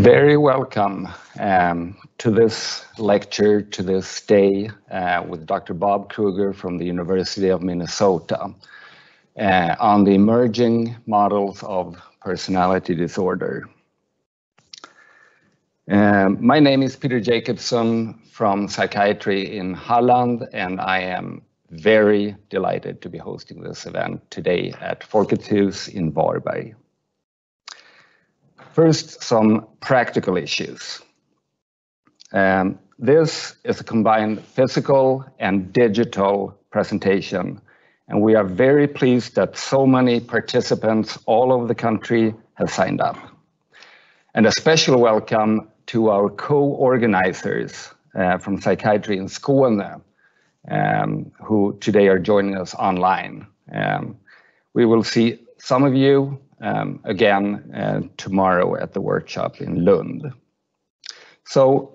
Very welcome to this lecture, to this day with Dr. Bob Krueger from the University of Minnesota on the emerging models of personality disorder. My name is Peter Jacobsson from Psykiatri in Halland, and I am very delighted to be hosting this event today at Folkets Hus in Varberg. First, some practical issues. This is a combined physical and digital presentation, and we are very pleased that so many participants all over the country have signed up. And a special welcome to our co-organizers from Psykiatrin Skåne, who today are joining us online. We will see some of you again tomorrow at the workshop in Lund. So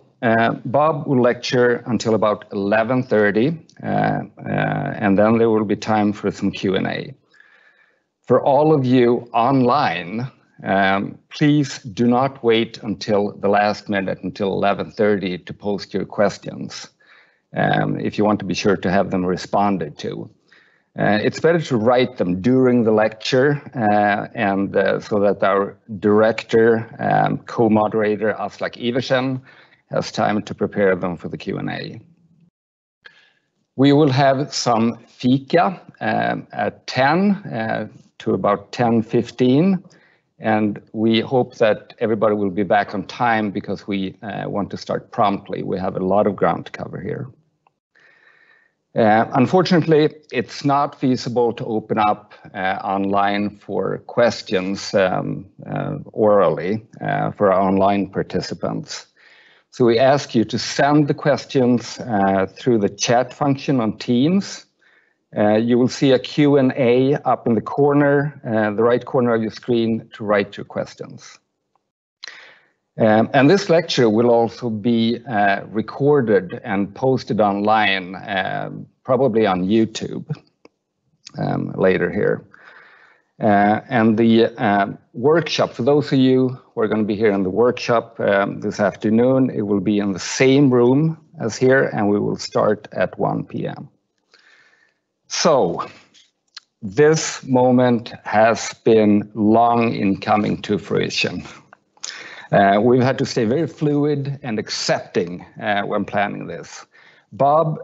Bob will lecture until about 11:30, and then there will be time for some Q&A. For all of you online, please do not wait until the last minute, until 11:30, to post your questions, if you want to be sure to have them responded to. It's better to write them during the lecture, and so that our director, co-moderator, Aslak Iversen, has time to prepare them for the Q&A. We will have some fika at 10 to about 10:15, and we hope that everybody will be back on time because we want to start promptly. We have a lot of ground to cover here. Unfortunately, it's not feasible to open up online for questions orally for our online participants. So we ask you to send the questions through the chat function on Teams. You will see a Q&A up in the corner, the right corner of your screen, to write your questions. And this lecture will also be recorded and posted online, probably on YouTube later here. And the workshop, for those of you who are going to be here in the workshop this afternoon, it will be in the same room as here, and we will start at 1 p.m. So this moment has been long in coming to fruition. We've had to stay very fluid and accepting when planning this. Bob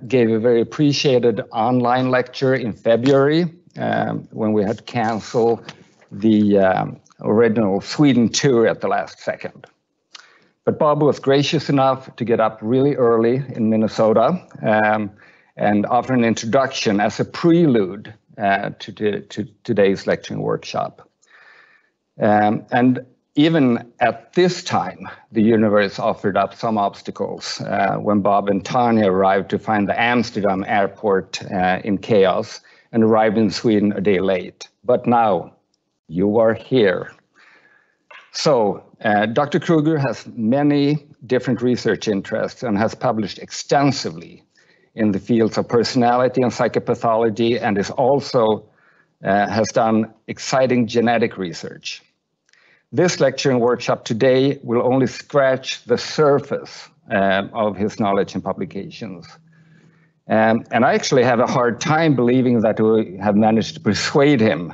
gave a very appreciated online lecture in February when we had to cancel the original Sweden tour at the last second. But Bob was gracious enough to get up really early in Minnesota and offer an introduction as a prelude to today's lecturing workshop. And even at this time, the universe offered up some obstacles when Bob and Tanya arrived to find the Amsterdam airport in chaos and arrived in Sweden a day late. But now you are here. So Dr. Krueger has many different research interests and has published extensively in the fields of personality and psychopathology, and is also has done exciting genetic research. This lecture and workshop today will only scratch the surface of his knowledge and publications. And I actually have a hard time believing that we have managed to persuade him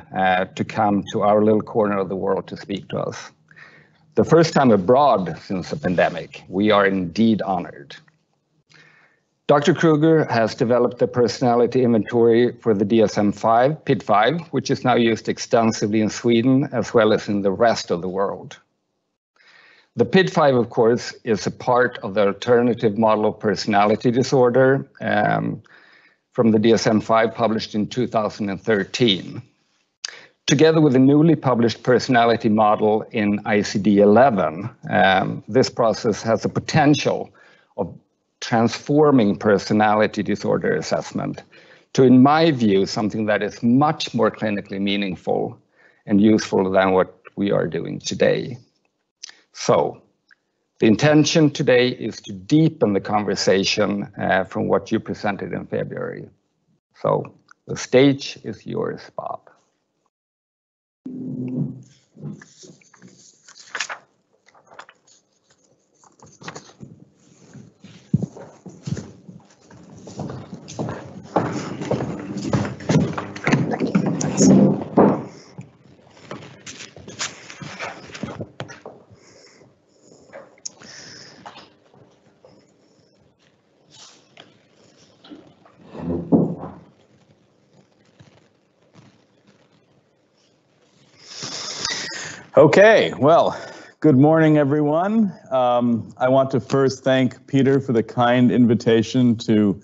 to come to our little corner of the world to speak to us. The first time abroad since the pandemic. We are indeed honored. Dr. Krueger has developed the personality inventory for the DSM-5, PID-5, which is now used extensively in Sweden as well as in the rest of the world. The PID-5, of course, is a part of the alternative model of personality disorder from the DSM-5 published in 2013. Together with the newly published personality model in ICD-11, this process has the potential of transforming personality disorder assessment to, in my view, something that is much more clinically meaningful and useful than what we are doing today. So the intention today is to deepen the conversation from what you presented in February. So the stage is yours, Bob. Okay, well, good morning, everyone. I want to first thank Peter for the kind invitation to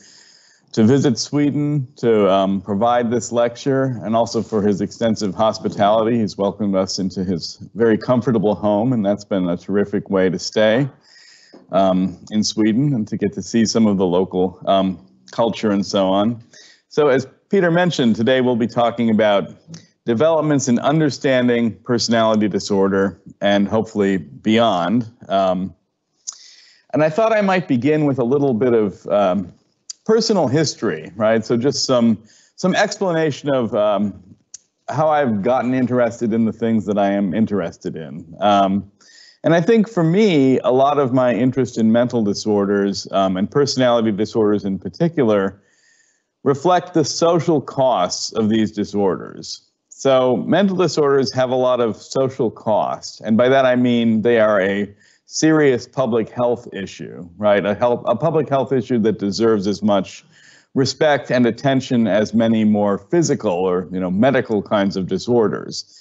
visit Sweden, to provide this lecture, and also for his extensive hospitality. He's welcomed us into his very comfortable home, and that's been a terrific way to stay in Sweden and to get to see some of the local culture and so on. So as Peter mentioned, today we'll be talking about developments in understanding personality disorder and hopefully beyond. And I thought I might begin with a little bit of personal history, right? So just some explanation of how I've gotten interested in the things that I am interested in. And I think for me, a lot of my interest in mental disorders and personality disorders in particular reflect the social costs of these disorders. So mental disorders have a lot of social costs, and by that I mean they are a serious public health issue, right? A public health issue that deserves as much respect and attention as many more physical or medical kinds of disorders.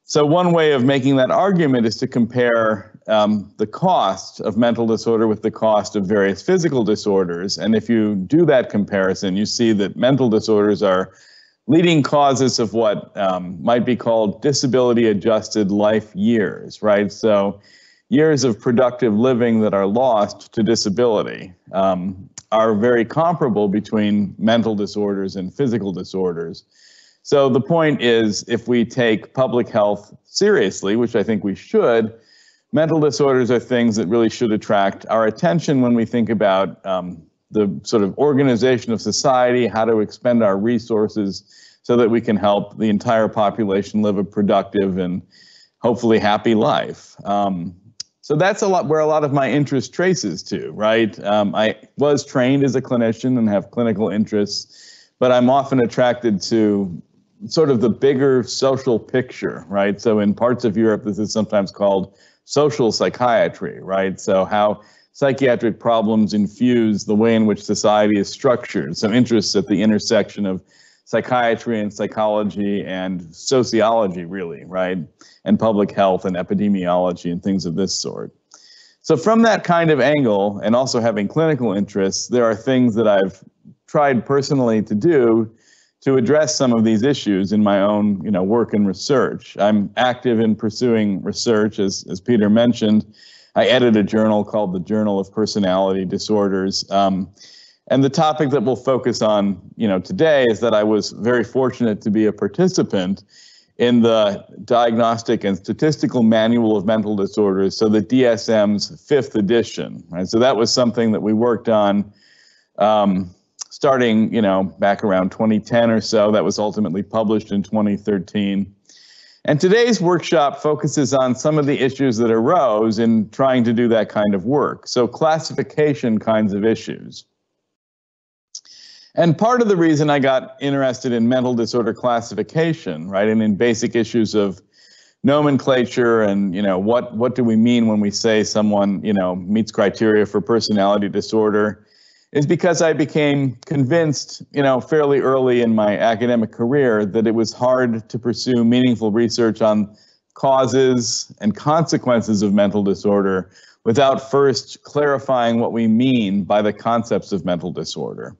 So one way of making that argument is to compare the cost of mental disorder with the cost of various physical disorders, and if you do that comparison, you see that mental disorders are leading causes of what might be called disability-adjusted life years, right? So years of productive living that are lost to disability are very comparable between mental disorders and physical disorders. So the point is, if we take public health seriously, which I think we should, mental disorders are things that really should attract our attention when we think about the sort of organization of society, how to expend our resources so that we can help the entire population live a productive and hopefully happy life. So that's where a lot of my interest traces to, right? I was trained as a clinician and have clinical interests, but I'm often attracted to sort of the bigger social picture, right? So in parts of Europe, this is sometimes called social psychiatry, right? So how psychiatric problems infuse the way in which society is structured. So interests at the intersection of psychiatry and psychology and sociology, really, right? And public health and epidemiology and things of this sort. So from that kind of angle, and also having clinical interests, there are things that I've tried personally to do to address some of these issues in my own work and research. I'm active in pursuing research, as Peter mentioned. I edit a journal called the Journal of Personality Disorders. And the topic that we'll focus on today is that I was very fortunate to be a participant in the Diagnostic and Statistical Manual of Mental Disorders, so the DSM's 5th edition. Right? So that was something that we worked on starting back around 2010 or so. That was ultimately published in 2013. And today's workshop focuses on some of the issues that arose in trying to do that kind of work. So classification kinds of issues. And part of the reason I got interested in mental disorder classification, right, and in basic issues of nomenclature and, what do we mean when we say someone, meets criteria for personality disorder, is because I became convinced, fairly early in my academic career that it was hard to pursue meaningful research on causes and consequences of mental disorder without first clarifying what we mean by the concepts of mental disorder.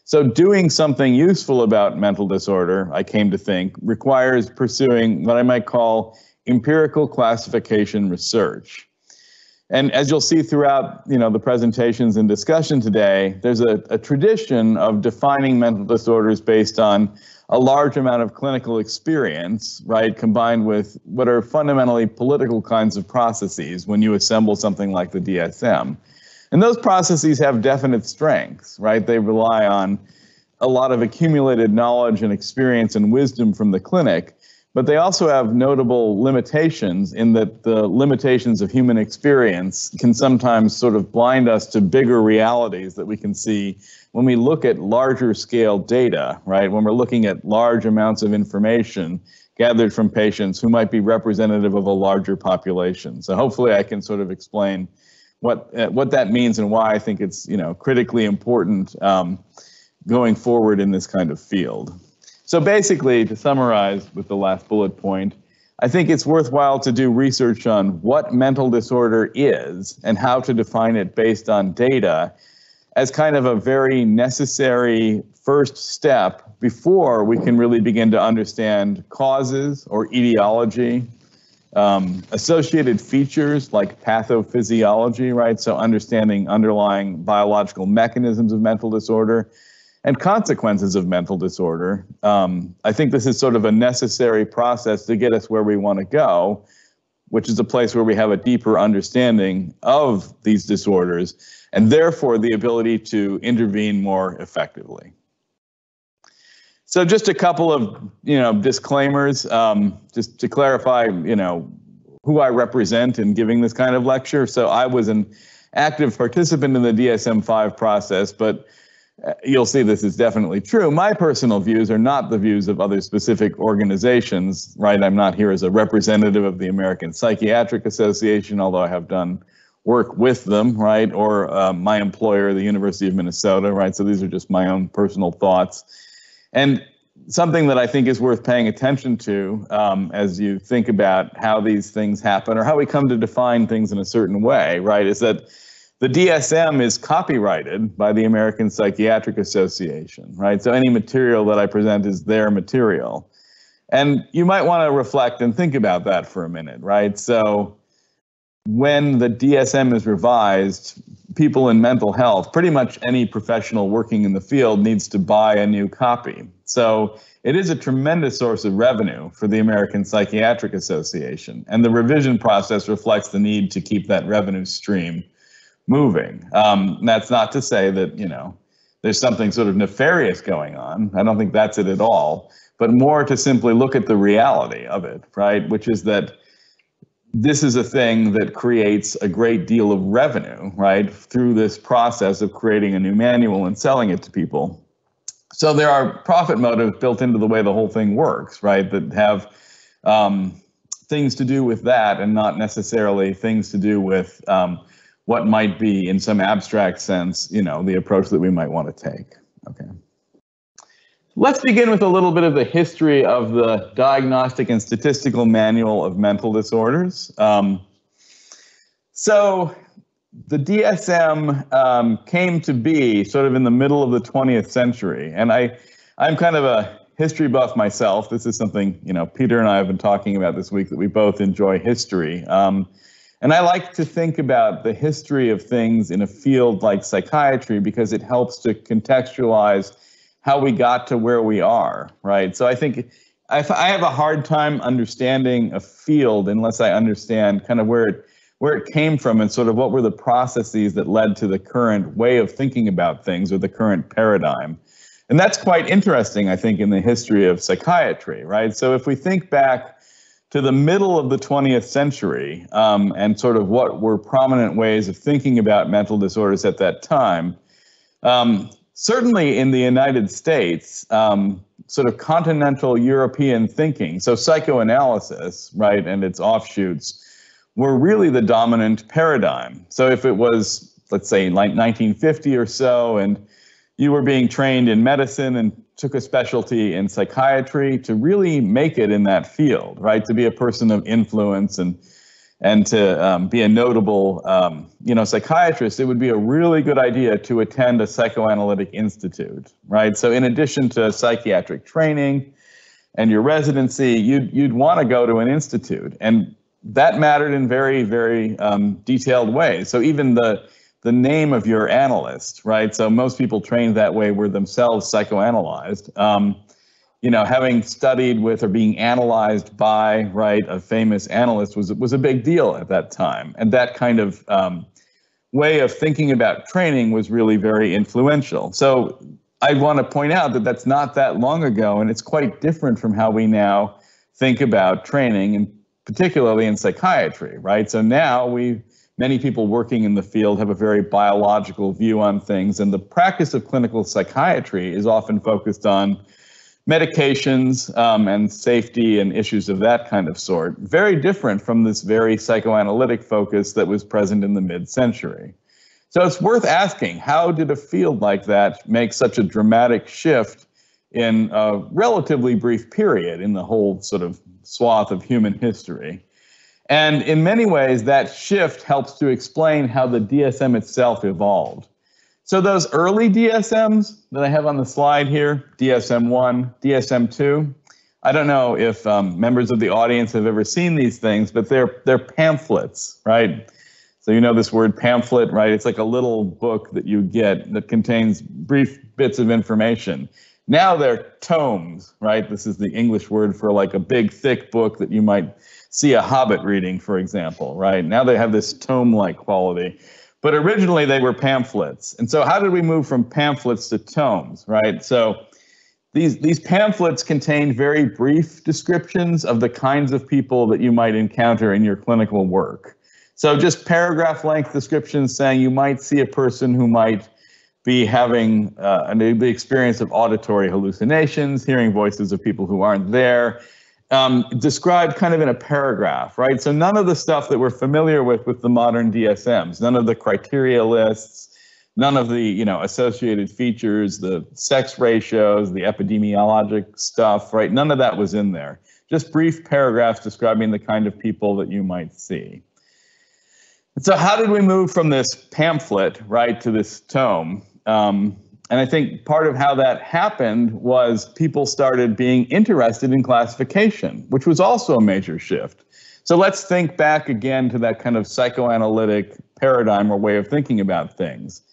So doing something useful about mental disorder, I came to think, requires pursuing what I might call empirical classification research. And as you'll see throughout the presentations and discussion today, there's a tradition of defining mental disorders based on a large amount of clinical experience, right, combined with what are fundamentally political kinds of processes when you assemble something like the DSM. And those processes have definite strengths, right? They rely on a lot of accumulated knowledge and experience and wisdom from the clinic, but they also have notable limitations in that the limitations of human experience can sometimes sort of blind us to bigger realities that we can see when we look at larger scale data, right? When we're looking at large amounts of information gathered from patients who might be representative of a larger population. So hopefully I can sort of explain what that means and why I think it's critically important going forward in this kind of field. So basically, to summarize with the last bullet point, I think it's worthwhile to do research on what mental disorder is and how to define it based on data as kind of a very necessary first step before we can really begin to understand causes or etiology, associated features like pathophysiology, right? So understanding underlying biological mechanisms of mental disorder and consequences of mental disorder. I think this is sort of a necessary process to get us where we want to go, which is a place where we have a deeper understanding of these disorders and therefore the ability to intervene more effectively. So just a couple of, disclaimers, just to clarify, who I represent in giving this kind of lecture. So I was an active participant in the DSM-5 process, but you'll see this is definitely true. My personal views are not the views of other specific organizations, right? I'm not here as a representative of the American Psychiatric Association, although I have done work with them, right? Or my employer, the University of Minnesota, right? So these are just my own personal thoughts. And something that I think is worth paying attention to as you think about how these things happen or how we come to define things in a certain way, right, is that the DSM is copyrighted by the American Psychiatric Association, right? So any material that I present is their material. And you might want to reflect and think about that for a minute, right? So when the DSM is revised, people in mental health, pretty much any professional working in the field needs to buy a new copy. So it is a tremendous source of revenue for the American Psychiatric Association. And the revision process reflects the need to keep that revenue stream moving. That's not to say that, there's something sort of nefarious going on. I don't think that's it at all, but more to simply look at the reality of it, right? Which is that this is a thing that creates a great deal of revenue, right, through this process of creating a new manual and selling it to people. So there are profit motives built into the way the whole thing works, right, that have things to do with that and not necessarily things to do with what might be, in some abstract sense, the approach that we might want to take. Okay. Let's begin with a little bit of the history of the Diagnostic and Statistical Manual of Mental Disorders. So the DSM came to be sort of in the middle of the 20th century. And I'm kind of a history buff myself. This is something, Peter and I have been talking about this week, that we both enjoy history. And I like to think about the history of things in a field like psychiatry because it helps to contextualize how we got to where we are, right? So I think I have a hard time understanding a field unless I understand kind of where it came from and sort of what were the processes that led to the current way of thinking about things or the current paradigm. And that's quite interesting, I think, in the history of psychiatry, right? So if we think back to the middle of the 20th century and sort of what were prominent ways of thinking about mental disorders at that time, certainly in the United States, sort of continental European thinking, so psychoanalysis, right, and its offshoots, were really the dominant paradigm. So if it was, let's say, like 1950 or so, and you were being trained in medicine and took a specialty in psychiatry, to really make it in that field, right, to be a person of influence and to be a notable, psychiatrist, it would be a really good idea to attend a psychoanalytic institute, right? So in addition to psychiatric training and your residency, you'd want to go to an institute. And that mattered in very, very detailed ways. So even the name of your analyst, right? So most people trained that way were themselves psychoanalyzed. Having studied with or being analyzed by, right, a famous analyst was a big deal at that time. And that kind of way of thinking about training was really very influential. So I want to point out that that's not that long ago, and it's quite different from how we now think about training, and particularly in psychiatry, right? So now many people working in the field have a very biological view on things, and the practice of clinical psychiatry is often focused on medications and safety and issues of that kind of sort. Very different from this very psychoanalytic focus that was present in the mid-century. So it's worth asking, how did a field like that make such a dramatic shift in a relatively brief period in the whole sort of swath of human history. And in many ways, that shift helps to explain how the DSM itself evolved. So those early DSMs that I have on the slide here, DSM-1, DSM-2, I don't know if members of the audience have ever seen these things, but they're pamphlets, right? So you know this word pamphlet, right? It's like a little book that you get that contains brief bits of information. Now they're tomes, right? This is the English word for like a big, thick book that you might see a Hobbit reading, for example, right? Now they have this tome-like quality. But originally they were pamphlets. And so how did we move from pamphlets to tomes, right? So these pamphlets contain very brief descriptions of the kinds of people that you might encounter in your clinical work. So just paragraph length descriptions saying you might see a person who might be having the experience of auditory hallucinations, hearing voices of people who aren't there, described kind of in a paragraph, right? So none of the stuff that we're familiar with the modern DSMs, none of the criteria lists, none of the associated features, the sex ratios, the epidemiologic stuff, right? None of that was in there. Just brief paragraphs describing the kind of people that you might see. And so how did we move from this pamphlet, right, to this tome? And I think part of how that happened was people started being interested in classification, which was also a major shift. So let's think back again to that kind of psychoanalytic paradigm or way of thinking about things.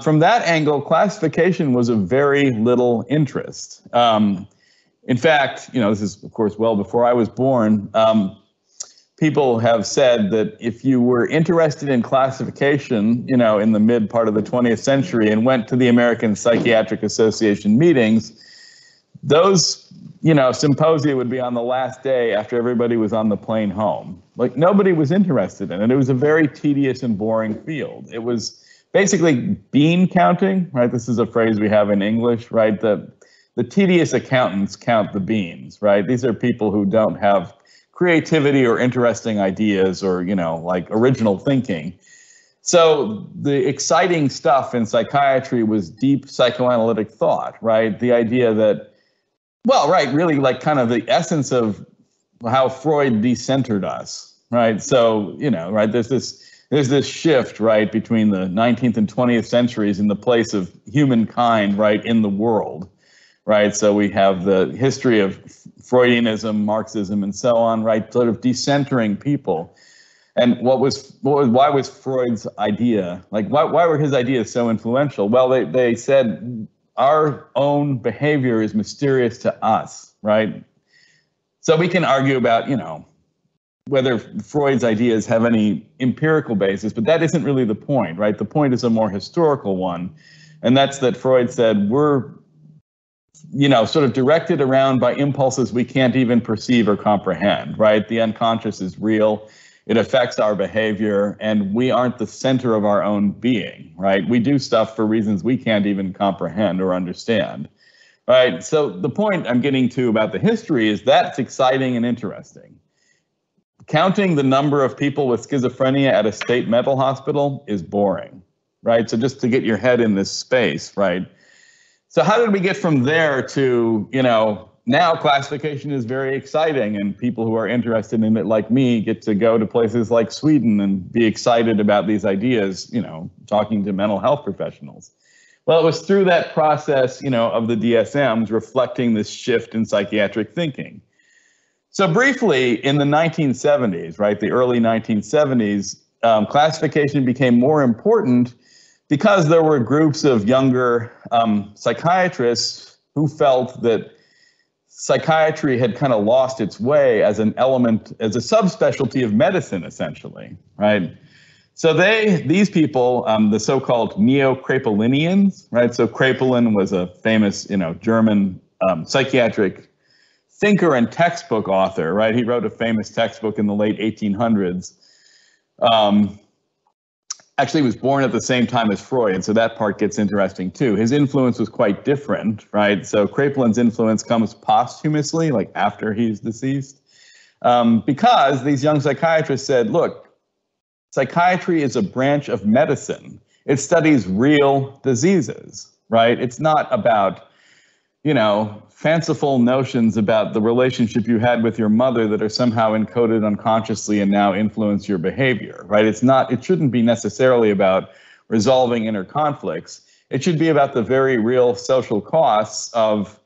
From that angle, classification was of very little interest. In fact, this is, of course, well before I was born, people have said that if you were interested in classification, in the mid part of the 20th century and went to the American Psychiatric Association meetings, those, symposia would be on the last day after everybody was on the plane home. Like nobody was interested in it. It was a very tedious and boring field. It was basically bean counting, right? This is a phrase we have in English, right? The tedious accountants count the beans, right? These are people who don't have creativity or interesting ideas or, like original thinking. So the exciting stuff in psychiatry was deep psychoanalytic thought, right? The idea that, really like kind of the essence of how Freud decentered us, right? So, right, there's this shift, right, between the 19th and 20th centuries in the place of humankind, right, in the world. Right, so we have the history of Freudianism, Marxism, and so on, right, sort of decentering people. And why was Freud's idea, like why were his ideas so influential? Well, they said our own behavior is mysterious to us, right? So we can argue about, whether Freud's ideas have any empirical basis, but that isn't really the point, right? The point is a more historical one, and that's that Freud said we're sort of directed around by impulses we can't even perceive or comprehend, right? The unconscious is real. It affects our behavior, and we aren't the center of our own being, right? We do stuff for reasons we can't even comprehend or understand, right? So the point I'm getting to about the history is that's exciting and interesting. Counting the number of people with schizophrenia at a state mental hospital is boring, right? So just to get your head in this space, right? So how did we get from there to, now classification is very exciting and people who are interested in it like me get to go to places like Sweden and be excited about these ideas, talking to mental health professionals. Well, it was through that process, of the DSMs reflecting this shift in psychiatric thinking. So briefly, in the 1970s, right, the early 1970s, classification became more important because there were groups of younger psychiatrists who felt that psychiatry had kind of lost its way as an element, as a subspecialty of medicine, essentially, right? So these people, the so-called neo-Kraepelinians, right? So Kraepelin was a famous, German psychiatric thinker and textbook author, right? He wrote a famous textbook in the late 1800s. Actually was born at the same time as Freud, so that part gets interesting too. His influence was quite different, right? So Kraepelin's influence comes posthumously, like after he's deceased, because these young psychiatrists said, look, psychiatry is a branch of medicine. It studies real diseases, right? It's not about fanciful notions about the relationship you had with your mother that are somehow encoded unconsciously and now influence your behavior, right? It shouldn't be necessarily about resolving inner conflicts. It should be about the very real social costs of,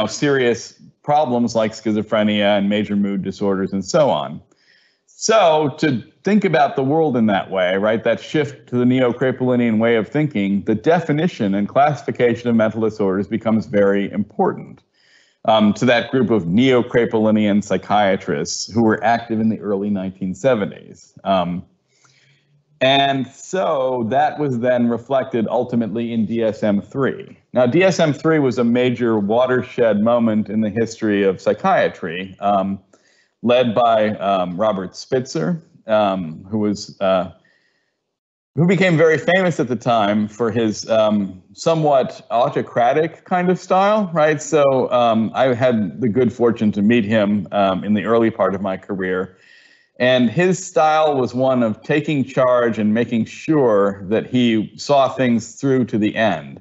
serious problems like schizophrenia and major mood disorders and so on. So to think about the world in that way, right, that shift to the neo-Kraepelinian way of thinking, the definition and classification of mental disorders becomes very important to that group of neo-Kraepelinian psychiatrists who were active in the early 1970s. And so that was then reflected ultimately in DSM-III. Now, DSM-III was a major watershed moment in the history of psychiatry, led by Robert Spitzer, who became very famous at the time for his somewhat autocratic kind of style, right? So I had the good fortune to meet him in the early part of my career. And his style was one of taking charge and making sure that he saw things through to the end.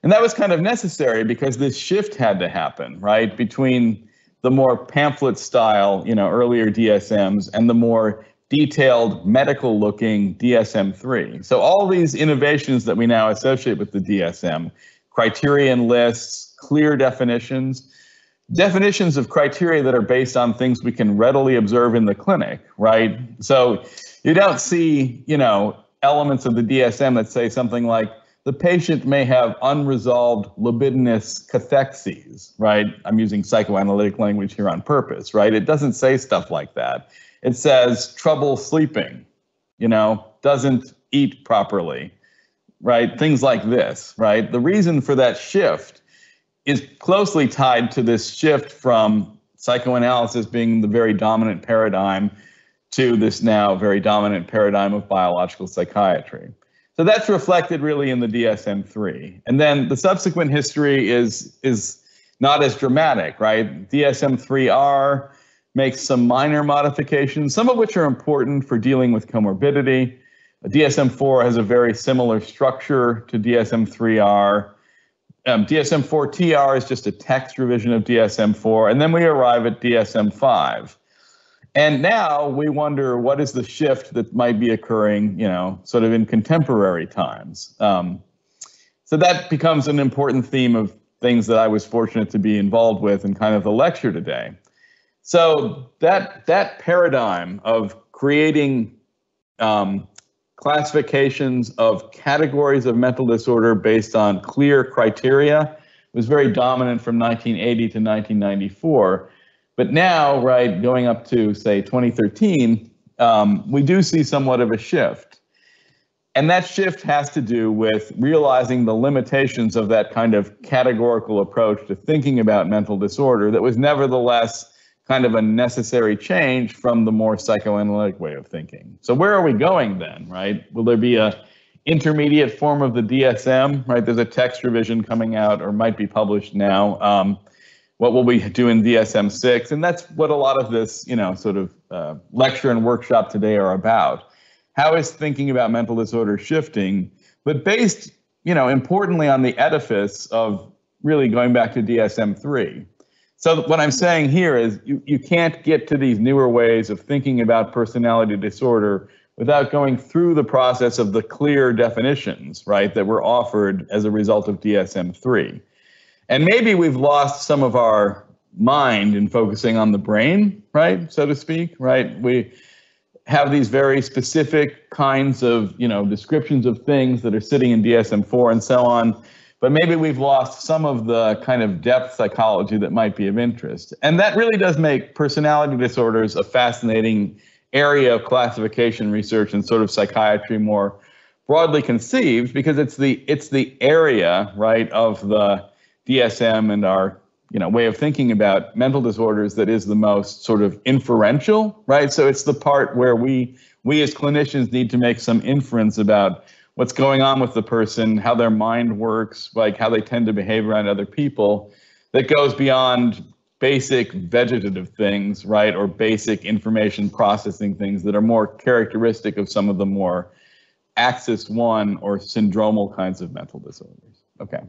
And that was kind of necessary because this shift had to happen, right, between the more pamphlet style, earlier DSMs and the more detailed medical looking DSM-III. So all these innovations that we now associate with the DSM, criterion lists, clear definitions of criteria that are based on things we can readily observe in the clinic, right? So you don't see, elements of the DSM that say something like, the patient may have unresolved libidinous cathexes, right? I'm using psychoanalytic language here on purpose, right? It doesn't say stuff like that. It says trouble sleeping, doesn't eat properly, right? Things like this, right? The reason for that shift is closely tied to this shift from psychoanalysis being the very dominant paradigm to this now very dominant paradigm of biological psychiatry. So that's reflected really in the DSM-III. And then the subsequent history is not as dramatic, right? DSM-3R makes some minor modifications, some of which are important for dealing with comorbidity. DSM-IV has a very similar structure to DSM-3R. DSM-IV-TR is just a text revision of DSM-IV, and then we arrive at DSM-5. And now we wonder, what is the shift that might be occurring, sort of in contemporary times? So that becomes an important theme of things that I was fortunate to be involved with in kind of the lecture today. So that paradigm of creating classifications of categories of mental disorder based on clear criteria was very dominant from 1980 to 1994. But now, right, going up to, say, 2013, we do see somewhat of a shift. And that shift has to do with realizing the limitations of that kind of categorical approach to thinking about mental disorder that was nevertheless kind of a necessary change from the more psychoanalytic way of thinking. So where are we going then, right? Will there be a intermediate form of the DSM, right? There's a text revision coming out or might be published now. What will we do in DSM-6? And that's what a lot of this, sort of lecture and workshop today are about. How is thinking about mental disorder shifting, but based, importantly on the edifice of really going back to DSM-III. So what I'm saying here is you can't get to these newer ways of thinking about personality disorder without going through the process of the clear definitions, right, that were offered as a result of DSM-III. And maybe we've lost some of our mind in focusing on the brain, right, so to speak, right? We have these very specific kinds of, descriptions of things that are sitting in DSM-IV and so on. But maybe we've lost some of the kind of depth psychology that might be of interest. And that really does make personality disorders a fascinating area of classification research and sort of psychiatry more broadly conceived, because it's the area, right, of the DSM and our way of thinking about mental disorders that is the most sort of inferential, right? So it's the part where we as clinicians need to make some inference about what's going on with the person, how their mind works, like how they tend to behave around other people, that goes beyond basic vegetative things, right, or basic information processing things that are more characteristic of some of the more axis 1 or syndromal kinds of mental disorders. Okay.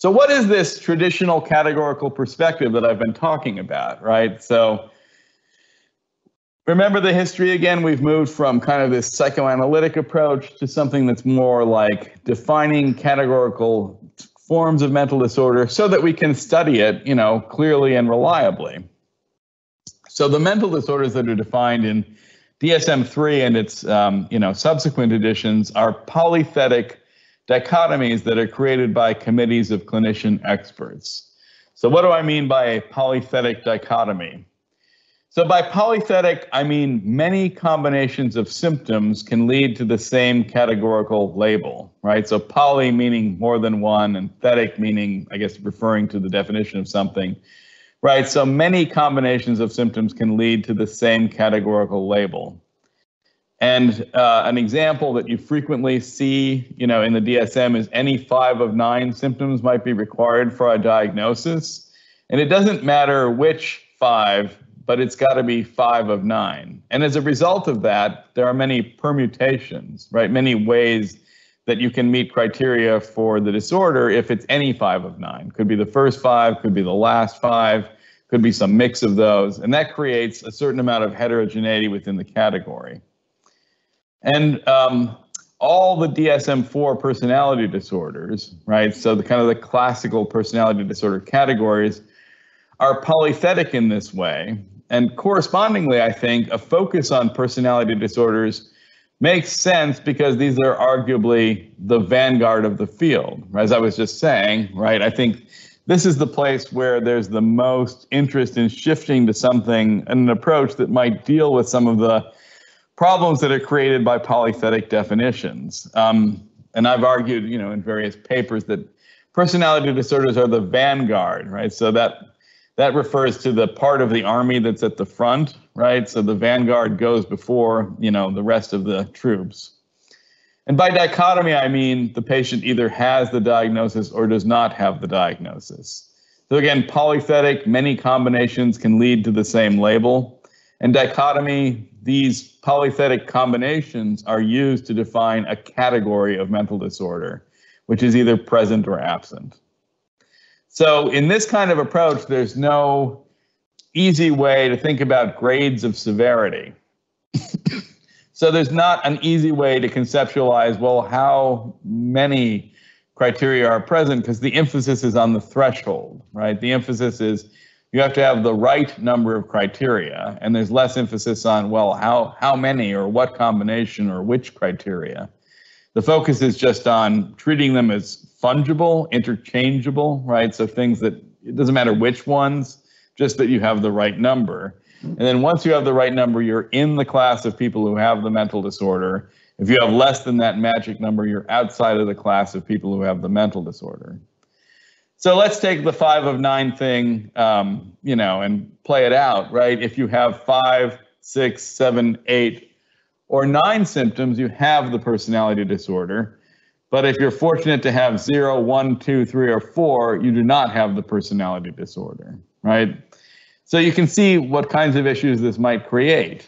So what is this traditional categorical perspective that I've been talking about, right? So remember the history again, we've moved from kind of this psychoanalytic approach to something that's more like defining categorical forms of mental disorder so that we can study it, clearly and reliably. So the mental disorders that are defined in DSM-3 and its subsequent editions are polythetic dichotomies that are created by committees of clinician experts. So what do I mean by a polythetic dichotomy? So by polythetic, I mean many combinations of symptoms can lead to the same categorical label, right? So poly meaning more than one, and thetic meaning, I guess, referring to the definition of something, right? So many combinations of symptoms can lead to the same categorical label. And an example that you frequently see, in the DSM is any 5 of 9 symptoms might be required for a diagnosis. And it doesn't matter which 5, but it's got to be 5 of 9. And as a result of that, there are many permutations, right? Many ways that you can meet criteria for the disorder if it's any 5 of 9. Could be the first 5, could be the last 5, could be some mix of those. And that creates a certain amount of heterogeneity within the category. And all the DSM-IV personality disorders, right? So the kind of the classical personality disorder categories are polythetic in this way. And correspondingly, I think a focus on personality disorders makes sense because these are arguably the vanguard of the field. As I was just saying, right? I think this is the place where there's the most interest in shifting to something, an approach that might deal with some of the problems that are created by polythetic definitions. And I've argued, in various papers that personality disorders are the vanguard, right? So that refers to the part of the army that's at the front, right? So the vanguard goes before, the rest of the troops. And by dichotomy, I mean the patient either has the diagnosis or does not have the diagnosis. So again, polythetic, many combinations can lead to the same label. And dichotomy, these polythetic combinations are used to define a category of mental disorder, which is either present or absent. So in this kind of approach, there's no easy way to think about grades of severity. So there's not an easy way to conceptualize, well, how many criteria are present, because the emphasis is on the threshold, right? The emphasis is you have to have the right number of criteria, and there's less emphasis on, well, how many or what combination or which criteria. The focus is just on treating them as fungible, interchangeable, right? So things that, it doesn't matter which ones, just that you have the right number. And then once you have the right number, you're in the class of people who have the mental disorder. If you have less than that magic number, you're outside of the class of people who have the mental disorder. So let's take the 5 of 9 thing, and play it out, right? If you have 5, 6, 7, 8, or 9 symptoms, you have the personality disorder. But if you're fortunate to have 0, 1, 2, 3, or 4, you do not have the personality disorder, right? So you can see what kinds of issues this might create.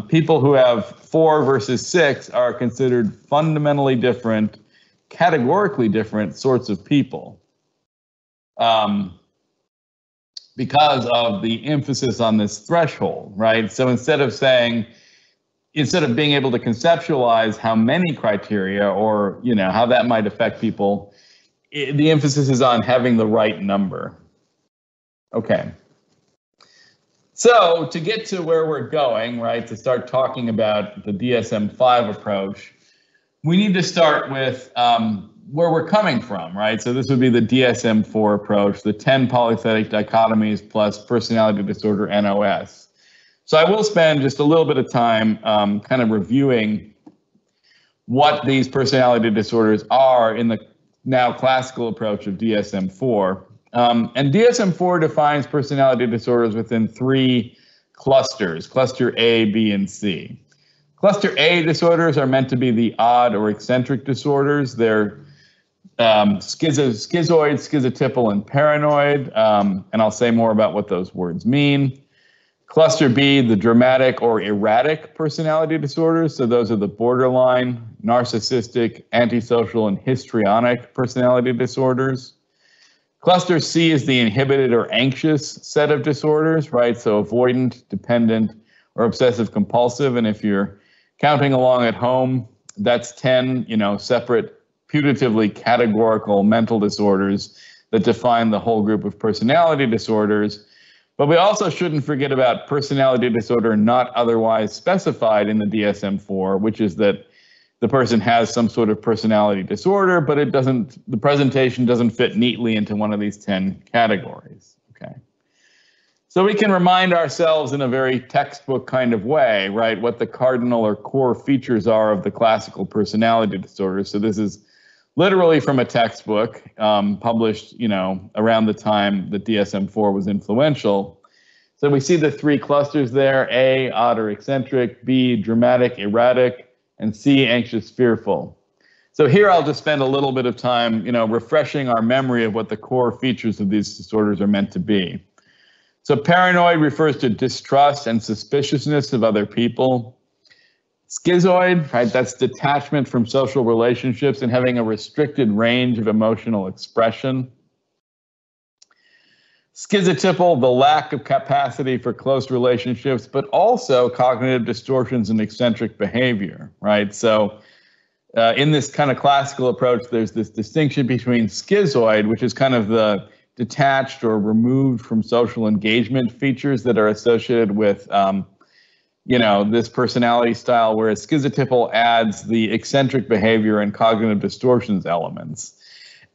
People who have 4 versus 6 are considered fundamentally different, categorically different sorts of people. Because of the emphasis on this threshold, right? So instead of being able to conceptualize how many criteria or, how that might affect people, the emphasis is on having the right number. Okay. So to get to where we're going, right, to start talking about the DSM-5 approach, we need to start with where we're coming from, right? So this would be the DSM-IV approach, the 10 polythetic dichotomies plus personality disorder NOS. So I will spend just a little bit of time kind of reviewing what these personality disorders are in the now classical approach of DSM-IV. And DSM-IV defines personality disorders within 3 clusters, cluster A, B, and C. Cluster A disorders are meant to be the odd or eccentric disorders. They're schizoid, schizotypal, and paranoid, and I'll say more about what those words mean. Cluster B, the dramatic or erratic personality disorders. So those are the borderline, narcissistic, antisocial, and histrionic personality disorders. Cluster C is the inhibited or anxious set of disorders, right? So avoidant, dependent, or obsessive compulsive. And if you're counting along at home, that's 10, separate, putatively categorical mental disorders that define the whole group of personality disorders. But we also shouldn't forget about personality disorder not otherwise specified in the DSM-IV, which is that the person has some sort of personality disorder, but the presentation doesn't fit neatly into one of these 10 categories, okay? So we can remind ourselves in a very textbook kind of way, right, what the cardinal or core features are of the classical personality disorder. So this is literally from a textbook published, around the time that DSM-IV was influential. So we see the 3 clusters there: A, odd or eccentric; B, dramatic, erratic; and C, anxious, fearful. So here I'll just spend a little bit of time, refreshing our memory of what the core features of these disorders are meant to be. So paranoid refers to distrust and suspiciousness of other people. Schizoid, right, that's detachment from social relationships and having a restricted range of emotional expression. Schizotypal, the lack of capacity for close relationships, but also cognitive distortions and eccentric behavior, right? So in this kind of classical approach, there's this distinction between schizoid, which is kind of the detached or removed from social engagement features that are associated with this personality style, whereas schizotypal adds the eccentric behavior and cognitive distortions elements.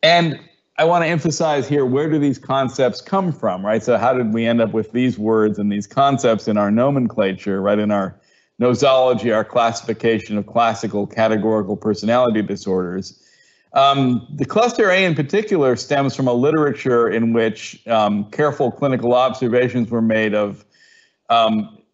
And I want to emphasize here, where do these concepts come from, right? So how did we end up with these words and these concepts in our nomenclature, right, in our nosology, our classification of classical categorical personality disorders? The cluster A in particular stems from a literature in which careful clinical observations were made of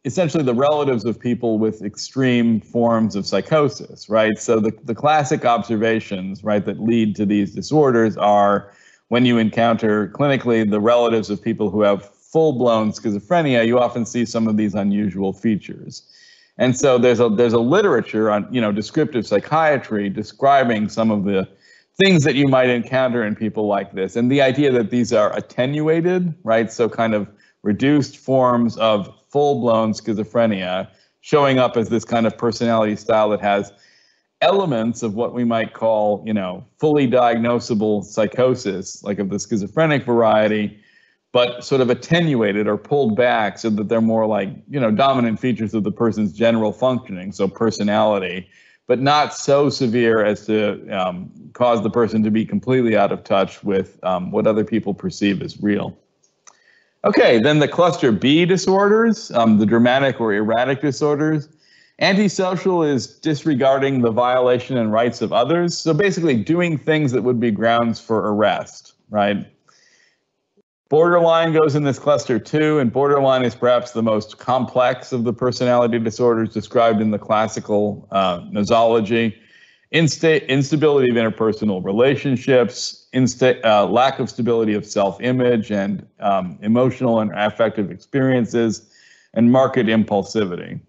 essentially the relatives of people with extreme forms of psychosis, right? So the classic observations, right, that lead to these disorders are when you encounter clinically the relatives of people who have full-blown schizophrenia, you often see some of these unusual features. And so there's a literature on, descriptive psychiatry describing some of the things that you might encounter in people like this. And the idea that these are attenuated, right? So kind of reduced forms of full-blown schizophrenia showing up as this kind of personality style that has elements of what we might call, fully diagnosable psychosis, like of the schizophrenic variety, but sort of attenuated or pulled back so that they're more like, dominant features of the person's general functioning, so personality, but not so severe as to cause the person to be completely out of touch with what other people perceive as real. Okay, then the cluster B disorders, the dramatic or erratic disorders. Antisocial is disregarding the violation and rights of others. So basically doing things that would be grounds for arrest, right? Borderline goes in this cluster too, and borderline is perhaps the most complex of the personality disorders described in the classical nosology. Instability of interpersonal relationships, lack of stability of self-image and emotional and affective experiences, and marked impulsivity.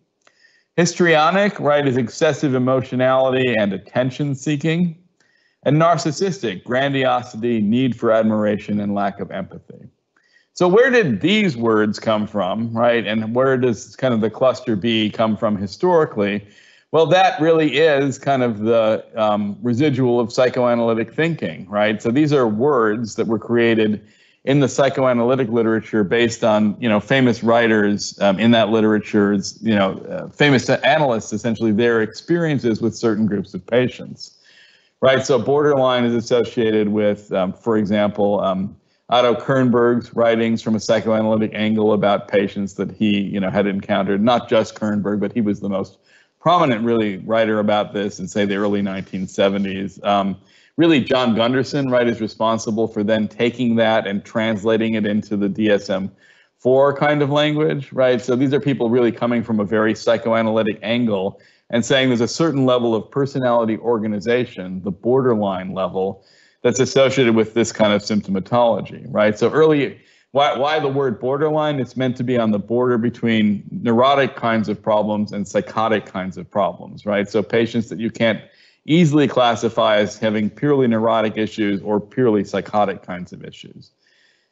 Histrionic, right, is excessive emotionality and attention seeking. And narcissistic, grandiosity, need for admiration, and lack of empathy. So where did these words come from, right? And where does kind of the cluster B come from historically? Well, that really is kind of the residual of psychoanalytic thinking, right? So these are words that were created in the psychoanalytic literature based on, famous writers in that literature's, famous analysts, essentially their experiences with certain groups of patients, right? So borderline is associated with, for example, Otto Kernberg's writings from a psychoanalytic angle about patients that he, had encountered. Not just Kernberg, but he was the most prominent, really, writer about this in, say, the early 1970s. Really, John Gunderson, right, is responsible for then taking that and translating it into the DSM-IV kind of language, right? So these are people really coming from a very psychoanalytic angle and saying there's a certain level of personality organization, the borderline level, that's associated with this kind of symptomatology, right? So why the word borderline? It's meant to be on the border between neurotic kinds of problems and psychotic kinds of problems, right? So patients that you can't easily classify as having purely neurotic issues or purely psychotic kinds of issues.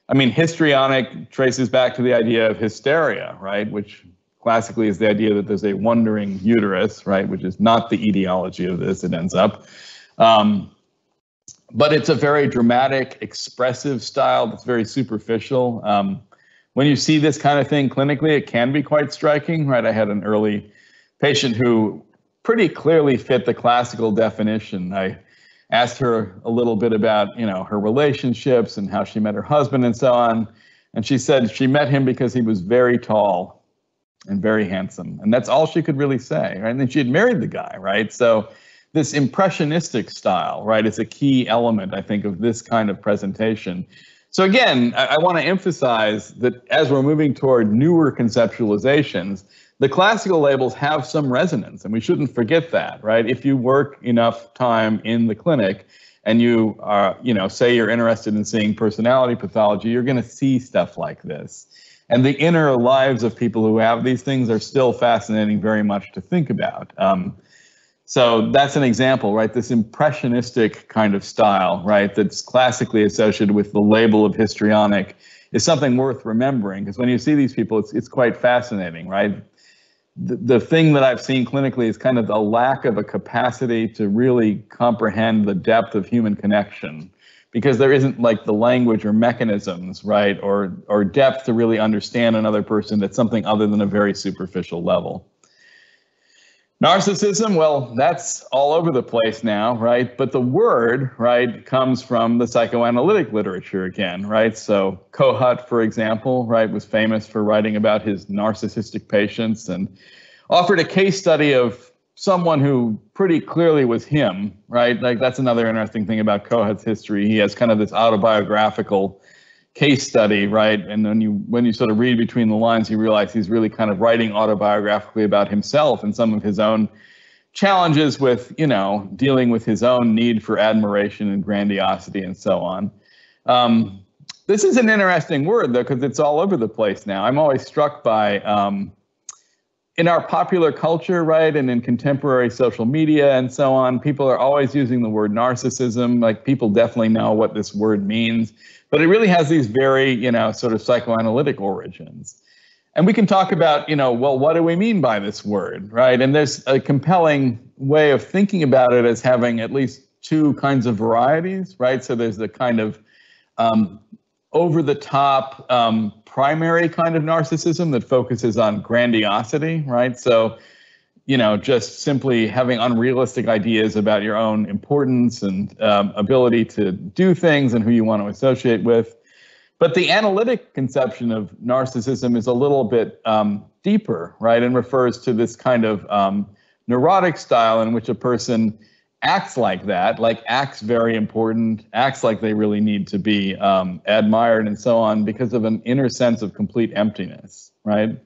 I mean, histrionic traces back to the idea of hysteria, right? Which classically is the idea that there's a wandering uterus, right? Which is not the etiology of this, it ends up. But it's a very dramatic, expressive style that's very superficial. When you see this kind of thing clinically, it can be quite striking, right? I had an early patient who pretty clearly fit the classical definition. I asked her a little bit about, her relationships and how she met her husband and so on. And she said she met him because he was very tall and very handsome. And that's all she could really say, right? And then she had married the guy, right? So this impressionistic style, right, is a key element, I think, of this kind of presentation. So again, I want to emphasize that as we're moving toward newer conceptualizations, the classical labels have some resonance, and we shouldn't forget that, right? If you work enough time in the clinic and you are, say you're interested in seeing personality pathology, you're going to see stuff like this. And the inner lives of people who have these things are still fascinating very much to think about. So that's an example, right? This impressionistic kind of style, right, that's classically associated with the label of histrionic is something worth remembering, because when you see these people, it's quite fascinating, right? The thing that I've seen clinically is kind of the lack of a capacity to really comprehend the depth of human connection, because there isn't like the language or mechanisms, right, or depth to really understand another person at something other than a very superficial level. Narcissism, well, that's all over the place now, right? But the word, right, comes from the psychoanalytic literature again, right? So Kohut, for example, right, was famous for writing about his narcissistic patients and offered a case study of someone who pretty clearly was him, right? Like that's another interesting thing about Kohut's history. He has kind of this autobiographical case study, right? And when you sort of read between the lines, you realize he's really kind of writing autobiographically about himself and some of his own challenges with, dealing with his own need for admiration and grandiosity and so on. This is an interesting word, though, because it's all over the place now. I'm always struck by, in our popular culture, right, and in contemporary social media and so on, people are always using the word narcissism. Like, people definitely know what this word means. But it really has these very, sort of psychoanalytic origins. And we can talk about, well, what do we mean by this word, right? And there's a compelling way of thinking about it as having at least two kinds of varieties, right? So there's the kind of over-the-top primary kind of narcissism that focuses on grandiosity, right? So, just simply having unrealistic ideas about your own importance and ability to do things and who you want to associate with. But the analytic conception of narcissism is a little bit deeper, right? And refers to this kind of neurotic style in which a person acts like that, like acts very important, acts like they really need to be admired and so on because of an inner sense of complete emptiness, right?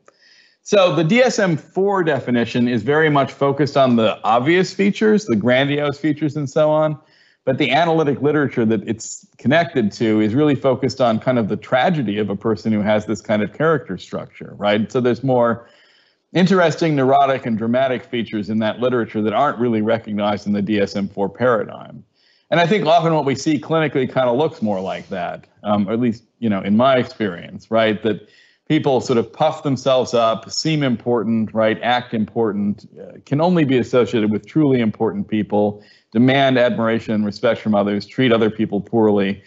So the DSM-IV definition is very much focused on the obvious features, the grandiose features and so on, but the analytic literature that it's connected to is really focused on kind of the tragedy of a person who has this kind of character structure, right? So there's more interesting neurotic and dramatic features in that literature that aren't really recognized in the DSM-IV paradigm. And I think often what we see clinically kind of looks more like that, or at least, in my experience, right? That people sort of puff themselves up, seem important, right? Act important, can only be associated with truly important people, demand admiration and respect from others, treat other people poorly,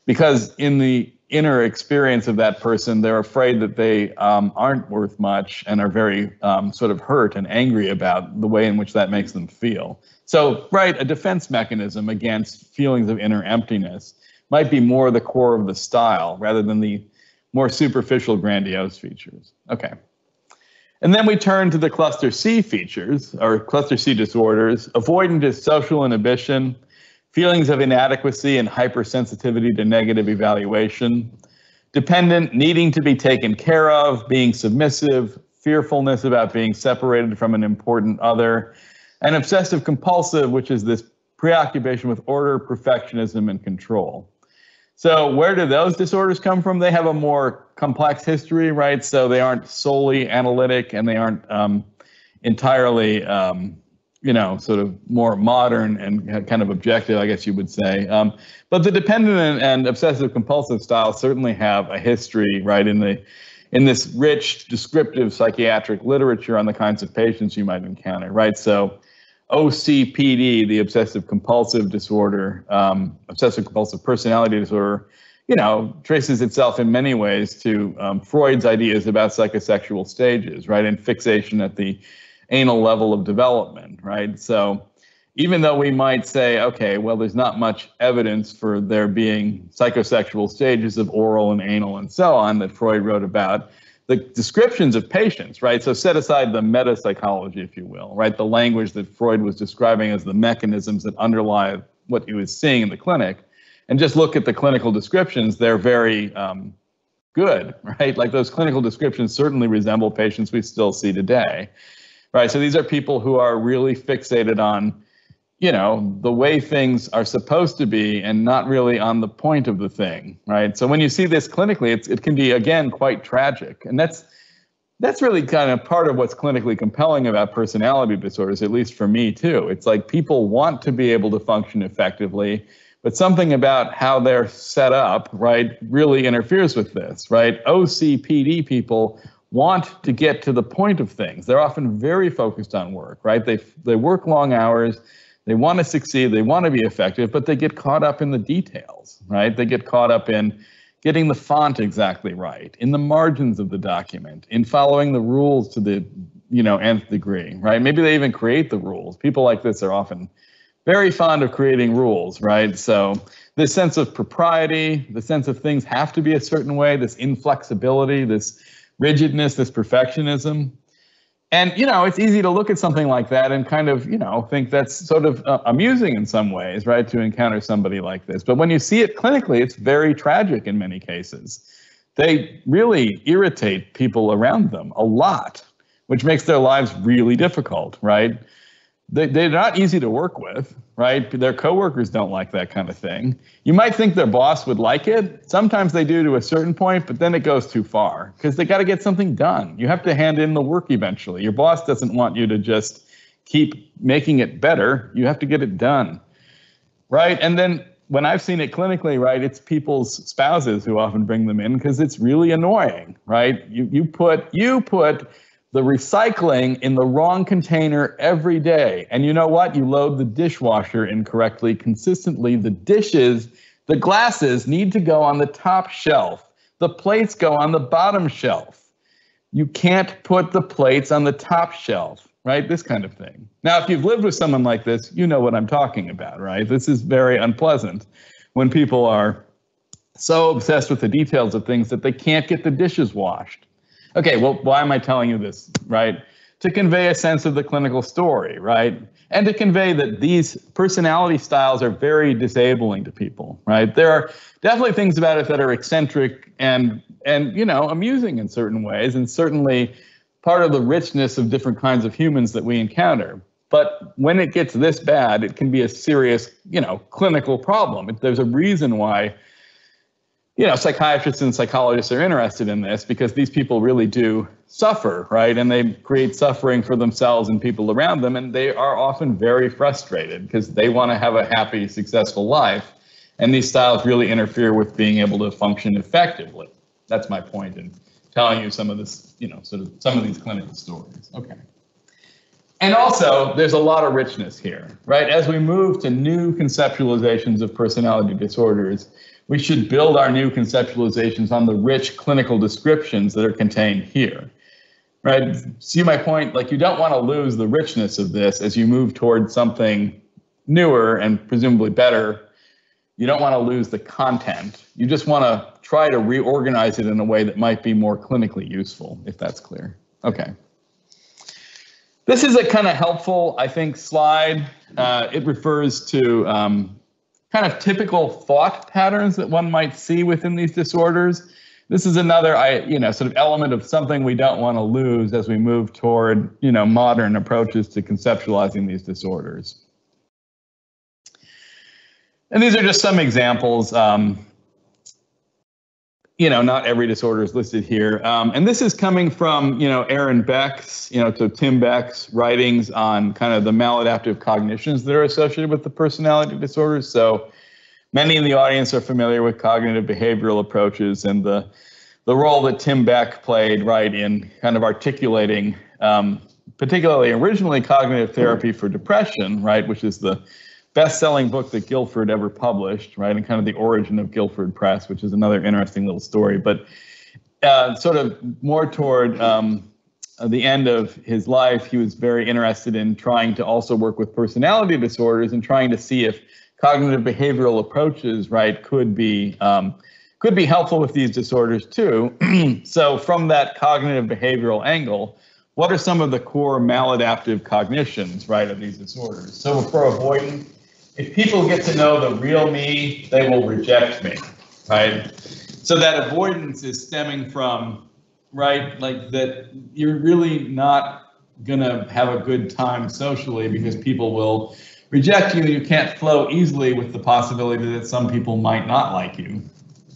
because in the inner experience of that person, they're afraid that they aren't worth much and are very sort of hurt and angry about the way in which that makes them feel. So, right, a defense mechanism against feelings of inner emptiness might be more the core of the style rather than the more superficial grandiose features. Okay. And then we turn to the cluster C features, or cluster C disorders, avoidant social inhibition, feelings of inadequacy and hypersensitivity to negative evaluation, dependent, needing to be taken care of, being submissive, fearfulness about being separated from an important other, and obsessive compulsive, which is this preoccupation with order, perfectionism, and control. So where do those disorders come from? They have a more complex history, right? So they aren't solely analytic and they aren't entirely sort of more modern and kind of objective, I guess you would say. But the dependent and obsessive compulsive styles certainly have a history, right, in this rich descriptive psychiatric literature on the kinds of patients you might encounter, right? So OCPD, the obsessive compulsive disorder, obsessive compulsive personality disorder, traces itself in many ways to Freud's ideas about psychosexual stages, right, and fixation at the anal level of development, right? So even though we might say, okay, well, there's not much evidence for there being psychosexual stages of oral and anal and so on that Freud wrote about, the descriptions of patients, right? So set aside the meta-psychology, if you will, right? The language that Freud was describing as the mechanisms that underlie what he was seeing in the clinic, and just look at the clinical descriptions, they're very good, right? Like those clinical descriptions certainly resemble patients we still see today, right? So these are people who are really fixated on, the way things are supposed to be and not really on the point of the thing, right? So when you see this clinically, it can be, again, quite tragic. And that's really kind of part of what's clinically compelling about personality disorders, at least for me too. It's like people want to be able to function effectively, but something about how they're set up, right, really interferes with this, right? OCPD people want to get to the point of things. They're often very focused on work, right? They work long hours. They want to succeed, they want to be effective, but they get caught up in the details, right? They get caught up in getting the font exactly right, in the margins of the document, in following the rules to the, nth degree, right? Maybe they even create the rules. People like this are often very fond of creating rules, right? So this sense of propriety, the sense of things have to be a certain way, this inflexibility, this rigidness, this perfectionism. And, it's easy to look at something like that and kind of, think that's sort of amusing in some ways, right, to encounter somebody like this. But when you see it clinically, it's very tragic in many cases. They really irritate people around them a lot, which makes their lives really difficult, right? They're not easy to work with, right? Their coworkers don't like that kind of thing. You might think their boss would like it. Sometimes they do to a certain point, but then it goes too far because they got to get something done. You have to hand in the work eventually. Your boss doesn't want you to just keep making it better. You have to get it done, right? And then when I've seen it clinically, right, it's people's spouses who often bring them in because it's really annoying, right? You put the recycling in the wrong container every day. And you know what? You load the dishwasher incorrectly consistently. The dishes, the glasses need to go on the top shelf. The plates go on the bottom shelf. You can't put the plates on the top shelf, right? This kind of thing. Now, if you've lived with someone like this, you know what I'm talking about, right? This is very unpleasant when people are so obsessed with the details of things that they can't get the dishes washed. Okay, well, why am I telling you this, right? To convey a sense of the clinical story, right? And to convey that these personality styles are very disabling to people, right? There are definitely things about it that are eccentric and amusing in certain ways, and certainly part of the richness of different kinds of humans that we encounter. But when it gets this bad, it can be a serious, clinical problem. There's a reason why psychiatrists and psychologists are interested in this, because these people really do suffer, right? And they create suffering for themselves and people around them, and they are often very frustrated because they want to have a happy, successful life. And these styles really interfere with being able to function effectively. That's my point in telling you some of this, sort of some of these clinical stories. Okay. And also, there's a lot of richness here, right? As we move to new conceptualizations of personality disorders, we should build our new conceptualizations on the rich clinical descriptions that are contained here, right? See my point? Like, you don't want to lose the richness of this as you move towards something newer and presumably better. You don't want to lose the content. You just want to try to reorganize it in a way that might be more clinically useful, if that's clear. Okay. This is a kind of helpful, I think, slide. It refers to kind of typical thought patterns that one might see within these disorders. This is another, sort of element of something we don't want to lose as we move toward, modern approaches to conceptualizing these disorders. And these are just some examples. not every disorder is listed here. And this is coming from, Aaron Beck's, so Tim Beck's writings on kind of the maladaptive cognitions that are associated with the personality disorders. So many in the audience are familiar with cognitive behavioral approaches and the role that Tim Beck played, right, in kind of articulating, particularly originally cognitive therapy for depression, right, which is the best-selling book that Guilford ever published, right, and kind of the origin of Guilford Press, which is another interesting little story. But sort of more toward the end of his life, he was very interested in trying to also work with personality disorders and trying to see if cognitive behavioral approaches, right, could be helpful with these disorders too. So from that cognitive behavioral angle, what are some of the core maladaptive cognitions, right, of these disorders? So for avoidance, if people get to know the real me, they will reject me, right? So that avoidance is stemming from, right, like that you're really not gonna have a good time socially because people will reject you. You can't flow easily with the possibility that some people might not like you,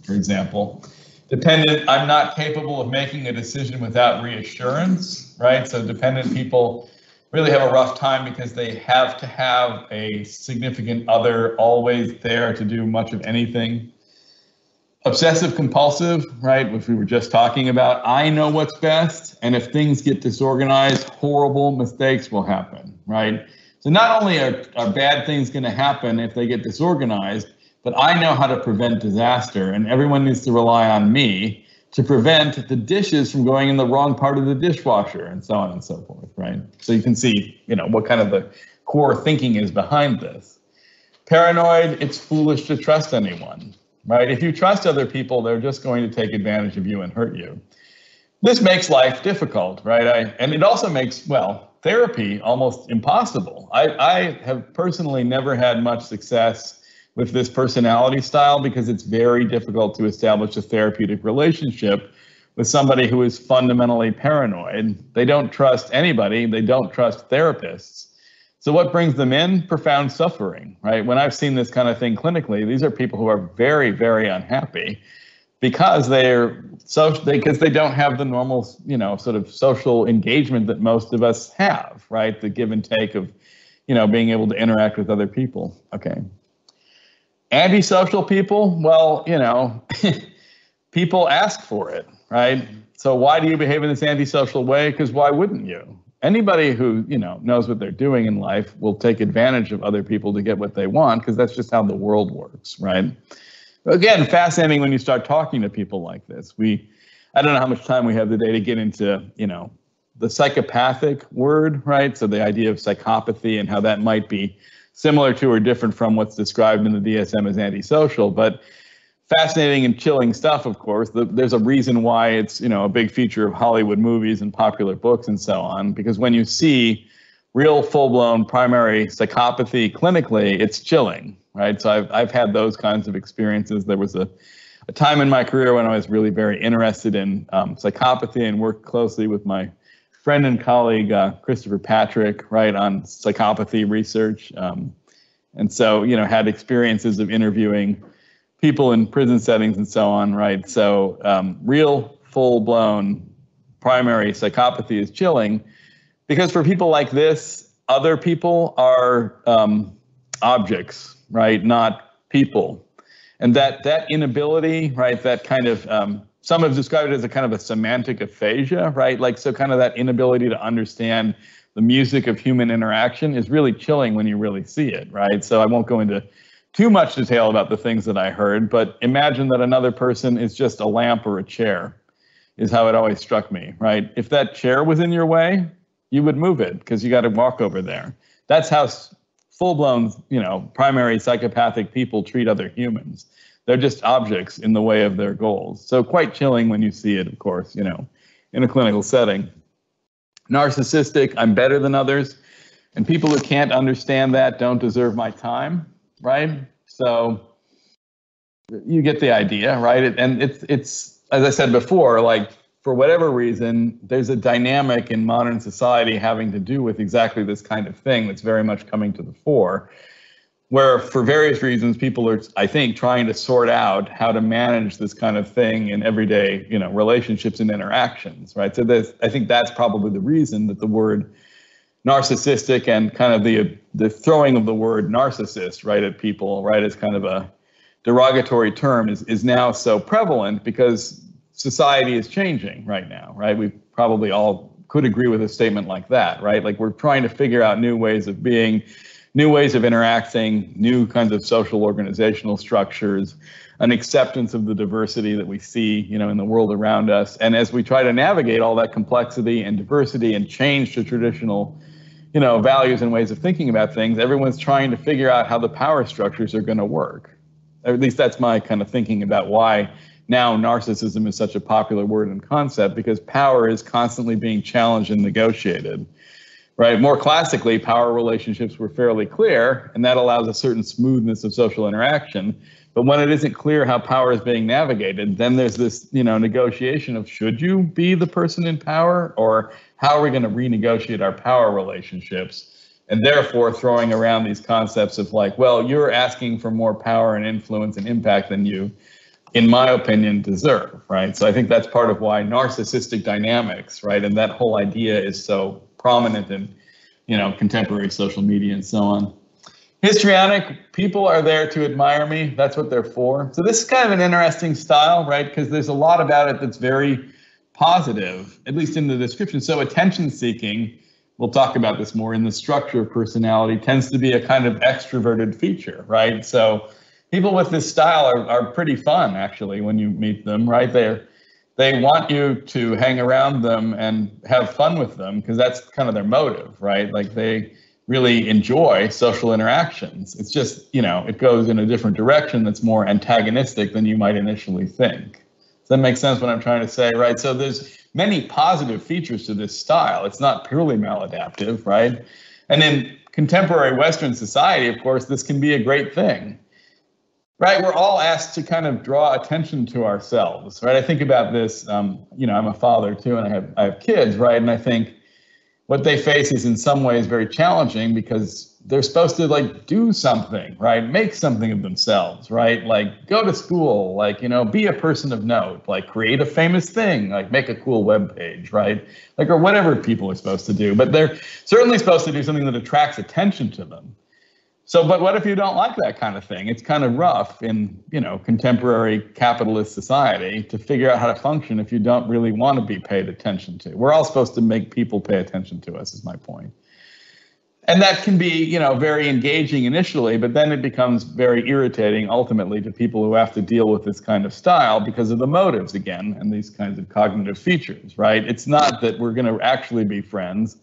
for example. Dependent, I'm not capable of making a decision without reassurance, right? So dependent people really have a rough time because they have to have a significant other always there to do much of anything. Obsessive compulsive, right, which we were just talking about. I know what's best, and if things get disorganized, horrible mistakes will happen, right? So not only are bad things going to happen if they get disorganized, but I know how to prevent disaster, and everyone needs to rely on me to prevent the dishes from going in the wrong part of the dishwasher, and so on and so forth, right? So you can see, what kind of the core thinking is behind this. Paranoid, it's foolish to trust anyone, right? If you trust other people, they're just going to take advantage of you and hurt you. This makes life difficult, right? And it also makes, therapy almost impossible. I have personally never had much success with this personality style because it's very difficult to establish a therapeutic relationship with somebody who is fundamentally paranoid. They don't trust anybody. They don't trust therapists. So what brings them in? Profound suffering, right? When I've seen this kind of thing clinically, these are people who are very, very unhappy because they don't have the normal, sort of social engagement that most of us have, right? The give and take of, being able to interact with other people. Okay. Antisocial people, people ask for it, right? So why do you behave in this antisocial way? Because why wouldn't you? Anybody who, knows what they're doing in life will take advantage of other people to get what they want because that's just how the world works, right? Again, fascinating when you start talking to people like this. I don't know how much time we have today to get into, the psychopathic word, right? So the idea of psychopathy and how that might be similar to or different from what's described in the DSM as antisocial, but fascinating and chilling stuff, of course. There's a reason why it's, a big feature of Hollywood movies and popular books and so on, because when you see real full-blown primary psychopathy clinically, it's chilling, right? So I've had those kinds of experiences. There was a time in my career when I was really very interested in psychopathy and worked closely with my friend and colleague, Christopher Patrick, right, on psychopathy research. And so, had experiences of interviewing people in prison settings and so on, right? So real full-blown primary psychopathy is chilling because for people like this, other people are objects, right, not people. And that inability, right, that kind of, some have described it as a kind of a semantic aphasia, right? Like, so kind of that inability to understand the music of human interaction is really chilling when you really see it, right? So I won't go into too much detail about the things that I heard, but imagine that another person is just a lamp or a chair, is how it always struck me, right? If that chair was in your way, you would move it because you got to walk over there. That's how full-blown, primary psychopathic people treat other humans. They're just objects in the way of their goals. So quite chilling when you see it, of course, in a clinical setting. Narcissistic, I'm better than others. And people who can't understand that don't deserve my time, right? So you get the idea, right? And it's as I said before, like for whatever reason, there's a dynamic in modern society having to do with exactly this kind of thing that's very much coming to the fore. where for various reasons, people are, I think, trying to sort out how to manage this kind of thing in everyday, relationships and interactions, right? So I think that's probably the reason that the word narcissistic and kind of the throwing of the word narcissist, right, at people, right, as kind of a derogatory term is now so prevalent, because society is changing right now, right? We probably all could agree with a statement like that, right? Like, we're trying to figure out new ways of being, new ways of interacting, new kinds of social organizational structures, an acceptance of the diversity that we see, in the world around us. And as we try to navigate all that complexity and diversity and change to traditional, values and ways of thinking about things, everyone's trying to figure out how the power structures are going to work. At least that's my kind of thinking about why now narcissism is such a popular word and concept, because power is constantly being challenged and negotiated, right? More classically, power relationships were fairly clear, and that allows a certain smoothness of social interaction. But when it isn't clear how power is being navigated, then there's this, negotiation of, should you be the person in power, or how are we going to renegotiate our power relationships? And therefore throwing around these concepts of like, well, you're asking for more power and influence and impact than you, in my opinion, deserve, right? So I think that's part of why narcissistic dynamics, right, and that whole idea is so prominent in, contemporary social media and so on. Histrionic, people are there to admire me. That's what they're for. So this is kind of an interesting style, right, because there's a lot about it that's very positive, at least in the description. So attention-seeking, we'll talk about this more in the structure of personality, tends to be a kind of extroverted feature, right? So people with this style are pretty fun, actually, when you meet them, right? They want you to hang around them and have fun with them, because that's kind of their motive, right? Like, they really enjoy social interactions. It's just, it goes in a different direction that's more antagonistic than you might initially think. Does that make sense what I'm trying to say, right? So there's many positive features to this style. It's not purely maladaptive, right? And in contemporary Western society, of course, this can be a great thing, right? We're all asked to kind of draw attention to ourselves, right? I think about this, I'm a father too, and I have kids, right? And I think what they face is in some ways very challenging, because they're supposed to like do something, right? Make something of themselves, right? Like, go to school, like, be a person of note, like create a famous thing, like make a cool web page, right? Like, or whatever people are supposed to do, but they're certainly supposed to do something that attracts attention to them. So, but what if you don't like that kind of thing? It's kind of rough in, contemporary capitalist society to figure out how to function if you don't really want to be paid attention to. We're all supposed to make people pay attention to us, is my point. And that can be, very engaging initially, but then it becomes very irritating ultimately to people who have to deal with this kind of style because of the motives again, and these kinds of cognitive features, right? It's not that we're going to actually be friends.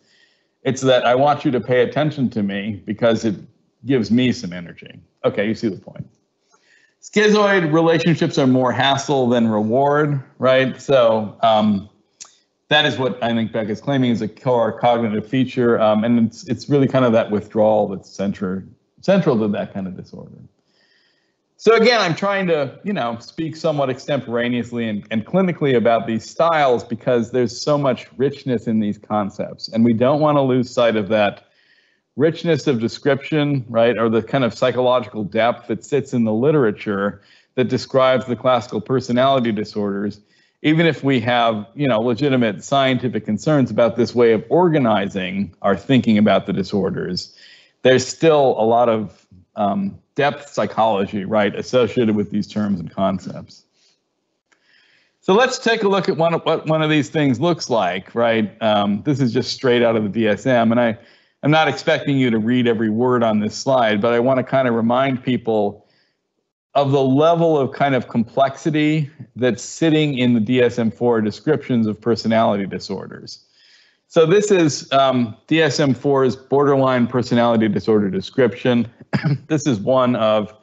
It's that I want you to pay attention to me because it gives me some energy. Okay, you see the point. Schizoid relationships are more hassle than reward, right? So that is what I think Beck is claiming is a core cognitive feature, and it's really kind of that withdrawal that's central to that kind of disorder. So again, I'm trying to, speak somewhat extemporaneously and clinically about these styles, because there's so much richness in these concepts, and we don't want to lose sight of that richness of description, right, or the kind of psychological depth that sits in the literature that describes the classical personality disorders. Even if we have, legitimate scientific concerns about this way of organizing our thinking about the disorders, there's still a lot of depth psychology, right, associated with these terms and concepts. So let's take a look at what one of these things looks like, right? This is just straight out of the DSM, and I'm not expecting you to read every word on this slide, but I want to kind of remind people of the level of kind of complexity that's sitting in the DSM-IV descriptions of personality disorders. So this is DSM-IV's borderline personality disorder description. This is one of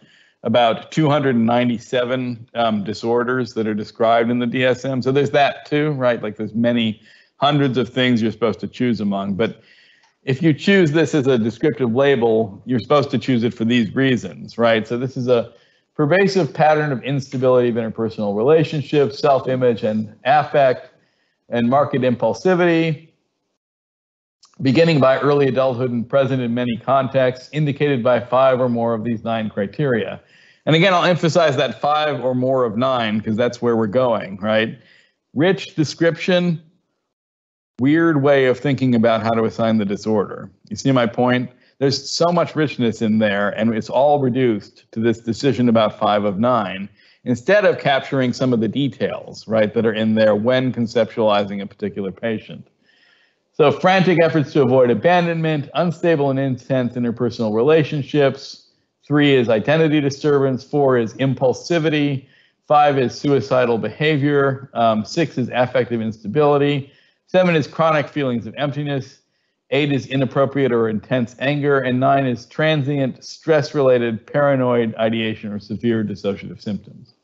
about 297 disorders that are described in the DSM. So there's that too, right? Like, there's many hundreds of things you're supposed to choose among. But if you choose this as a descriptive label, you're supposed to choose it for these reasons, right? So this is a pervasive pattern of instability of interpersonal relationships, self-image and affect, and marked impulsivity. beginning by early adulthood and present in many contexts, indicated by 5 or more of these 9 criteria. And again, I'll emphasize that 5 or more of 9 because that's where we're going, right? Rich description, weird way of thinking about how to assign the disorder. You see my point? There's so much richness in there, and it's all reduced to this decision about 5 of 9, instead of capturing some of the details, right, that are in there when conceptualizing a particular patient. So frantic efforts to avoid abandonment, unstable and intense interpersonal relationships. 3 is identity disturbance. 4 is impulsivity. 5 is suicidal behavior. 6 is affective instability. 7 is chronic feelings of emptiness. 8 is inappropriate or intense anger. And 9 is transient, stress-related, paranoid ideation or severe dissociative symptoms.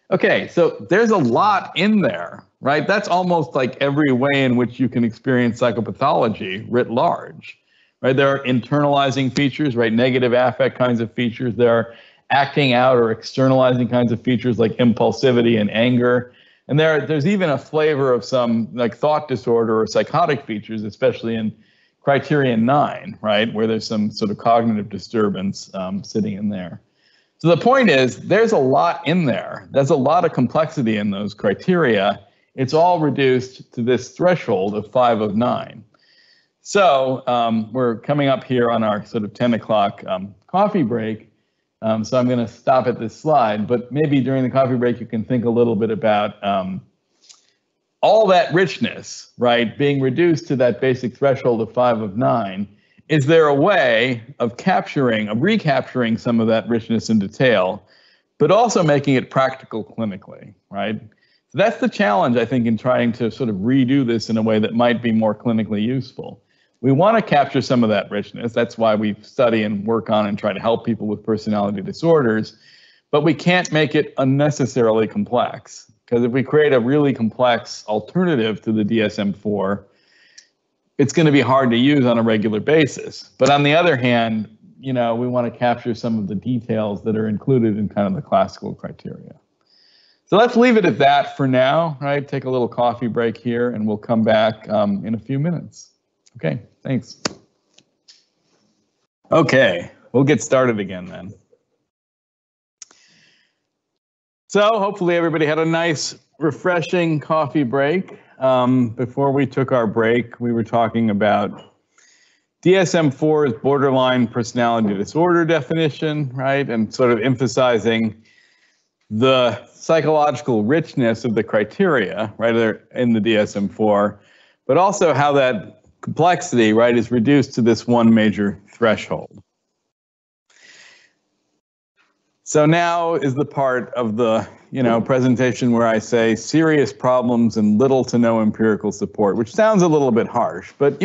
Okay, so there's a lot in there, right? That's almost like every way in which you can experience psychopathology writ large, right? There are internalizing features, right? Negative affect kinds of features. There are acting out or externalizing kinds of features like impulsivity and anger. And there's even a flavor of some like thought disorder or psychotic features, especially in criterion 9, right? Where there's some sort of cognitive disturbance sitting in there. So the point is, there's a lot in there. There's a lot of complexity in those criteria. It's all reduced to this threshold of 5 of 9. So we're coming up here on our sort of 10 o'clock coffee break. So I'm going to stop at this slide, but maybe during the coffee break, you can think a little bit about all that richness, right, being reduced to that basic threshold of 5 of 9. Is there a way of recapturing some of that richness and detail, but also making it practical clinically, right? So that's the challenge, I think, in trying to sort of redo this in a way that might be more clinically useful. We want to capture some of that richness. That's why we study and work on and try to help people with personality disorders, but we can't make it unnecessarily complex, because if we create a really complex alternative to the DSM-IV, it's going to be hard to use on a regular basis. But on the other hand, you know, we want to capture some of the details that are included in kind of the classical criteria. So let's leave it at that for now, right? Take a little coffee break here, and we'll come back in a few minutes. Okay, thanks. Okay, we'll get started again then. So hopefully everybody had a nice, refreshing coffee break. Before we took our break, we were talking about DSM-IV's borderline personality disorder definition, right? And sort of emphasizing the psychological richness of the criteria, right, in the DSM-IV, but also how that complexity, right, is reduced to this one major threshold. So now is the part of the presentation where I say serious problems and little to no empirical support, which sounds a little bit harsh, but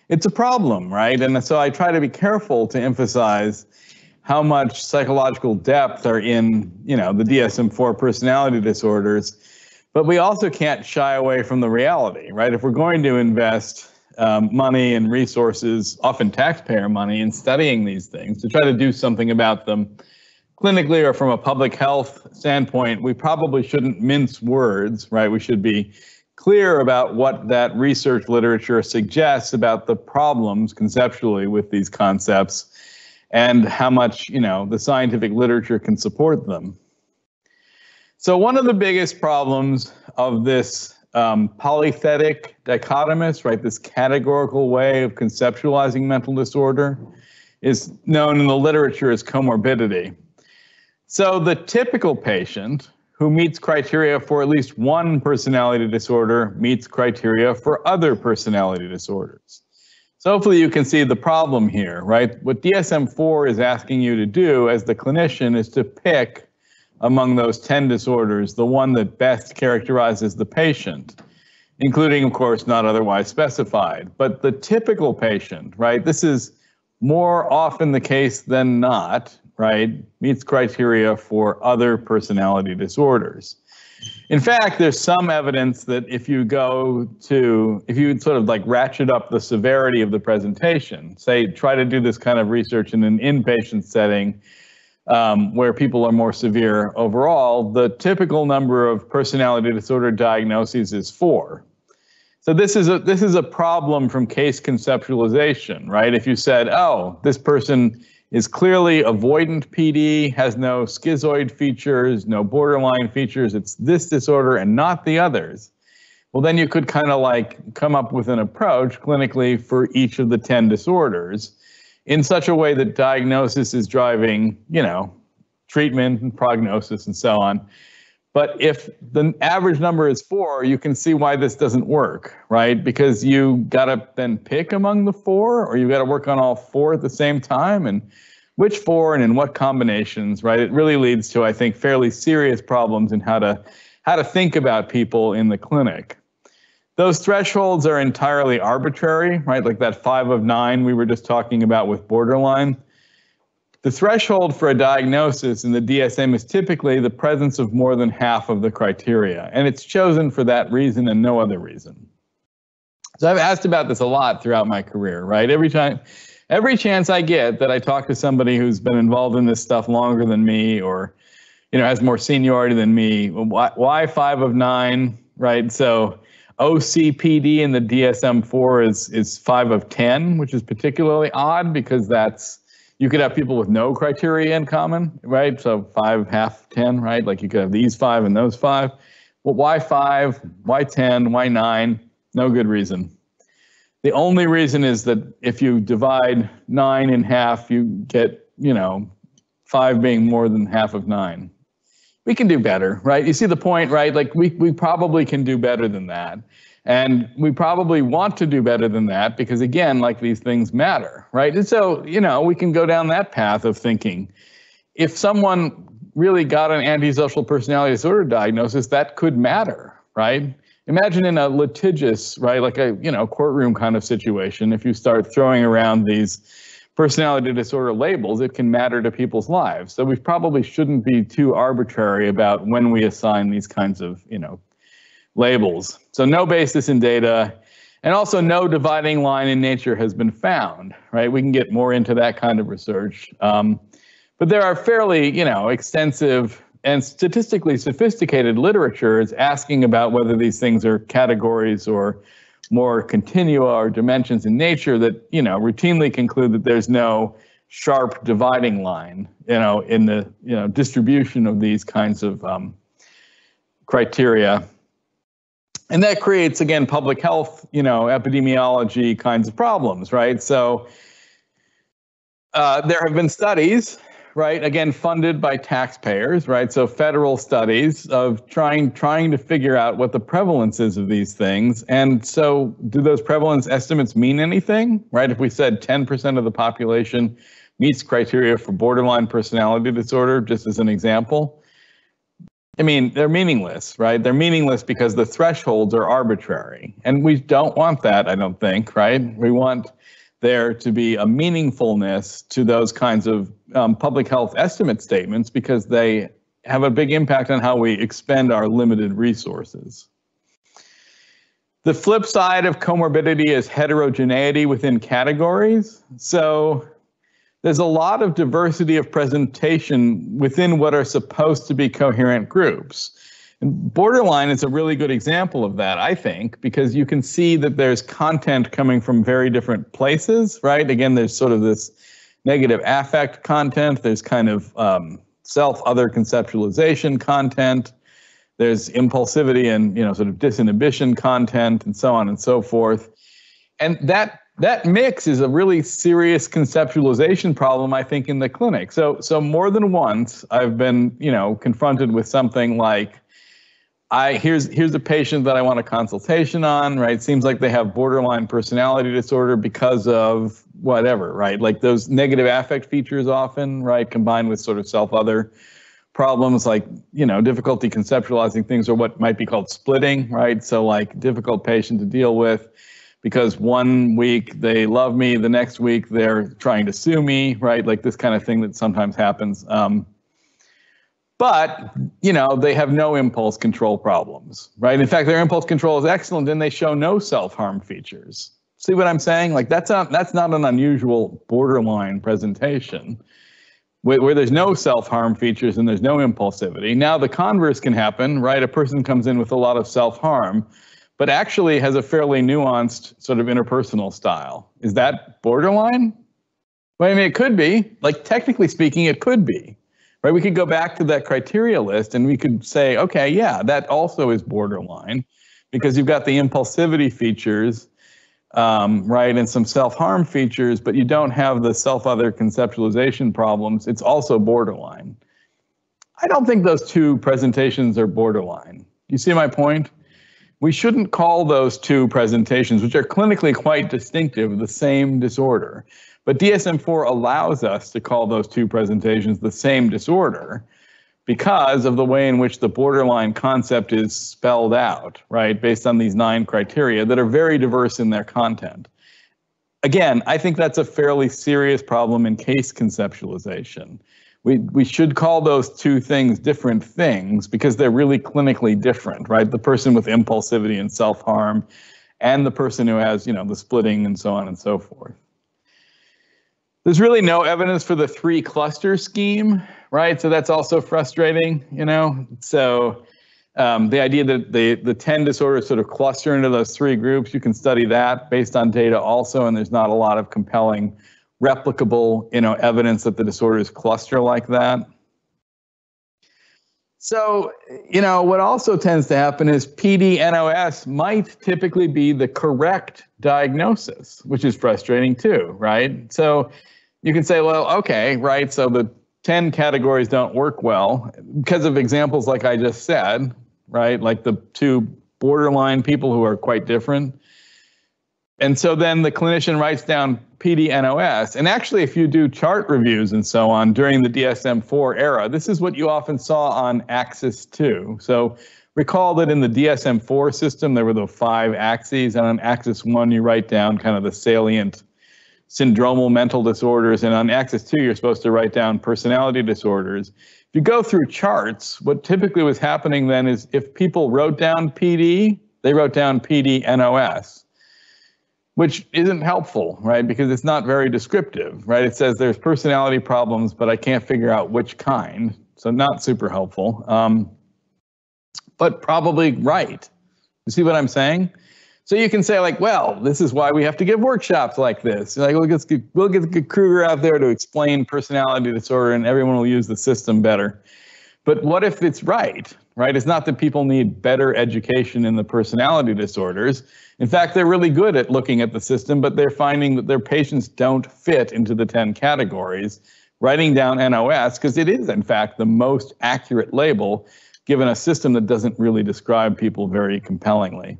it's a problem, right? And so I try to be careful to emphasize how much psychological depth are in, the DSM-IV personality disorders, but we also can't shy away from the reality, right? If we're going to invest money and resources, often taxpayer money, in studying these things to try to do something about them clinically or from a public health standpoint, we probably shouldn't mince words, right? We should be clear about what that research literature suggests about the problems conceptually with these concepts and how much, the scientific literature can support them. So one of the biggest problems of this polythetic dichotomous, right, this categorical way of conceptualizing mental disorder is known in the literature as comorbidity. So the typical patient who meets criteria for at least one personality disorder meets criteria for other personality disorders. So hopefully you can see the problem here, right? What DSM-IV is asking you to do as the clinician is to pick among those 10 disorders the one that best characterizes the patient, including, of course, not otherwise specified. But the typical patient, right, this is more often the case than not, right, meets criteria for other personality disorders. In fact, there's some evidence that if you sort of like ratchet up the severity of the presentation, say try to do this kind of research in an inpatient setting where people are more severe overall, the typical number of personality disorder diagnoses is 4. So this is a problem from case conceptualization, right? If you said, oh, this person is clearly avoidant PD, has no schizoid features, no borderline features, it's this disorder and not the others, well, then you could kind of like come up with an approach clinically for each of the 10 disorders in such a way that diagnosis is driving, treatment and prognosis and so on. But if the average number is 4, you can see why this doesn't work, right? Because you got to then pick among the 4, or you got to work on all 4 at the same time, and which 4 and in what combinations, right? It really leads to, I think, fairly serious problems in how to think about people in the clinic. Those thresholds are entirely arbitrary, right? Like that 5 of 9 we were just talking about with borderline. The threshold for a diagnosis in the DSM is typically the presence of more than half of the criteria, and it's chosen for that reason and no other reason. So I've asked about this a lot throughout my career, right? Every chance I get that I talk to somebody who's been involved in this stuff longer than me, or has more seniority than me, why 5 of 9, right? So OCPD in the DSM-IV is 5 of 10, which is particularly odd because you could have people with no criteria in common, right? So 5, half, 10, right? Like you could have these 5 and those 5. Well, why 5? Why 10? Why 9? No good reason. The only reason is that if you divide 9 in half, you get, 5 being more than half of 9. We can do better, right? You see the point, right? Like we probably can do better than that. And we probably want to do better than that because, again, like these things matter, right? And so, we can go down that path of thinking. If someone really got an antisocial personality disorder diagnosis, that could matter, right? Imagine in a litigious, right, like a, courtroom kind of situation, if you start throwing around these personality disorder labels, it can matter to people's lives. So we probably shouldn't be too arbitrary about when we assign these kinds of, labels. So no basis in data, and also no dividing line in nature has been found, right? We can get more into that kind of research. But there are fairly, extensive and statistically sophisticated literatures asking about whether these things are categories or more continua or dimensions in nature that, routinely conclude that there's no sharp dividing line, in the, distribution of these kinds of criteria. And that creates, again, public health, epidemiology kinds of problems, right? So there have been studies, right, again, funded by taxpayers, right? So federal studies of trying to figure out what the prevalence is of these things. And so do those prevalence estimates mean anything, right? If we said 10% of the population meets criteria for borderline personality disorder, just as an example, I mean, they're meaningless, right? They're meaningless because the thresholds are arbitrary. And we don't want that, I don't think, right? We want there to be a meaningfulness to those kinds of public health estimate statements because they have a big impact on how we expend our limited resources. The flip side of comorbidity is heterogeneity within categories. So there's a lot of diversity of presentation within what are supposed to be coherent groups. And borderline is a really good example of that, I think, because you can see that there's content coming from very different places, right? Again, there's sort of this negative affect content. There's kind of self-other conceptualization content. There's impulsivity and, sort of disinhibition content and so on and so forth. And that mix is a really serious conceptualization problem, I think, in the clinic. So more than once, I've been, confronted with something like, here's a patient that I want a consultation on, right? Seems like they have borderline personality disorder because of whatever, right? Like those negative affect features often, right? Combined with sort of self-other problems like, difficulty conceptualizing things or what might be called splitting, right? So like difficult patient to deal with because one week they love me, the next week they're trying to sue me, right? Like this kind of thing that sometimes happens. But, they have no impulse control problems, right? In fact, their impulse control is excellent and they show no self-harm features. See what I'm saying? Like that's not an unusual borderline presentation where there's no self-harm features and there's no impulsivity. Now the converse can happen, right? A person comes in with a lot of self-harm, but actually has a fairly nuanced sort of interpersonal style. Is that borderline? Well, I mean, it could be. Like, technically speaking, it could be. Right? We could go back to that criteria list and we could say, okay, yeah, that also is borderline because you've got the impulsivity features, right, and some self-harm features, but you don't have the self-other conceptualization problems. It's also borderline. I don't think those two presentations are borderline. You see my point? We shouldn't call those two presentations, which are clinically quite distinctive, the same disorder. But DSM-IV allows us to call those two presentations the same disorder because of the way in which the borderline concept is spelled out, right, based on these 9 criteria that are very diverse in their content. Again, I think that's a fairly serious problem in case conceptualization. We should call those two things different things because they're really clinically different, right? The person with impulsivity and self-harm and the person who has, the splitting and so on and so forth. There's really no evidence for the 3 cluster scheme, right? So that's also frustrating, So the idea that the 10 disorders sort of cluster into those 3 groups, you can study that based on data also, and there's not a lot of compelling, replicable, evidence that the disorders cluster like that. So, what also tends to happen is PD-NOS might typically be the correct diagnosis, which is frustrating too, right? So you can say, well, okay, right, so the 10 categories don't work well because of examples like I just said, right? Like the 2 borderline people who are quite different. And so then the clinician writes down PD-NOS. And actually, if you do chart reviews and so on during the DSM-IV era, this is what you often saw on axis 2. So recall that in the DSM-IV system, there were the 5 axes, and on axis 1, you write down kind of the salient syndromal mental disorders, and on axis 2, you're supposed to write down personality disorders. If you go through charts, what typically was happening then is if people wrote down PD, they wrote down PD-NOS, which isn't helpful, right? Because it's not very descriptive, right? It says there's personality problems, but I can't figure out which kind, so not super helpful, but probably right. You see what I'm saying? So you can say like, well, this is why we have to give workshops like this. Like, we'll get Krueger out there to explain personality disorder and everyone will use the system better. But what if it's right? It's not that people need better education in the personality disorders. In fact, they're really good at looking at the system, but they're finding that their patients don't fit into the 10 categories, writing down NOS, because it is, in fact, the most accurate label, given a system that doesn't really describe people very compellingly.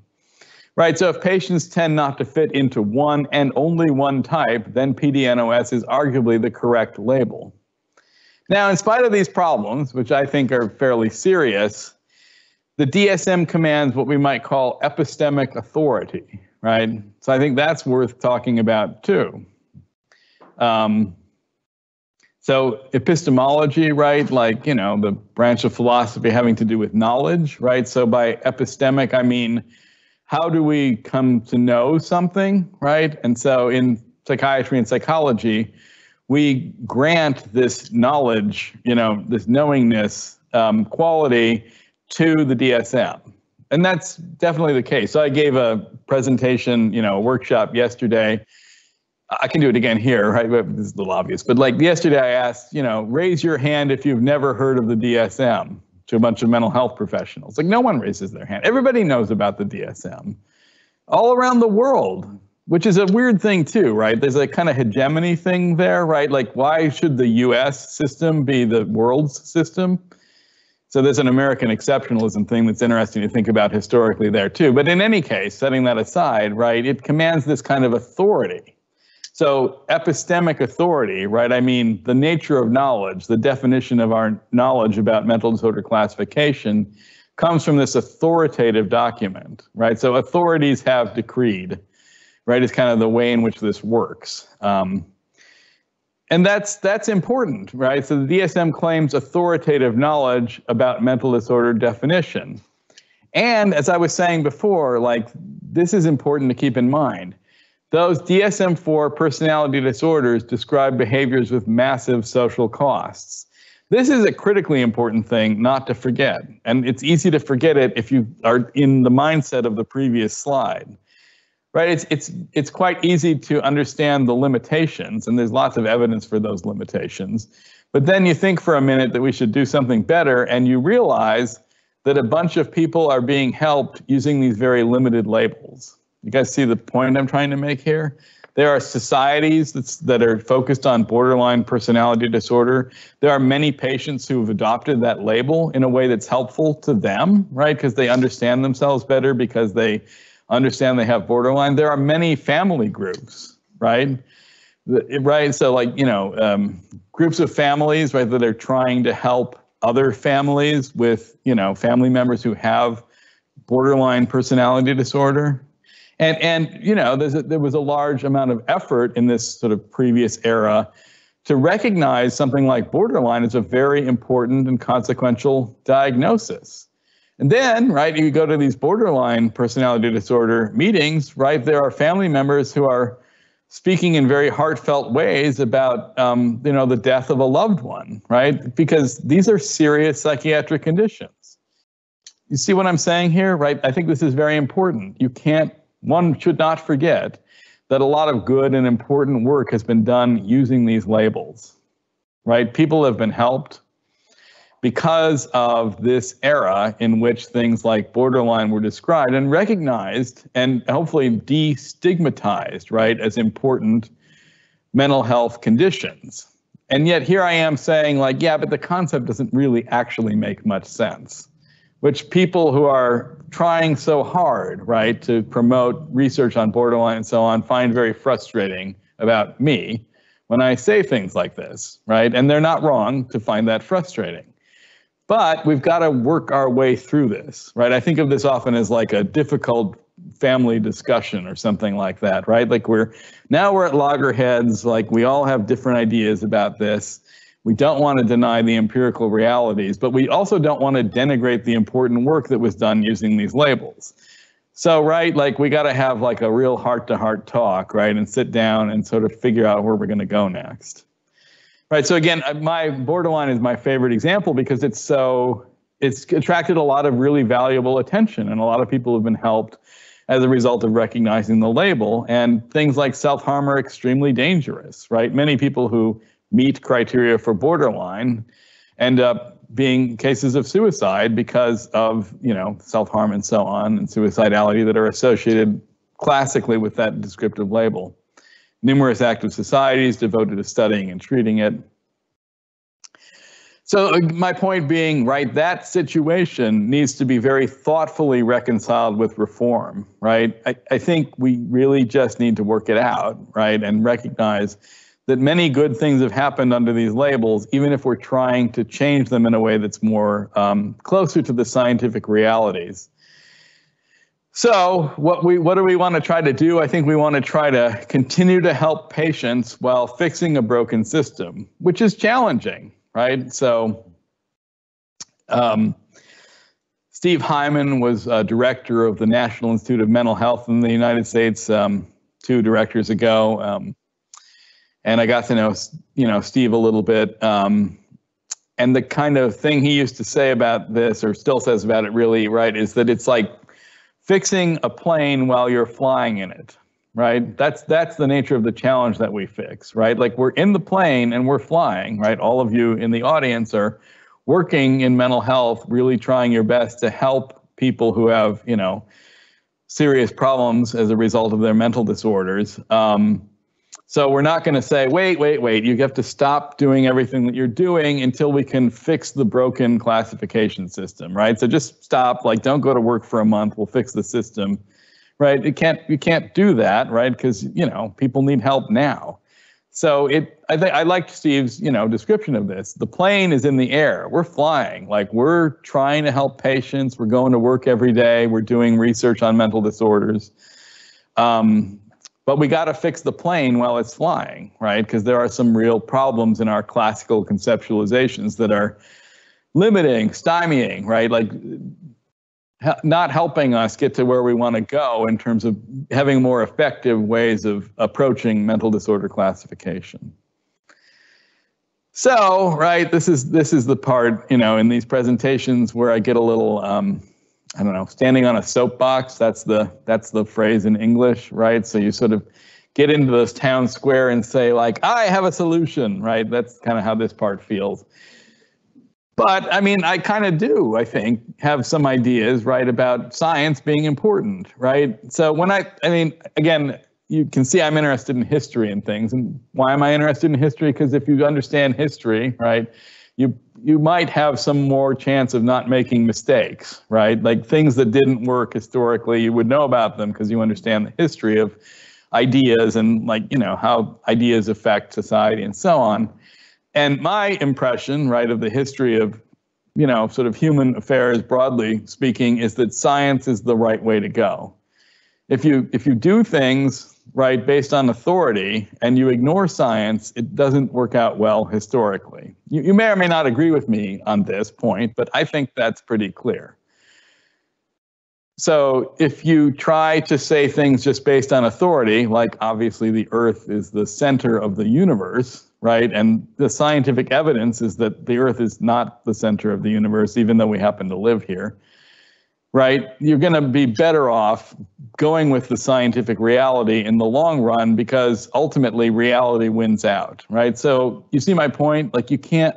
Right, so if patients tend not to fit into one and only one type, then PD-NOS is arguably the correct label. Now, in spite of these problems, which I think are fairly serious, the DSM commands what we might call epistemic authority, right? So I think that's worth talking about too. So epistemology, right, like, the branch of philosophy having to do with knowledge, right? So by epistemic, I mean, how do we come to know something, right? And so in psychiatry and psychology, we grant this knowledge, this knowingness quality to the DSM. And that's definitely the case. So I gave a presentation, a workshop yesterday. I can do it again here, right? But this is a little obvious. But like yesterday I asked, raise your hand if you've never heard of the DSM to a bunch of mental health professionals. Like no one raises their hand. Everybody knows about the DSM all around the world, which is a weird thing too, right? There's a kind of hegemony thing there, right? Like why should the US system be the world's system? So there's an American exceptionalism thing that's interesting to think about historically there too. But in any case, setting that aside, right, it commands this kind of authority. So epistemic authority, right? I mean, the nature of knowledge, the definition of our knowledge about mental disorder classification comes from this authoritative document, right? So authorities have decreed, right? Is kind of the way in which this works. And that's important, right? So the DSM claims authoritative knowledge about mental disorder definition. And as I was saying before, like this is important to keep in mind. Those DSM-IV personality disorders describe behaviors with massive social costs. This is a critically important thing not to forget. And it's easy to forget it if you are in the mindset of the previous slide. Right? It's quite easy to understand the limitations, and there's lots of evidence for those limitations. But then you think for a minute that we should do something better, and you realize that a bunch of people are being helped using these very limited labels. You guys see the point I'm trying to make here? There are societies that are focused on borderline personality disorder. There are many patients who have adopted that label in a way that's helpful to them, right? Because they understand themselves better, because they understand they have borderline. There are many family groups, right? Right. So like, groups of families, right, that are trying to help other families with, family members who have borderline personality disorder. And there was a large amount of effort in this sort of previous era to recognize something like borderline as a very important and consequential diagnosis. And then, right, you go to these borderline personality disorder meetings, right, there are family members who are speaking in very heartfelt ways about, the death of a loved one, right, because these are serious psychiatric conditions. You see what I'm saying here, right? I think this is very important. One should not forget that a lot of good and important work has been done using these labels, right? People have been helped because of this era in which things like borderline were described and recognized and hopefully destigmatized, right, as important mental health conditions. And yet here I am saying like, yeah, but the concept doesn't really actually make much sense, which people who are trying so hard, right, to promote research on borderline and so on find very frustrating about me when I say things like this, right? And they're not wrong to find that frustrating. But we've got to work our way through this, right? I think of this often as like a difficult family discussion or something like that, right? Like we're at loggerheads, like we all have different ideas about this. We don't want to deny the empirical realities, but we also don't want to denigrate the important work that was done using these labels. So, right, like we got to have like a real heart-to-heart talk, right? And sit down and sort of figure out where we're going to go next. Right, so again, my borderline is my favorite example because it's attracted a lot of really valuable attention, and a lot of people have been helped as a result of recognizing the label. And things like self-harm are extremely dangerous, right? Many people who meet criteria for borderline end up being cases of suicide because of, self-harm and so on, and suicidality that are associated classically with that descriptive label. Numerous active societies devoted to studying and treating it. So my point being, right, that situation needs to be very thoughtfully reconciled with reform, right? I think we really just need to work it out, right, and recognize that many good things have happened under these labels, even if we're trying to change them in a way that's more closer to the scientific realities. So what do we want to try to do? I think we want to try to continue to help patients while fixing a broken system, which is challenging, right? So Steve Hyman was director of the National Institute of Mental Health in the United States 2 directors ago. And I got to know, Steve a little bit. And the kind of thing he used to say about this, or still says about it really, right, is that it's like fixing a plane while you're flying in it, right? That's the nature of the challenge that we fix, right? Like we're in the plane and we're flying, right? All of you in the audience are working in mental health, really trying your best to help people who have, serious problems as a result of their mental disorders. So we're not going to say, wait, you have to stop doing everything that you're doing until we can fix the broken classification system, right? So just stop, like don't go to work for a month, we'll fix the system, right? You can't do that, right? Because, people need help now. So I liked Steve's, description of this. The plane is in the air, we're flying, like we're trying to help patients, we're going to work every day, we're doing research on mental disorders. But we got to fix the plane while it's flying, right? Because there are some real problems in our classical conceptualizations that are limiting, stymieing, right? Like not helping us get to where we want to go in terms of having more effective ways of approaching mental disorder classification. So, right, this is the part, in these presentations where I get a little, I don't know, standing on a soapbox. That's the phrase in English, right? So you sort of get into this town square and say, like, I have a solution, right? That's kind of how this part feels. But I mean, I kind of do, I think, have some ideas, right, about science being important, right? So when again, you can see I'm interested in history and things. And why am I interested in history? Because if you understand history, right, you might have some more chance of not making mistakes, right? Like things that didn't work historically, you would know about them because you understand the history of ideas and how ideas affect society and so on. And my impression, right, of the history of, sort of human affairs, broadly speaking, is that science is the right way to go. If you do things, right, based on authority and you ignore science, it doesn't work out well historically. You may or may not agree with me on this point, but I think that's pretty clear. So if you try to say things just based on authority, like obviously the Earth is the center of the universe, right? And the scientific evidence is that the Earth is not the center of the universe, even though we happen to live here, right? You're going to be better off going with the scientific reality in the long run because ultimately reality wins out, right? So you see my point? Like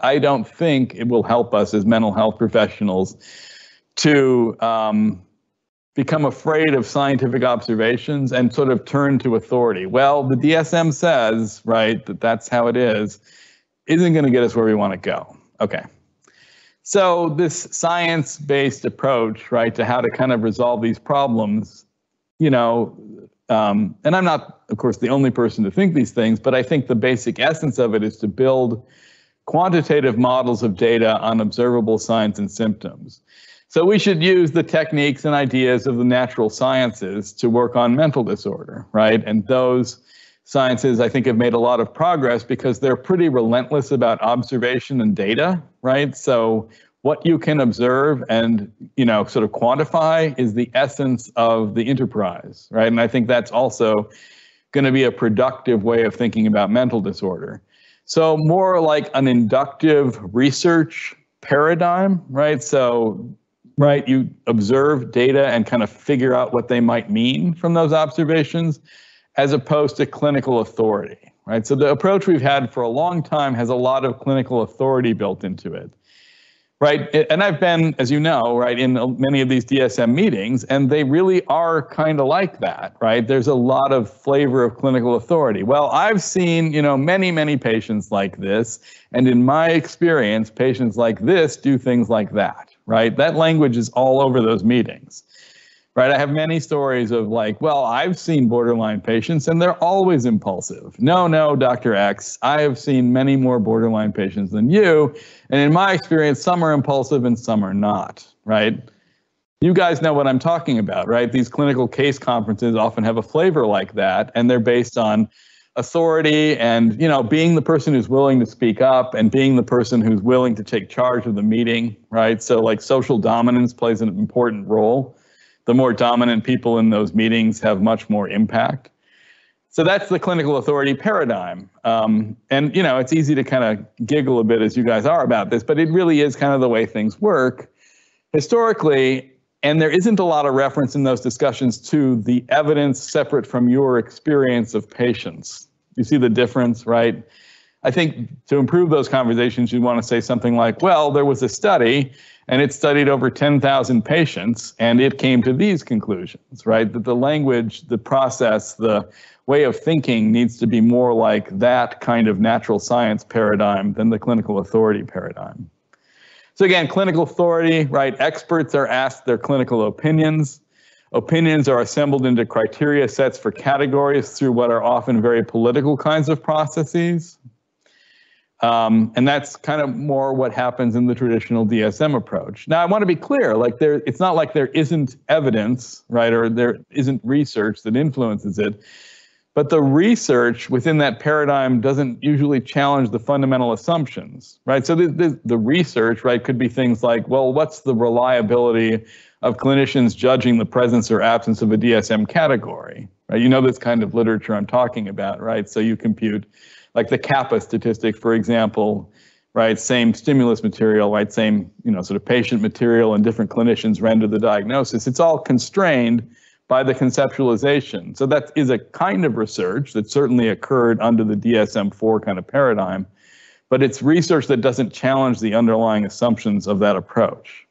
I don't think it will help us as mental health professionals to become afraid of scientific observations and sort of turn to authority. Well, the DSM says, right, that's how it is, isn't going to get us where we want to go. Okay. So this science-based approach, right, to how to kind of resolve these problems, and I'm not, of course, the only person to think these things, but I think the basic essence of it is to build quantitative models of data on observable signs and symptoms. So we should use the techniques and ideas of the natural sciences to work on mental disorder, right? And those sciences, I think, have made a lot of progress because they're pretty relentless about observation and data, right? So what you can observe and, sort of quantify is the essence of the enterprise, right? And I think that's also going to be a productive way of thinking about mental disorder. So more like an inductive research paradigm, right? So, right, you observe data and kind of figure out what they might mean from those observations, as opposed to clinical authority, right? So the approach we've had for a long time has a lot of clinical authority built into it, right? And I've been, as you know, right, in many of these DSM meetings, and they really are kind of like that, right? There's a lot of flavor of clinical authority. Well, I've seen, many, many patients like this, and in my experience, patients like this do things like that, right? That language is all over those meetings. Right, I have many stories of like, well, I've seen borderline patients and they're always impulsive. No, Dr. X, I have seen many more borderline patients than you. And in my experience, some are impulsive and some are not, right? You guys know what I'm talking about, right? These clinical case conferences often have a flavor like that, and they're based on authority and, being the person who's willing to speak up and being the person who's willing to take charge of the meeting, right? So like social dominance plays an important role. The more dominant people in those meetings have much more impact. So that's the clinical authority paradigm. And, it's easy to kind of giggle a bit as you guys are about this, but it really is kind of the way things work historically. And there isn't a lot of reference in those discussions to the evidence separate from your experience of patients. You see the difference, right? I think to improve those conversations, you want to say something like, well, there was a study and it studied over 10,000 patients and it came to these conclusions, right? That the language, the process, the way of thinking needs to be more like that kind of natural science paradigm than the clinical authority paradigm. So again, clinical authority, right? Experts are asked their clinical opinions. Opinions are assembled into criteria sets for categories through what are often very political kinds of processes. And that's kind of more what happens in the traditional DSM approach. Now, I want to be clear, like it's not like there isn't evidence, right, or there isn't research that influences it, but the research within that paradigm doesn't usually challenge the fundamental assumptions, right? So the research, right, could be things like, well, what's the reliability of clinicians judging the presence or absence of a DSM category, right? You know this kind of literature I'm talking about, right? So you compute like the kappa statistic, for example, right? Same stimulus material, right? Same, sort of patient material, and different clinicians render the diagnosis. It's all constrained by the conceptualization. So that is a kind of research that certainly occurred under the DSM-IV kind of paradigm, but it's research that doesn't challenge the underlying assumptions of that approach.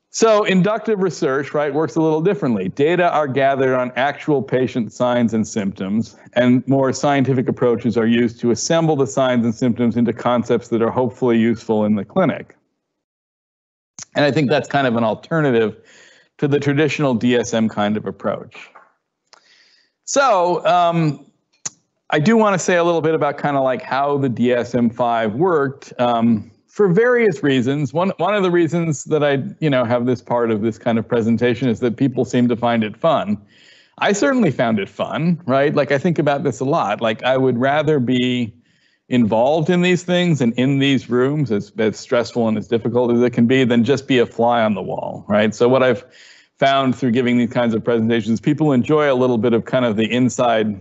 So inductive research, right, works a little differently. Data are gathered on actual patient signs and symptoms, and more scientific approaches are used to assemble the signs and symptoms into concepts that are hopefully useful in the clinic. And I think that's kind of an alternative to the traditional DSM kind of approach. So I do want to say a little bit about kind of like how the DSM-5 worked. For various reasons. One of the reasons that I, have this part of this kind of presentation is that people seem to find it fun. I certainly found it fun, right? Like I think about this a lot. Like I would rather be involved in these things and in these rooms, as stressful and as difficult as it can be, than just be a fly on the wall, right? So what I've found through giving these kinds of presentations, people enjoy a little bit of kind of the inside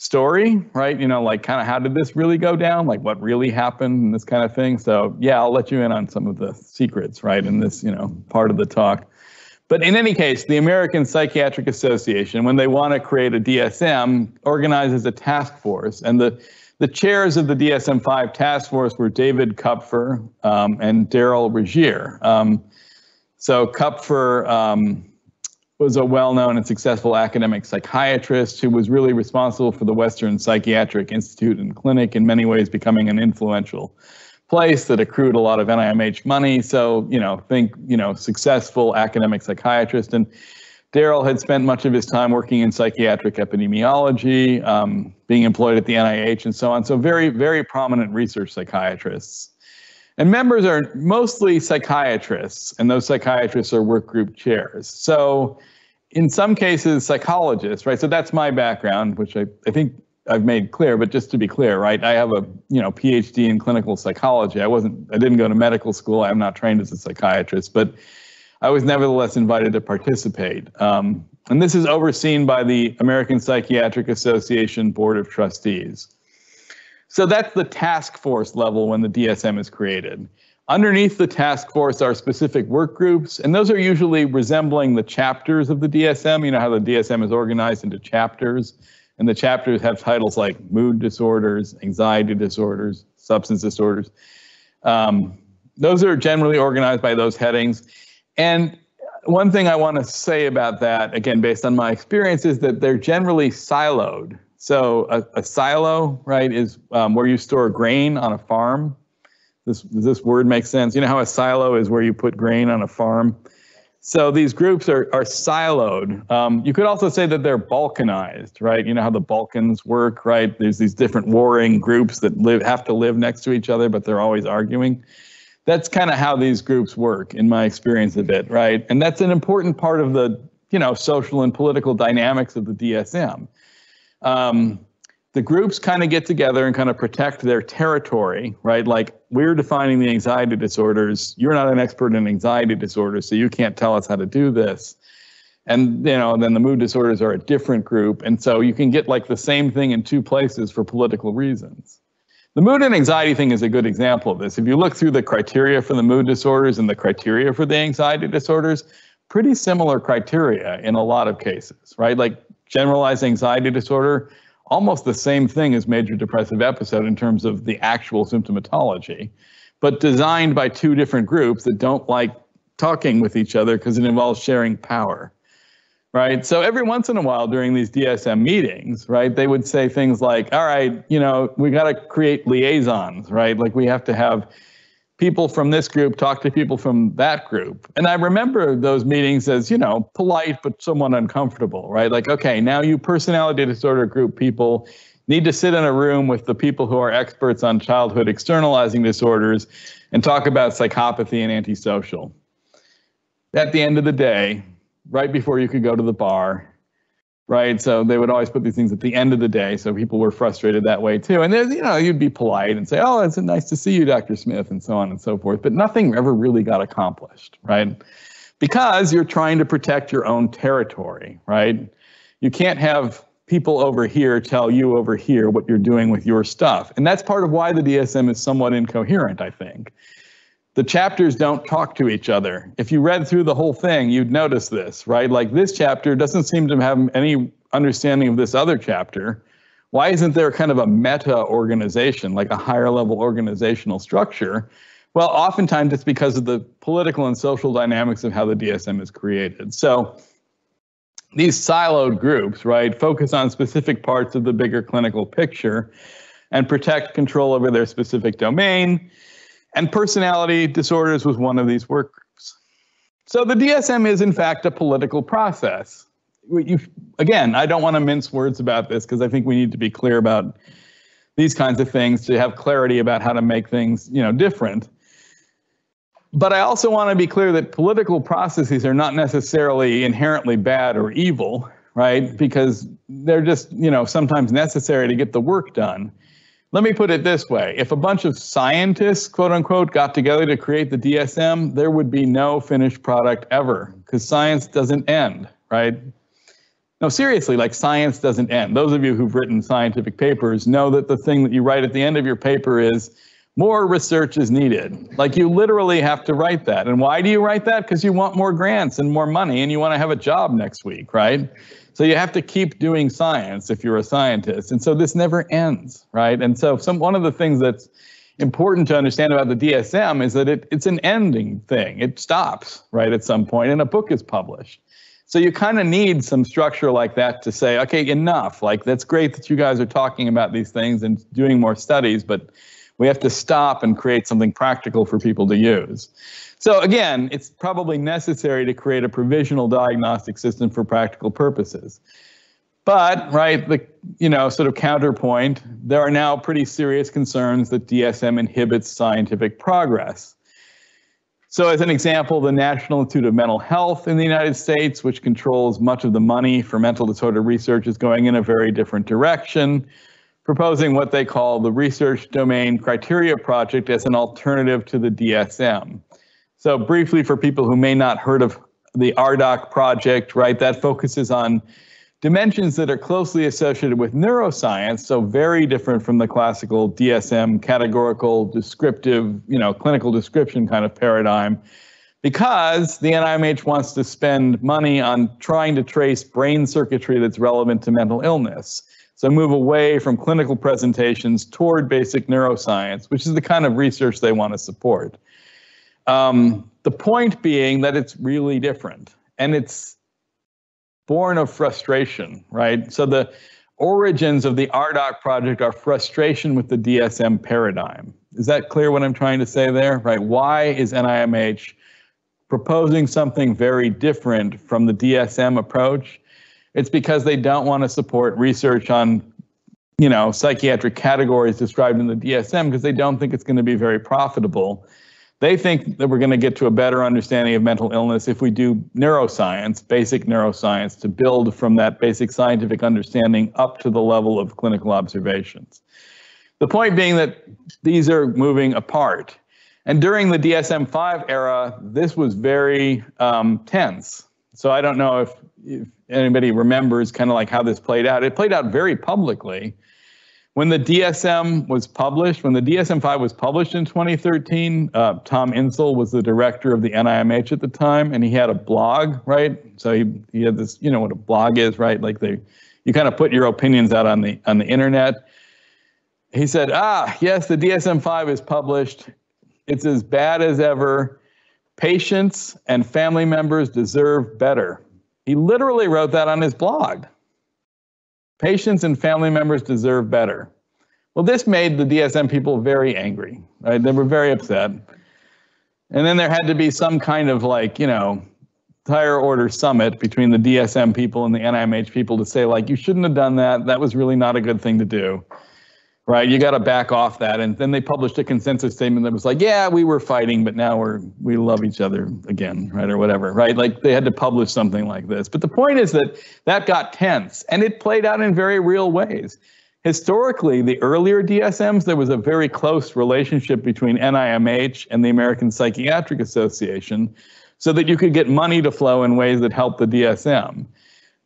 story, right? Like kind of how did this really go down? Like what really happened and this kind of thing. So yeah, I'll let you in on some of the secrets, right, in this, part of the talk. But in any case, the American Psychiatric Association, when they want to create a DSM, organizes a task force. And the chairs of the DSM-5 task force were David Kupfer and Daryl Regier. So Kupfer was a well-known and successful academic psychiatrist who was really responsible for the Western Psychiatric Institute and Clinic, in many ways becoming an influential place that accrued a lot of NIMH money. So, think, successful academic psychiatrist. And Daryl had spent much of his time working in psychiatric epidemiology, being employed at the NIH and so on. So very, very prominent research psychiatrists. And members are mostly psychiatrists, and those psychiatrists are work group chairs. So in some cases, psychologists, right? So that's my background, which I think I've made clear, but just to be clear, right? I have a PhD in clinical psychology. I didn't go to medical school. I'm not trained as a psychiatrist, but I was nevertheless invited to participate. And this is overseen by the American Psychiatric Association Board of Trustees. So that's the task force level when the DSM is created. Underneath the task force are specific work groups, and those are usually resembling the chapters of the DSM. You know how the DSM is organized into chapters, and the chapters have titles like mood disorders, anxiety disorders, substance disorders. Those are generally organized by those headings. And one thing I want to say about that, again, based on my experience, is that they're generally siloed. So a silo, right, is where you store grain on a farm. Does this word make sense? You know how a silo is where you put grain on a farm? So these groups are siloed. You could also say that they're balkanized, right? You know how the Balkans work, right? There's these different warring groups that have to live next to each other, but they're always arguing. That's kind of how these groups work, in my experience of it, right? And that's an important part of the, social and political dynamics of the DSM. The groups kind of get together and kind of protect their territory, right? Like, we're defining the anxiety disorders. You're not an expert in anxiety disorders, so you can't tell us how to do this. And, then the mood disorders are a different group. And so you can get like the same thing in two places for political reasons. The mood and anxiety thing is a good example of this. If you look through the criteria for the mood disorders and the criteria for the anxiety disorders, pretty similar criteria in a lot of cases, right? Like generalized anxiety disorder, almost the same thing as major depressive episode in terms of the actual symptomatology, but designed by two different groups that don't like talking with each other because it involves sharing power, right? So every once in a while during these DSM meetings, right, they would say things like, all right, we got to create liaisons, right? Like we have to have people from this group talk to people from that group. And I remember those meetings as, polite, but somewhat uncomfortable, right? Like, okay, now you personality disorder group people need to sit in a room with the people who are experts on childhood externalizing disorders and talk about psychopathy and antisocial. At the end of the day, right before you could go to the bar, right? So they would always put these things at the end of the day, so people were frustrated that way too. And then, you'd be polite and say, oh, it's nice to see you, Dr. Smith, and so on and so forth. But nothing ever really got accomplished, right? Because you're trying to protect your own territory, right? You can't have people over here tell you over here what you're doing with your stuff. And that's part of why the DSM is somewhat incoherent, I think. The chapters don't talk to each other. If you read through the whole thing, you'd notice this, right? Like this chapter doesn't seem to have any understanding of this other chapter. Why isn't there kind of a meta organization, like a higher level organizational structure? Well, oftentimes it's because of the political and social dynamics of how the DSM is created. So these siloed groups, right, focus on specific parts of the bigger clinical picture and protect control over their specific domain. And personality disorders was one of these work groups. So the DSM is, in fact, a political process. Again, I don't want to mince words about this because I think we need to be clear about these kinds of things to have clarity about how to make things, different. But I also want to be clear that political processes are not necessarily inherently bad or evil, right? Because they're just, sometimes necessary to get the work done. Let me put it this way. If a bunch of scientists, quote unquote, got together to create the DSM, there would be no finished product ever because science doesn't end, right? No, seriously, like science doesn't end. Those of you who've written scientific papers know that the thing that you write at the end of your paper is more research is needed. Like you literally have to write that. And why do you write that? Because you want more grants and more money and you want to have a job next week, right? So you have to keep doing science if you're a scientist. And so this never ends, right? And so one of the things that's important to understand about the DSM is that it's an ending thing. It stops, right, at some point and a book is published. So you kind of need some structure like that to say, okay, enough. Like that's great that you guys are talking about these things and doing more studies, but we have to stop and create something practical for people to use. So again, it's probably necessary to create a provisional diagnostic system for practical purposes. But, right, the sort of counterpoint, there are now pretty serious concerns that DSM inhibits scientific progress. So as an example, the National Institute of Mental Health in the United States, which controls much of the money for mental disorder research, is going in a very different direction, proposing what they call the Research Domain Criteria Project as an alternative to the DSM. So briefly, for people who may not heard of the RDoC project, right, that focuses on dimensions that are closely associated with neuroscience, so very different from the classical DSM categorical, descriptive, clinical description kind of paradigm, because the NIMH wants to spend money on trying to trace brain circuitry that's relevant to mental illness. So move away from clinical presentations toward basic neuroscience, which is the kind of research they want to support. The point being that it's really different, and it's born of frustration, right? So the origins of the RDoC project are frustration with the DSM paradigm. Is that clear what I'm trying to say there, right? Why is NIMH proposing something very different from the DSM approach? It's because they don't want to support research on, psychiatric categories described in the DSM because they don't think it's going to be very profitable. They think that we're going to get to a better understanding of mental illness if we do neuroscience, basic neuroscience, to build from that basic scientific understanding up to the level of clinical observations. The point being that these are moving apart. And during the DSM-5 era, this was very tense. So I don't know if anybody remembers kind of like how this played out. It played out very publicly. When the DSM was published, when the DSM-5 was published in 2013, Tom Insel was the director of the NIMH at the time, and he had a blog, right? So he had this, what a blog is, right? Like you kind of put your opinions out on the internet. He said, yes, the DSM-5 is published. It's as bad as ever. Patients and family members deserve better. He literally wrote that on his blog. Patients and family members deserve better. Well, this made the DSM people very angry, right? They were very upset. And then there had to be some kind of higher order summit between the DSM people and the NIMH people to say, you shouldn't have done that. That was really not a good thing to do, right? You got to back off that. And then they published a consensus statement that was like, yeah, we were fighting, but now we love each other again, right? Or whatever, right? Like they had to publish something like this. But the point is that got tense, and it played out in very real ways. Historically, the earlier DSMs, there was a very close relationship between NIMH and the American Psychiatric Association so that you could get money to flow in ways that helped the DSM.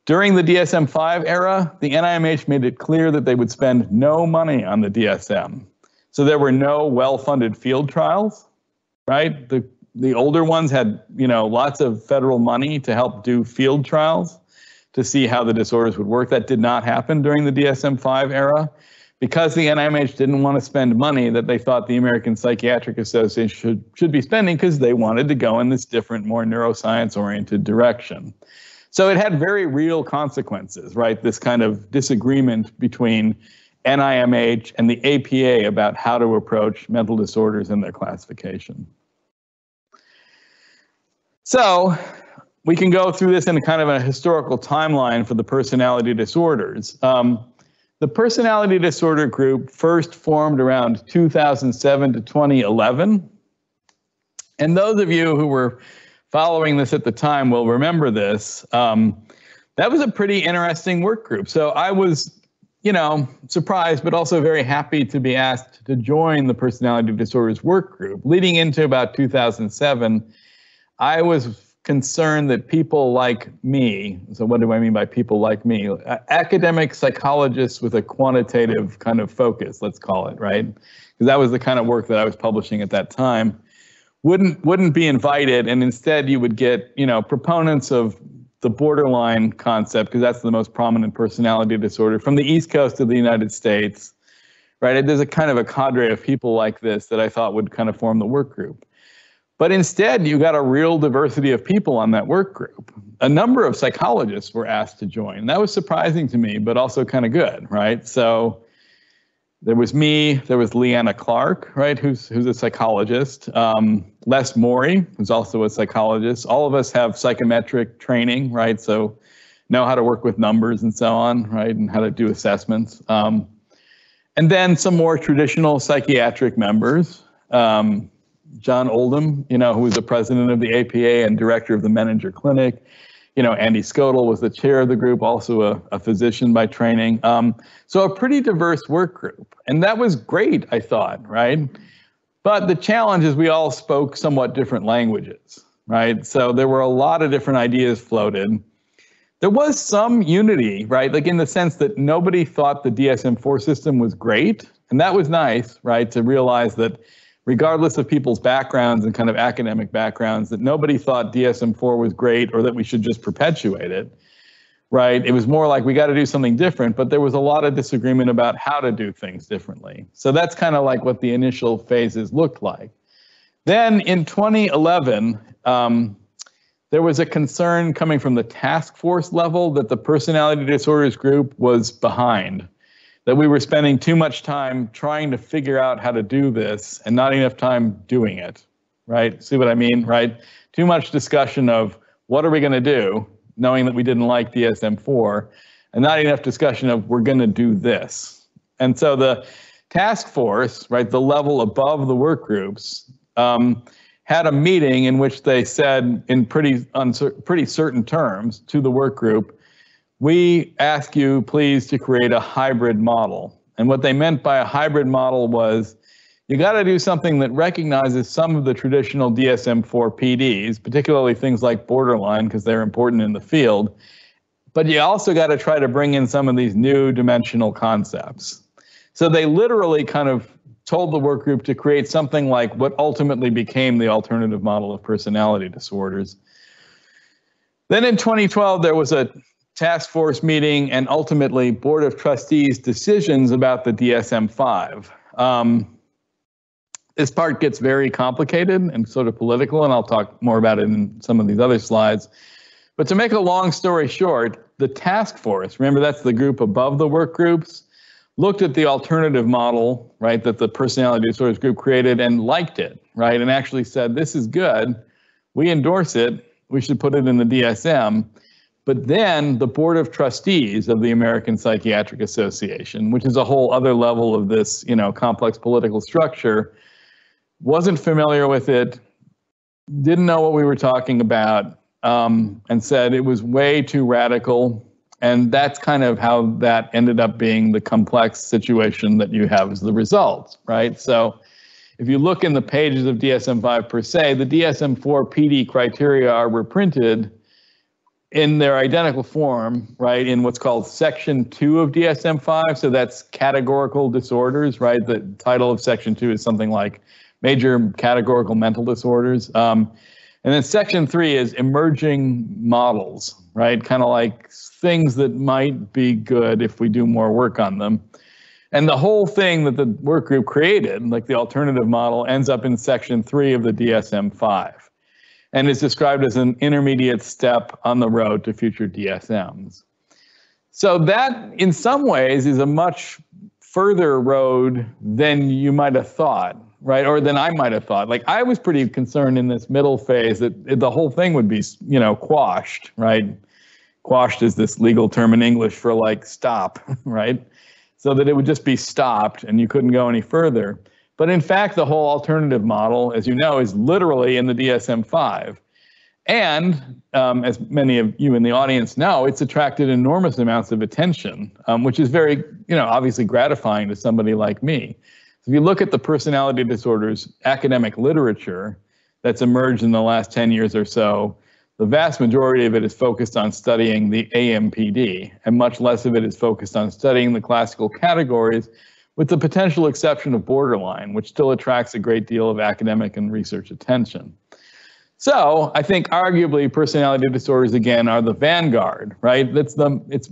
During the DSM-5 era, the NIMH made it clear that they would spend no money on the DSM. So there were no well-funded field trials, right? The older ones had, lots of federal money to help do field trials to see how the disorders would work. That did not happen during the DSM-5 era because the NIMH didn't want to spend money that they thought the American Psychiatric Association should be spending because they wanted to go in this different, more neuroscience-oriented direction. So it had very real consequences, right? This kind of disagreement between NIMH and the APA about how to approach mental disorders and their classification. So we can go through this in a kind of a historical timeline for the personality disorders. The personality disorder group first formed around 2007 to 2011. And those of you who were following this at the time will remember this. That was a pretty interesting work group. So I was, surprised, but also very happy to be asked to join the personality disorders work group. Leading into about 2007, I was concerned that people like me, so what do I mean by people like me? Academic psychologists with a quantitative kind of focus, let's call it, right? Because that was the kind of work that I was publishing at that time, wouldn't be invited, and instead you would get, proponents of the borderline concept, because that's the most prominent personality disorder from the East Coast of the United States, right? There's a kind of a cadre of people like this that I thought would kind of form the work group. But instead, you got a real diversity of people on that work group. A number of psychologists were asked to join. That was surprising to me, but also kind of good, right? So there was me, there was Leanna Clark, right, who's a psychologist. Les Morey, who's also a psychologist. All of us have psychometric training, right? So know how to work with numbers and so on, right, and how to do assessments. And then some more traditional psychiatric members. John Oldham, who was the president of the APA and director of the Menninger Clinic. Andy Skodel was the chair of the group, also a physician by training. So a pretty diverse work group. And that was great, I thought, right? But the challenge is we all spoke somewhat different languages, right? So there were a lot of different ideas floated. There was some unity, right? Like in the sense that nobody thought the DSM-IV system was great. And that was nice, right? To realize that regardless of people's backgrounds and kind of academic backgrounds, that nobody thought DSM-IV was great or that we should just perpetuate it, right? It was more like we got to do something different, but there was a lot of disagreement about how to do things differently. So that's kind of like what the initial phases looked like. Then in 2011, there was a concern coming from the task force level that the personality disorders group was behind, that we were spending too much time trying to figure out how to do this and not enough time doing it, right? See what I mean, right? Too much discussion of what are we going to do, knowing that we didn't like DSM-IV, and not enough discussion of we're going to do this. And so the task force, right, the level above the work groups, had a meeting in which they said in pretty certain terms to the work group, we ask you, please, to create a hybrid model. And what they meant by a hybrid model was you got to do something that recognizes some of the traditional DSM-IV PDs, particularly things like borderline, because they're important in the field. But you also got to try to bring in some of these new dimensional concepts. So they literally kind of told the work group to create something like what ultimately became the alternative model of personality disorders. Then in 2012, there was a task force meeting and ultimately Board of Trustees decisions about the DSM-5. This part gets very complicated and sort of political, and I'll talk more about it in some of these other slides. But to make a long story short, the task force, remember that's the group above the work groups, looked at the alternative model, right, that the personality disorders group created and liked it, right, and actually said, this is good, we endorse it, we should put it in the DSM. But then the Board of Trustees of the American Psychiatric Association, which is a whole other level of this, complex political structure, wasn't familiar with it, didn't know what we were talking about, and said it was way too radical. And that's kind of how that ended up being the complex situation that you have as the result, right? So if you look in the pages of DSM-5 per se, the DSM-IV PD criteria are reprinted in their identical form, right, in what's called Section 2 of DSM-5. So that's categorical disorders, right? The title of Section 2 is something like major categorical mental disorders. And then Section 3 is emerging models, right? Kind of like things that might be good if we do more work on them. And the whole thing that the work group created, like the alternative model, ends up in Section 3 of the DSM-5 and is described as an intermediate step on the road to future DSMs. So that, in some ways, is a much further road than you might have thought, right? Or than I might have thought. Like, I was pretty concerned in this middle phase that the whole thing would be, you know, quashed, right? Quashed is this legal term in English for like stop, right? So that it would just be stopped and you couldn't go any further. But in fact, the whole alternative model, as you know, is literally in the DSM-5. And as many of you in the audience know, it's attracted enormous amounts of attention, which is very, you know, obviously gratifying to somebody like me. So if you look at the personality disorders academic literature that's emerged in the last 10 years or so, the vast majority of it is focused on studying the APMD, and much less of it is focused on studying the classical categories, with the potential exception of borderline, which still attracts a great deal of academic and research attention. So I think arguably personality disorders, again, are the vanguard, right? It's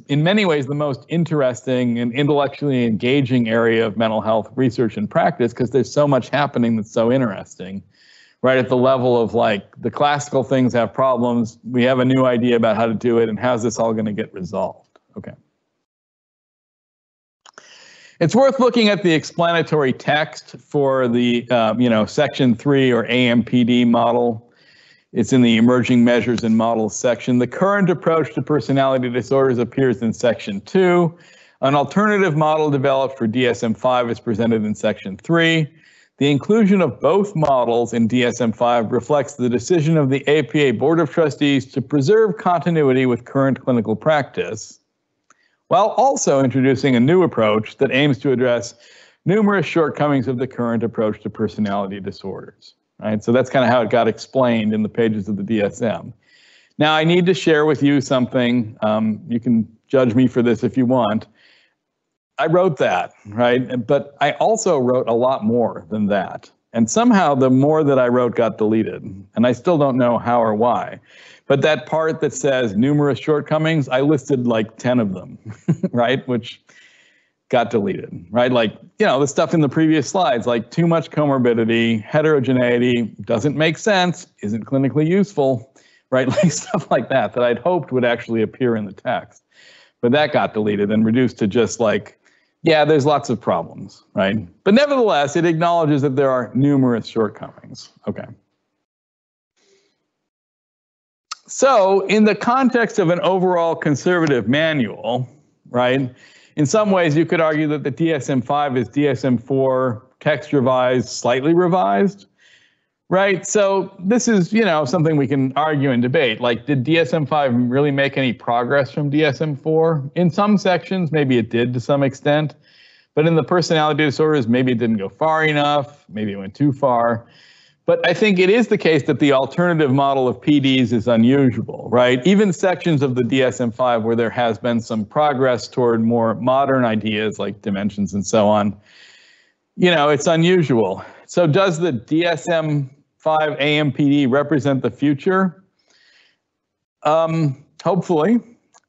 in many ways the most interesting and intellectually engaging area of mental health research and practice, because there's so much happening that's so interesting. Right at the level of like the classical things have problems, we have a new idea about how to do it, and how's this all going to get resolved? Okay. It's worth looking at the explanatory text for the Section 3 or APMD model. It's in the Emerging Measures and Models section. The current approach to personality disorders appears in Section 2. An alternative model developed for DSM-5 is presented in Section 3. The inclusion of both models in DSM-5 reflects the decision of the APA Board of Trustees to preserve continuity with current clinical practice, while also introducing a new approach that aims to address numerous shortcomings of the current approach to personality disorders. Right? So that's kind of how it got explained in the pages of the DSM. Now, I need to share with you something. You can judge me for this if you want. I wrote that, right? But I also wrote a lot more than that. And somehow the more that I wrote got deleted. And I still don't know how or why. But that part that says numerous shortcomings, I listed like 10 of them, right? Which got deleted, right? Like, you know, the stuff in the previous slides, like too much comorbidity, heterogeneity, doesn't make sense, isn't clinically useful, right? Like stuff like that I'd hoped would actually appear in the text. But that got deleted and reduced to just like, yeah, there's lots of problems, right? But nevertheless, it acknowledges that there are numerous shortcomings. Okay. So in the context of an overall conservative manual, right, in some ways you could argue that the DSM-5 is DSM-IV text revised, slightly revised, right? So this is, you know, something we can argue and debate. Like, did DSM-5 really make any progress from DSM-IV? In some sections, maybe it did to some extent. But in the personality disorders, maybe it didn't go far enough. Maybe it went too far. But I think it is the case that the alternative model of PDs is unusual, right? Even sections of the DSM-5 where there has been some progress toward more modern ideas like dimensions and so on, you know, it's unusual. So does the DSM-5 APMD represent the future? Hopefully.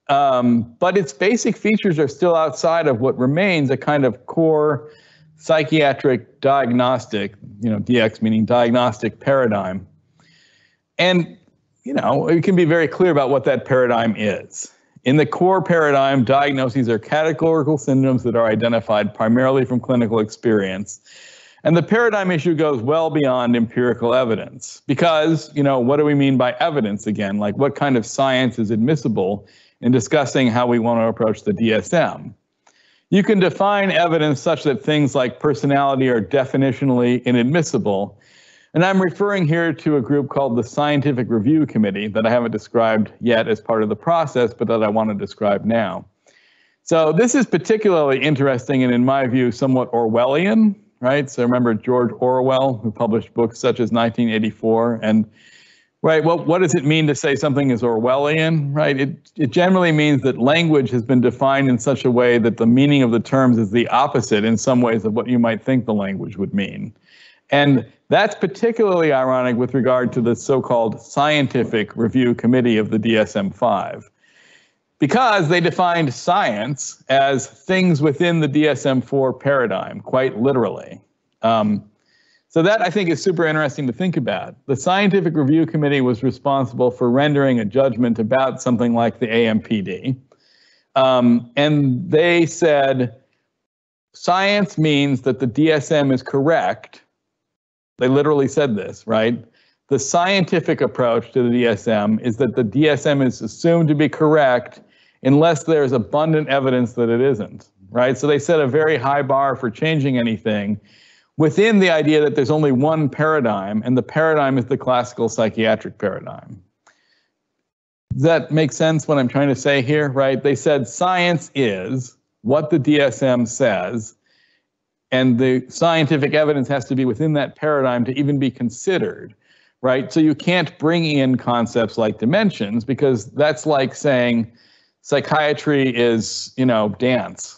But its basic features are still outside of what remains a kind of core psychiatric diagnostic, you know, DX meaning diagnostic paradigm. And, you know, it can be very clear about what that paradigm is. In the core paradigm, diagnoses are categorical syndromes that are identified primarily from clinical experience. And the paradigm issue goes well beyond empirical evidence because, you know, what do we mean by evidence again? Like, what kind of science is admissible in discussing how we want to approach the DSM? You can define evidence such that things like personality are definitionally inadmissible. And I'm referring here to a group called the Scientific Review Committee that I haven't described yet as part of the process, but that I want to describe now. So this is particularly interesting and, in my view, somewhat Orwellian, right? So remember George Orwell, who published books such as 1984 and Right. Well, what does it mean to say something is Orwellian? Right. It generally means that language has been defined in such a way that the meaning of the terms is the opposite in some ways of what you might think the language would mean. And that's particularly ironic with regard to the so-called scientific review committee of the DSM-5, because they defined science as things within the DSM-IV paradigm, quite literally. So that, I think, is super interesting to think about. The Scientific Review Committee was responsible for rendering a judgment about something like the APMD. And they said, science means that the DSM is correct. They literally said this, right? The scientific approach to the DSM is that the DSM is assumed to be correct unless there's abundant evidence that it isn't, right? So they set a very high bar for changing anything within the idea that there's only one paradigm, and the paradigm is the classical psychiatric paradigm. Does that make sense what I'm trying to say here, right? They said science is what the DSM says, and the scientific evidence has to be within that paradigm to even be considered, right? So you can't bring in concepts like dimensions, because that's like saying psychiatry is, dance.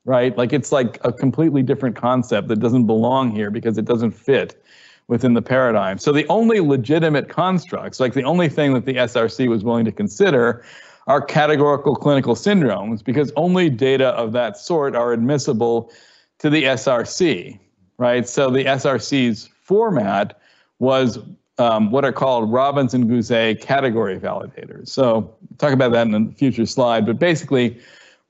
Right? Like it's like a completely different concept that doesn't belong here because it doesn't fit within the paradigm. So the only legitimate constructs, like the only thing that the SRC was willing to consider, are categorical clinical syndromes, because only data of that sort are admissible to the SRC, right? So the SRC's format was what are called Robbins and Gouset category validators. So talk about that in a future slide, but basically,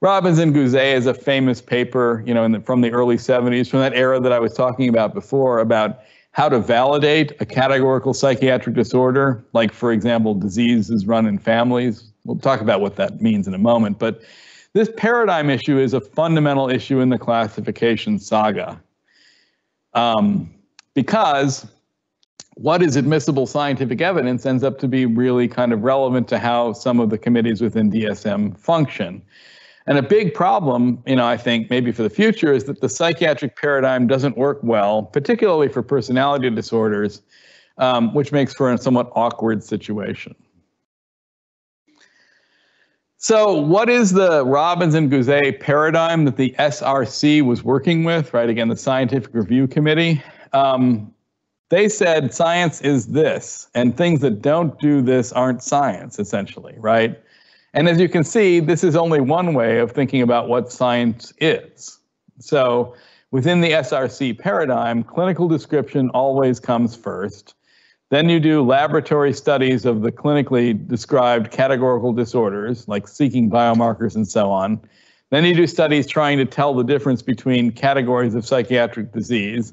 Robbins and Gouset is a famous paper, from the early 70s, from that era that I was talking about before, about how to validate a categorical psychiatric disorder, like, for example, diseases run in families. We'll talk about what that means in a moment, but this paradigm issue is a fundamental issue in the classification saga, because what is admissible scientific evidence ends up to be really kind of relevant to how some of the committees within DSM function. And a big problem, I think maybe for the future, is that the psychiatric paradigm doesn't work well, particularly for personality disorders, which makes for a somewhat awkward situation. So what is the Robbins and Gouset paradigm that the SRC was working with, right? Again, the Scientific Review Committee. They said science is this, and things that don't do this aren't science, essentially, right? And as you can see, this is only one way of thinking about what science is. So within the SRC paradigm, clinical description always comes first. Then you do laboratory studies of the clinically described categorical disorders, like seeking biomarkers and so on. Then you do studies trying to tell the difference between categories of psychiatric disease.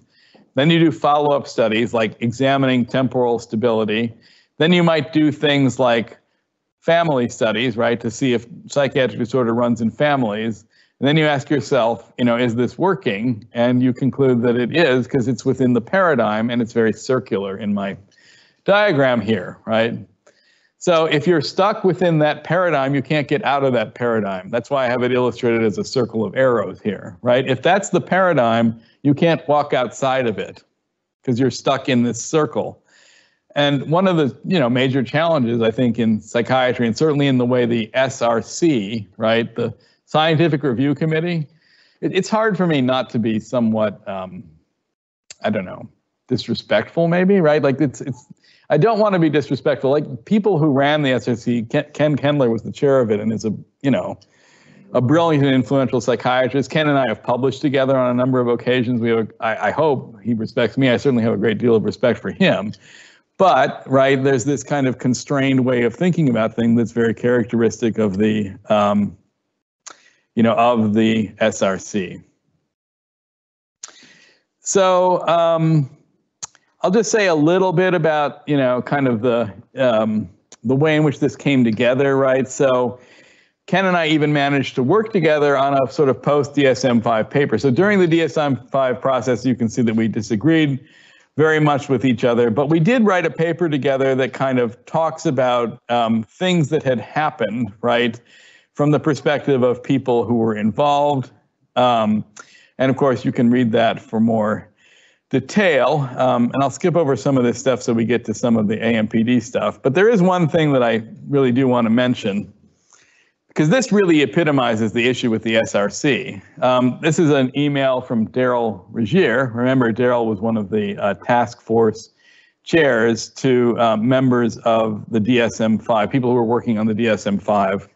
Then you do follow-up studies like examining temporal stability. Then you might do things like family studies, right, to see if psychiatric disorder runs in families. And then you ask yourself, is this working? And you conclude that it is, because it's within the paradigm, and it's very circular in my diagram here, right? So if you're stuck within that paradigm, you can't get out of that paradigm. That's why I have it illustrated as a circle of arrows here, right? If that's the paradigm, you can't walk outside of it because you're stuck in this circle. And one of the major challenges, I think, in psychiatry, and certainly in the way the SRC, right, the Scientific Review Committee, it's hard for me not to be somewhat, disrespectful maybe, right? Like I don't want to be disrespectful. Like people who ran the SRC, Ken Kendler was the chair of it and is a brilliant and influential psychiatrist. Ken and I have published together on a number of occasions. I hope he respects me. I certainly have a great deal of respect for him. But, right, there's this kind of constrained way of thinking about things that's very characteristic of the, of the SRC. So I'll just say a little bit about, kind of the way in which this came together, right? So Ken and I even managed to work together on a sort of post-DSM-5 paper. So during the DSM-5 process, you can see that we disagreed very much with each other, but we did write a paper together that kind of talks about things that had happened, right, from the perspective of people who were involved. And of course, you can read that for more detail, and I'll skip over some of this stuff so we get to some of the AMPD stuff. But there is one thing that I really do want to mention, because this really epitomizes the issue with the SRC. This is an email from Daryl Regier. Remember, Daryl was one of the task force chairs to members of the DSM-5, people who were working on the DSM-5.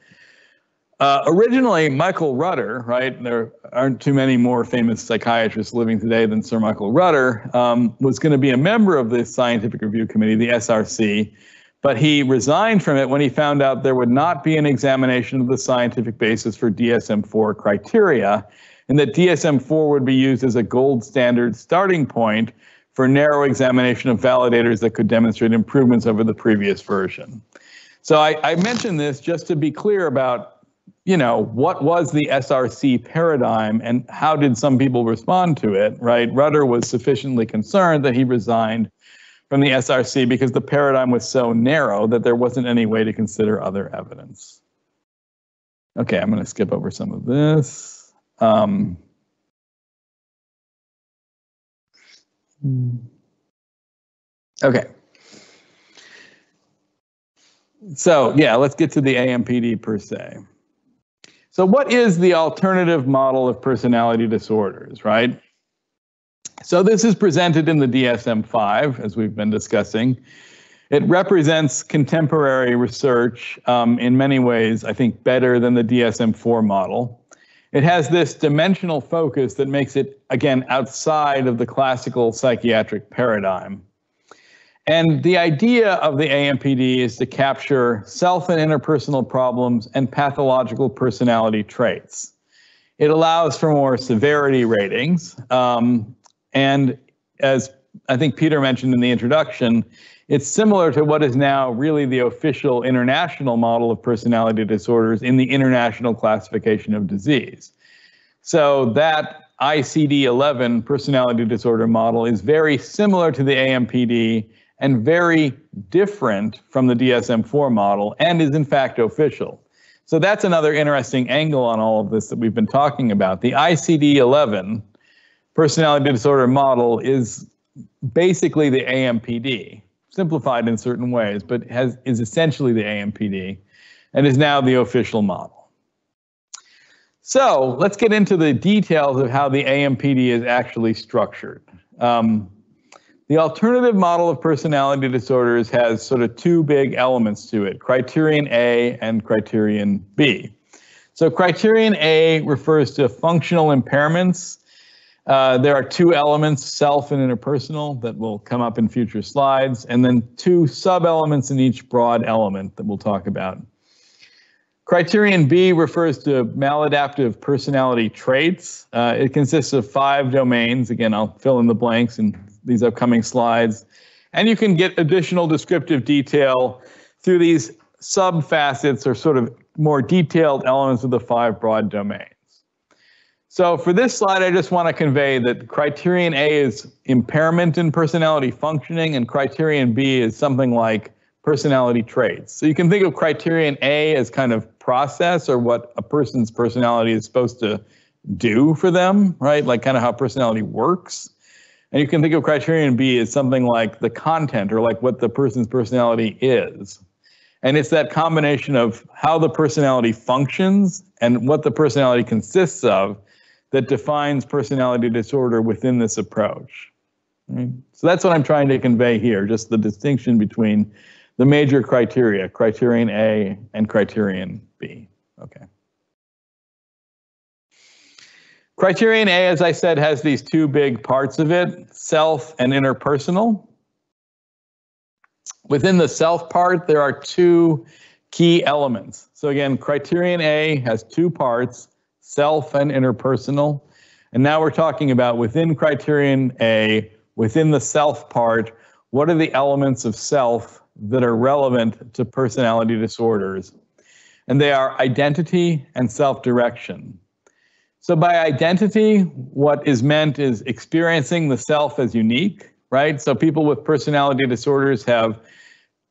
Originally, Michael Rutter, right, there aren't too many more famous psychiatrists living today than Sir Michael Rutter, was going to be a member of the Scientific Review Committee, the SRC, but he resigned from it when he found out there would not be an examination of the scientific basis for DSM-IV criteria, and that DSM-IV would be used as a gold standard starting point for narrow examination of validators that could demonstrate improvements over the previous version. So I mentioned this just to be clear about, you know, what was the SRC paradigm and how did some people respond to it, right? Rutter was sufficiently concerned that he resigned from the SRC because the paradigm was so narrow that there wasn't any way to consider other evidence. Okay, I'm going to skip over some of this. Okay. So yeah, let's get to the AMPD per se. So what is the alternative model of personality disorders, right? So this is presented in the DSM-5, as we've been discussing. It represents contemporary research in many ways, I think, better than the DSM-IV model. It has this dimensional focus that makes it, again, outside of the classical psychiatric paradigm. And the idea of the AMPD is to capture self and interpersonal problems and pathological personality traits. It allows for more severity ratings. And as I think Peter mentioned in the introduction, it's similar to what is now really the official international model of personality disorders in the International Classification of Disease. So that ICD-11 personality disorder model is very similar to the AMPD and very different from the DSM-IV model, and is in fact official. So that's another interesting angle on all of this that we've been talking about. The ICD-11 personality disorder model is basically the AMPD, simplified in certain ways, but is essentially the AMPD, and is now the official model. So let's get into the details of how the AMPD is actually structured. The alternative model of personality disorders has sort of two big elements to it, criterion A and criterion B. So criterion A refers to functional impairments. There are two elements, self and interpersonal, that will come up in future slides, and then two sub-elements in each broad element that we'll talk about. Criterion B refers to maladaptive personality traits. It consists of 5 domains. Again, I'll fill in the blanks in these upcoming slides. And you can get additional descriptive detail through these sub-facets or sort of more detailed elements of the 5 broad domains. So for this slide, I just want to convey that criterion A is impairment in personality functioning, and criterion B is something like personality traits. So you can think of criterion A as kind of process, or what a person's personality is supposed to do for them, right? Like kind of how personality works. And you can think of criterion B as something like the content, or like what the person's personality is. And it's that combination of how the personality functions and what the personality consists of that defines personality disorder within this approach. Right? So that's what I'm trying to convey here, just the distinction between the major criteria, criterion A and criterion B. Okay. Criterion A, as I said, has these two big parts of it, self and interpersonal. Within the self part, there are two key elements. So again, criterion A has two parts, self and interpersonal. And now we're talking about within criterion A, within the self part, what are the elements of self that are relevant to personality disorders? And they are identity and self-direction. So by identity, what is meant is experiencing the self as unique, right? So people with personality disorders have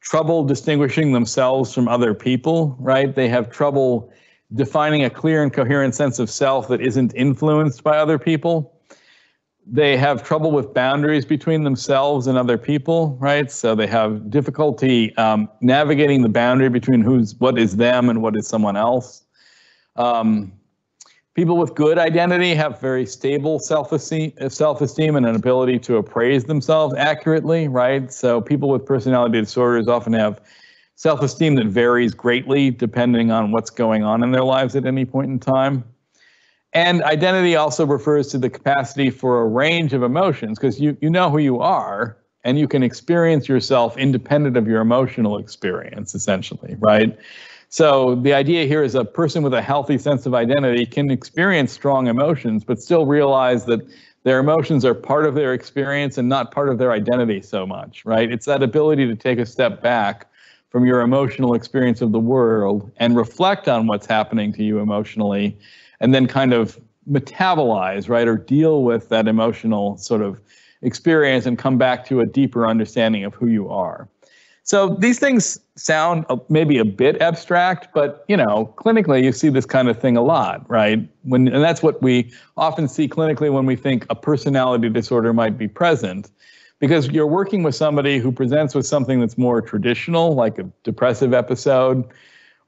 trouble distinguishing themselves from other people, right? They have trouble defining a clear and coherent sense of self that isn't influenced by other people. They have trouble with boundaries between themselves and other people, right? So they have difficulty navigating the boundary between what is them and what is someone else. People with good identity have very stable self-esteem and an ability to appraise themselves accurately, right? So people with personality disorders often have self-esteem that varies greatly depending on what's going on in their lives at any point in time. And identity also refers to the capacity for a range of emotions, because you know who you are and you can experience yourself independent of your emotional experience, essentially, right? So the idea here is a person with a healthy sense of identity can experience strong emotions, but still realize that their emotions are part of their experience and not part of their identity so much, right? It's that ability to take a step back from your emotional experience of the world and reflect on what's happening to you emotionally, and then kind of metabolize, right, or deal with that emotional sort of experience and come back to a deeper understanding of who you are. So these things sound maybe a bit abstract, but clinically you see this kind of thing a lot, right? And that's what we often see clinically when we think a personality disorder might be present, because you're working with somebody who presents with something that's more traditional, like a depressive episode,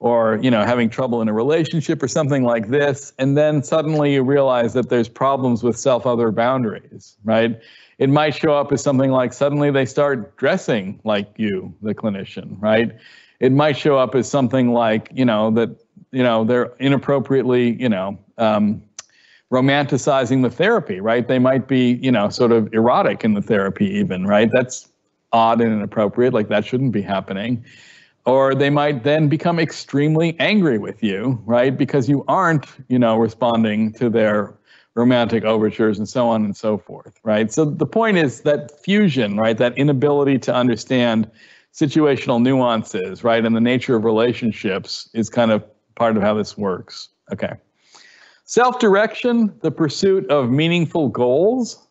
or having trouble in a relationship or something like this, and then suddenly you realize that there's problems with self-other boundaries, right? It might show up as something like suddenly they start dressing like you, the clinician, right? It might show up as something like, they're inappropriately, romanticizing the therapy, right? They might be, sort of erotic in the therapy even, right? That's odd and inappropriate, like that shouldn't be happening. Or they might then become extremely angry with you, right? Because you aren't, responding to their romantic overtures and so on and so forth, right? So the point is that fusion, right? That inability to understand situational nuances, right? And the nature of relationships is kind of part of how this works. Okay. Self-direction, the pursuit of meaningful goals.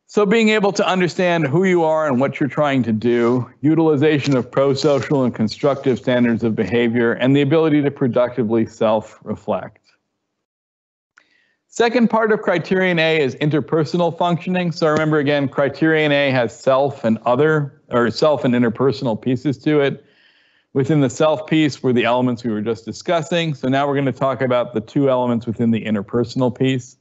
So being able to understand who you are and what you're trying to do, utilization of pro-social and constructive standards of behavior, and the ability to productively self-reflect. Second part of criterion A is interpersonal functioning. So remember again, criterion A has self and other, or self and interpersonal pieces to it. Within the self piece were the elements we were just discussing. So now we're going to talk about the two elements within the interpersonal piece.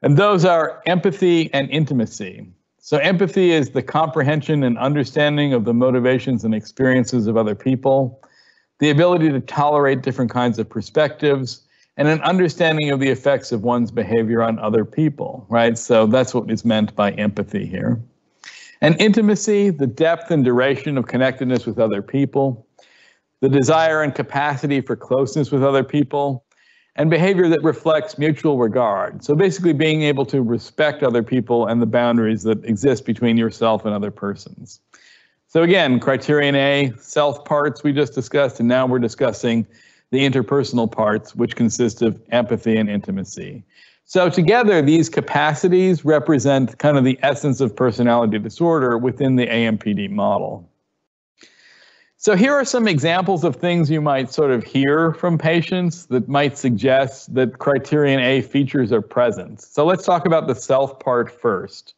And those are empathy and intimacy. So empathy is the comprehension and understanding of the motivations and experiences of other people, the ability to tolerate different kinds of perspectives, and an understanding of the effects of one's behavior on other people, right? So that's what is meant by empathy here. And intimacy, the depth and duration of connectedness with other people, the desire and capacity for closeness with other people, and behavior that reflects mutual regard. So basically being able to respect other people and the boundaries that exist between yourself and other persons. So again, criterion A, self parts we just discussed, and now we're discussing the interpersonal parts, which consist of empathy and intimacy. So together, these capacities represent kind of the essence of personality disorder within the AMPD model. So here are some examples of things you might sort of hear from patients that might suggest that criterion A features are present. So let's talk about the self part first.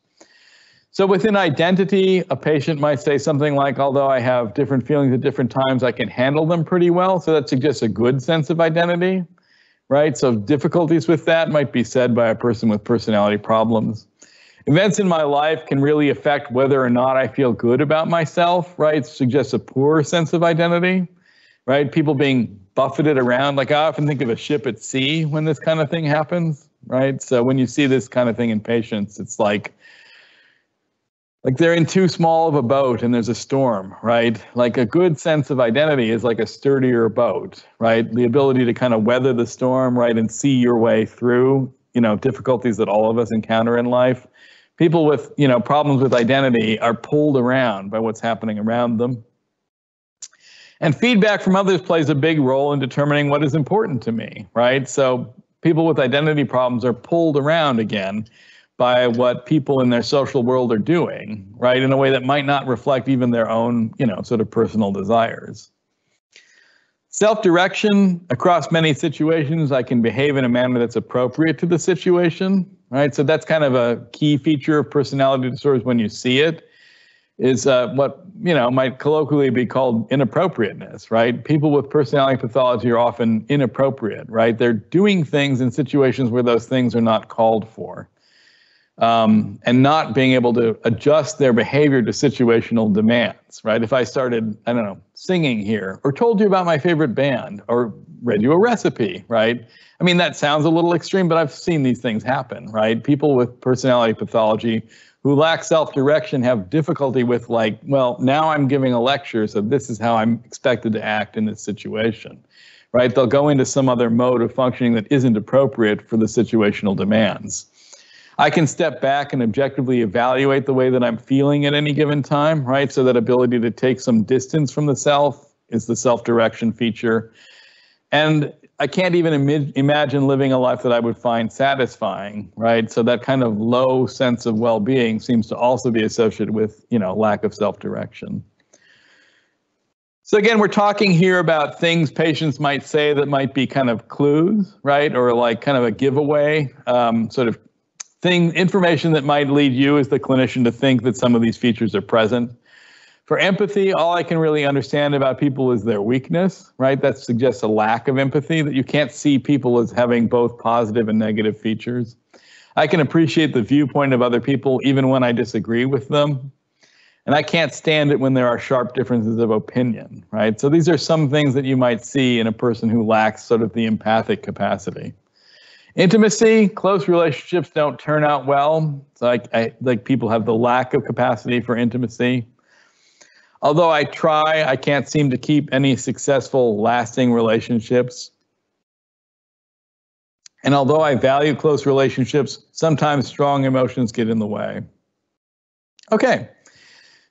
So within identity, a patient might say something like, although I have different feelings at different times, I can handle them pretty well. So that suggests a good sense of identity, right? So difficulties with that might be said by a person with personality problems. Events in my life can really affect whether or not I feel good about myself, right? Suggests a poor sense of identity, right? People being buffeted around, like I often think of a ship at sea when this kind of thing happens, right? So when you see this kind of thing in patients, it's like they're in too small of a boat and there's a storm, right? Like a good sense of identity is like a sturdier boat, right? The ability to kind of weather the storm, right? And see your way through, difficulties that all of us encounter in life. People with, problems with identity are pulled around by what's happening around them. And feedback from others plays a big role in determining what is important to me, right? So people with identity problems are pulled around again by what people in their social world are doing, right? In a way that might not reflect even their own, sort of personal desires. Self-direction, across many situations, I can behave in a manner that's appropriate to the situation, right? So that's kind of a key feature of personality disorders when you see it, is what might colloquially be called inappropriateness, right? People with personality pathology are often inappropriate, right? They're doing things in situations where those things are not called for, and not being able to adjust their behavior to situational demands, right? If I started, I don't know, singing here, or told you about my favorite band, or read you a recipe, right? I mean, that sounds a little extreme, but I've seen these things happen, right? People with personality pathology who lack self-direction have difficulty with, like, well, now I'm giving a lecture, so this is how I'm expected to act in this situation, right? They'll go into some other mode of functioning that isn't appropriate for the situational demands. I can step back and objectively evaluate the way that I'm feeling at any given time, right? So that ability to take some distance from the self is the self-direction feature. And I can't even imagine living a life that I would find satisfying, right? So that kind of low sense of well-being seems to also be associated with, lack of self-direction. So again, we're talking here about things patients might say that might be kind of clues, right? Or like kind of a giveaway, sort of information that might lead you as the clinician to think that some of these features are present. For empathy, all I can really understand about people is their weakness, right? That suggests a lack of empathy, that you can't see people as having both positive and negative features. I can appreciate the viewpoint of other people even when I disagree with them. And I can't stand it when there are sharp differences of opinion, right? So these are some things that you might see in a person who lacks sort of the empathic capacity. Intimacy, close relationships don't turn out well. So like people have the lack of capacity for intimacy. Although I try, I can't seem to keep any successful, lasting relationships. And although I value close relationships, sometimes strong emotions get in the way. Okay,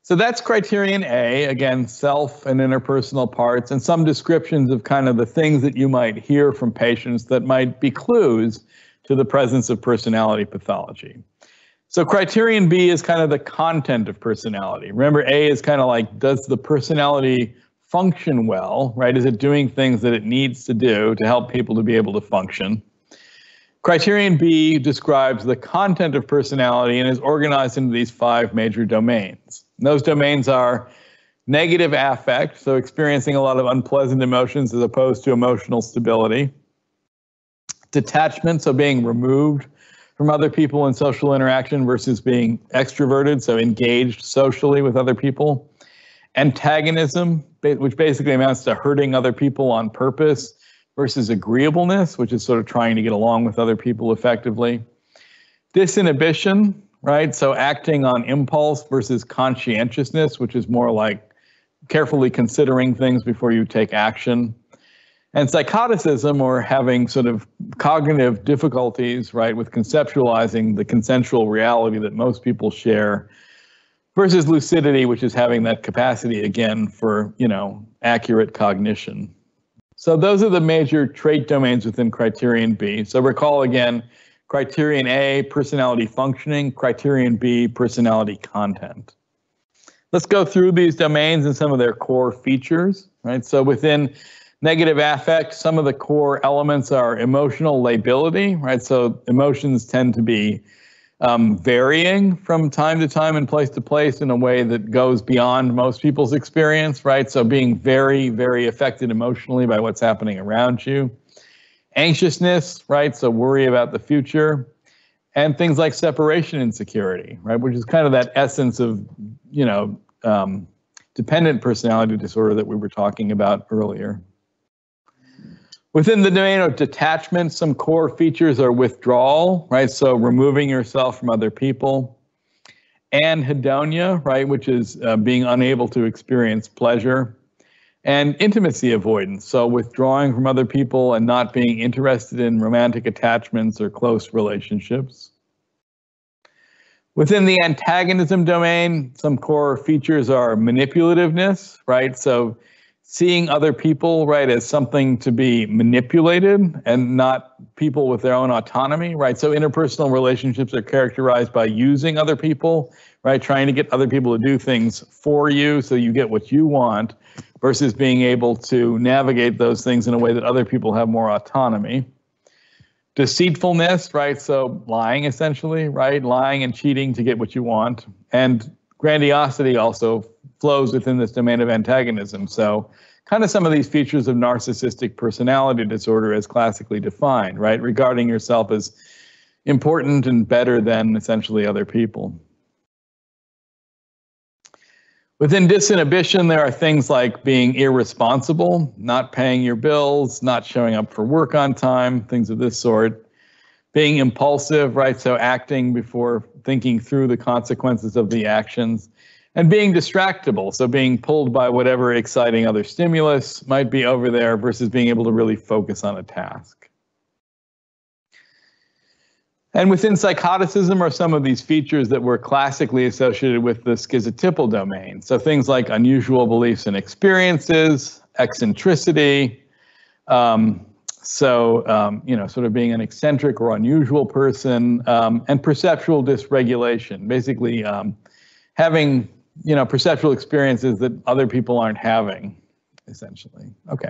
so that's criterion A, again, self and interpersonal parts, and some descriptions of kind of the things that you might hear from patients that might be clues to the presence of personality pathology. So criterion B is kind of the content of personality. Remember, A is kind of like, does the personality function well, right? Is it doing things that it needs to do to help people to be able to function? Criterion B describes the content of personality and is organized into these 5 major domains. And those domains are negative affect, so experiencing a lot of unpleasant emotions as opposed to emotional stability. Detachment, so being removed from other people in social interaction versus being extroverted, so engaged socially with other people. Antagonism, which basically amounts to hurting other people on purpose, versus agreeableness, which is sort of trying to get along with other people effectively. Disinhibition, right? So acting on impulse versus conscientiousness, which is more like carefully considering things before you take action. And psychoticism, or having sort of cognitive difficulties, right, with conceptualizing the consensual reality that most people share, versus lucidity, which is having that capacity, again, for, accurate cognition. So those are the major trait domains within criterion B. So recall again, criterion A, personality functioning, criterion B, personality content. Let's go through these domains and some of their core features, right? So within negative affect, some of the core elements are emotional lability, right? So emotions tend to be varying from time to time and place to place in a way that goes beyond most people's experience, right? So being very, very affected emotionally by what's happening around you. Anxiousness, right? So worry about the future. And things like separation insecurity, right? Which is kind of that essence of, dependent personality disorder that we were talking about earlier. Within the domain of detachment, some core features are withdrawal, right? So removing yourself from other people. Anhedonia, right? Which is being unable to experience pleasure. And intimacy avoidance, so withdrawing from other people and not being interested in romantic attachments or close relationships. Within the antagonism domain, some core features are manipulativeness, right? So seeing other people, right, as something to be manipulated and not people with their own autonomy, right? So interpersonal relationships are characterized by using other people, right? Trying to get other people to do things for you so you get what you want versus being able to navigate those things in a way that other people have more autonomy. Deceitfulness, right? So lying, essentially, right? Lying and cheating to get what you want. And grandiosity also flows within this domain of antagonism. So kind of some of these features of narcissistic personality disorder as classically defined, right? Regarding yourself as important and better than essentially other people. Within disinhibition, there are things like being irresponsible, not paying your bills, not showing up for work on time, things of this sort. Being impulsive, right? So acting before thinking through the consequences of the actions. And being distractible, so being pulled by whatever exciting other stimulus might be over there versus being able to really focus on a task. And within psychoticism are some of these features that were classically associated with the schizotypal domain. So things like unusual beliefs and experiences, eccentricity, sort of being an eccentric or unusual person, and perceptual dysregulation, basically having, perceptual experiences that other people aren't having, essentially. Okay.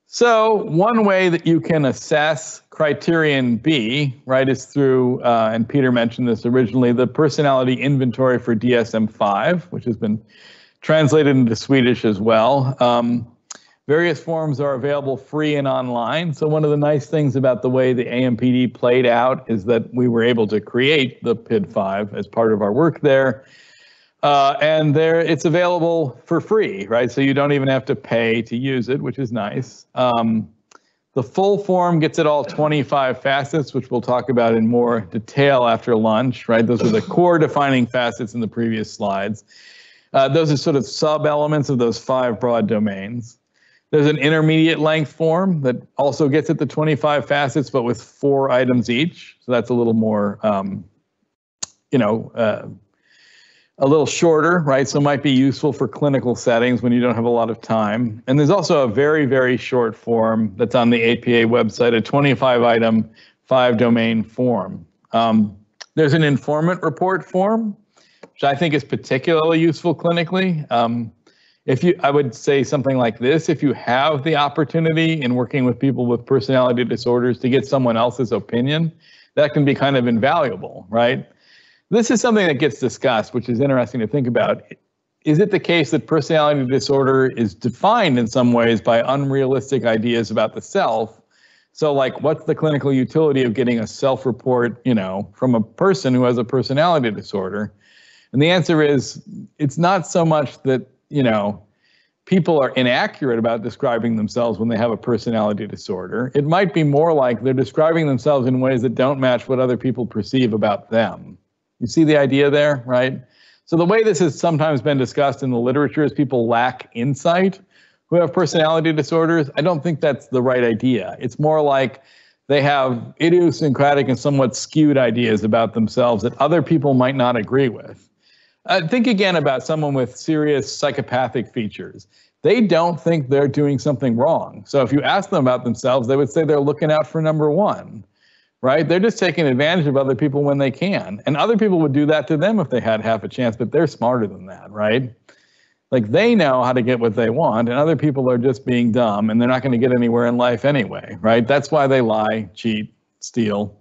So one way that you can assess criterion B, right, is through, and Peter mentioned this originally, the personality inventory for DSM-5, which has been translated into Swedish as well. Various forms are available free and online. So one of the nice things about the way the AMPD played out is that we were able to create the PID-5 as part of our work there. And it's available for free, right? So you don't even have to pay to use it, which is nice. The full form gets it all 25 facets, which we'll talk about in more detail after lunch, right? Those are the core defining facets in the previous slides. Those are sort of sub-elements of those 5 broad domains. There's an intermediate length form that also gets at the 25 facets, but with 4 items each. So that's a little more, a little shorter, right? So it might be useful for clinical settings when you don't have a lot of time. And there's also a very, very short form that's on the APA website, a 25-item, 5-domain form. There's an informant report form, which I think is particularly useful clinically. I would say something like this: if you have the opportunity in working with people with personality disorders to get someone else's opinion, that can be kind of invaluable, right? This is something that gets discussed, which is interesting to think about. Is it the case that personality disorder is defined in some ways by unrealistic ideas about the self? So like, what's the clinical utility of getting a self-report, from a person who has a personality disorder? And the answer is, it's not so much that, people are inaccurate about describing themselves when they have a personality disorder. It might be more like they're describing themselves in ways that don't match what other people perceive about them. You see the idea there, right? So the way this has sometimes been discussed in the literature is people lack insight who have personality disorders. I don't think that's the right idea. It's more like they have idiosyncratic and somewhat skewed ideas about themselves that other people might not agree with. Think again about someone with serious psychopathic features. They don't think they're doing something wrong. So if you ask them about themselves, they would say they're looking out for number 1. Right? They're just taking advantage of other people when they can. And other people would do that to them if they had half a chance, but they're smarter than that, right? Like, they know how to get what they want, and other people are just being dumb, and they're not going to get anywhere in life anyway, right? That's why they lie, cheat, steal,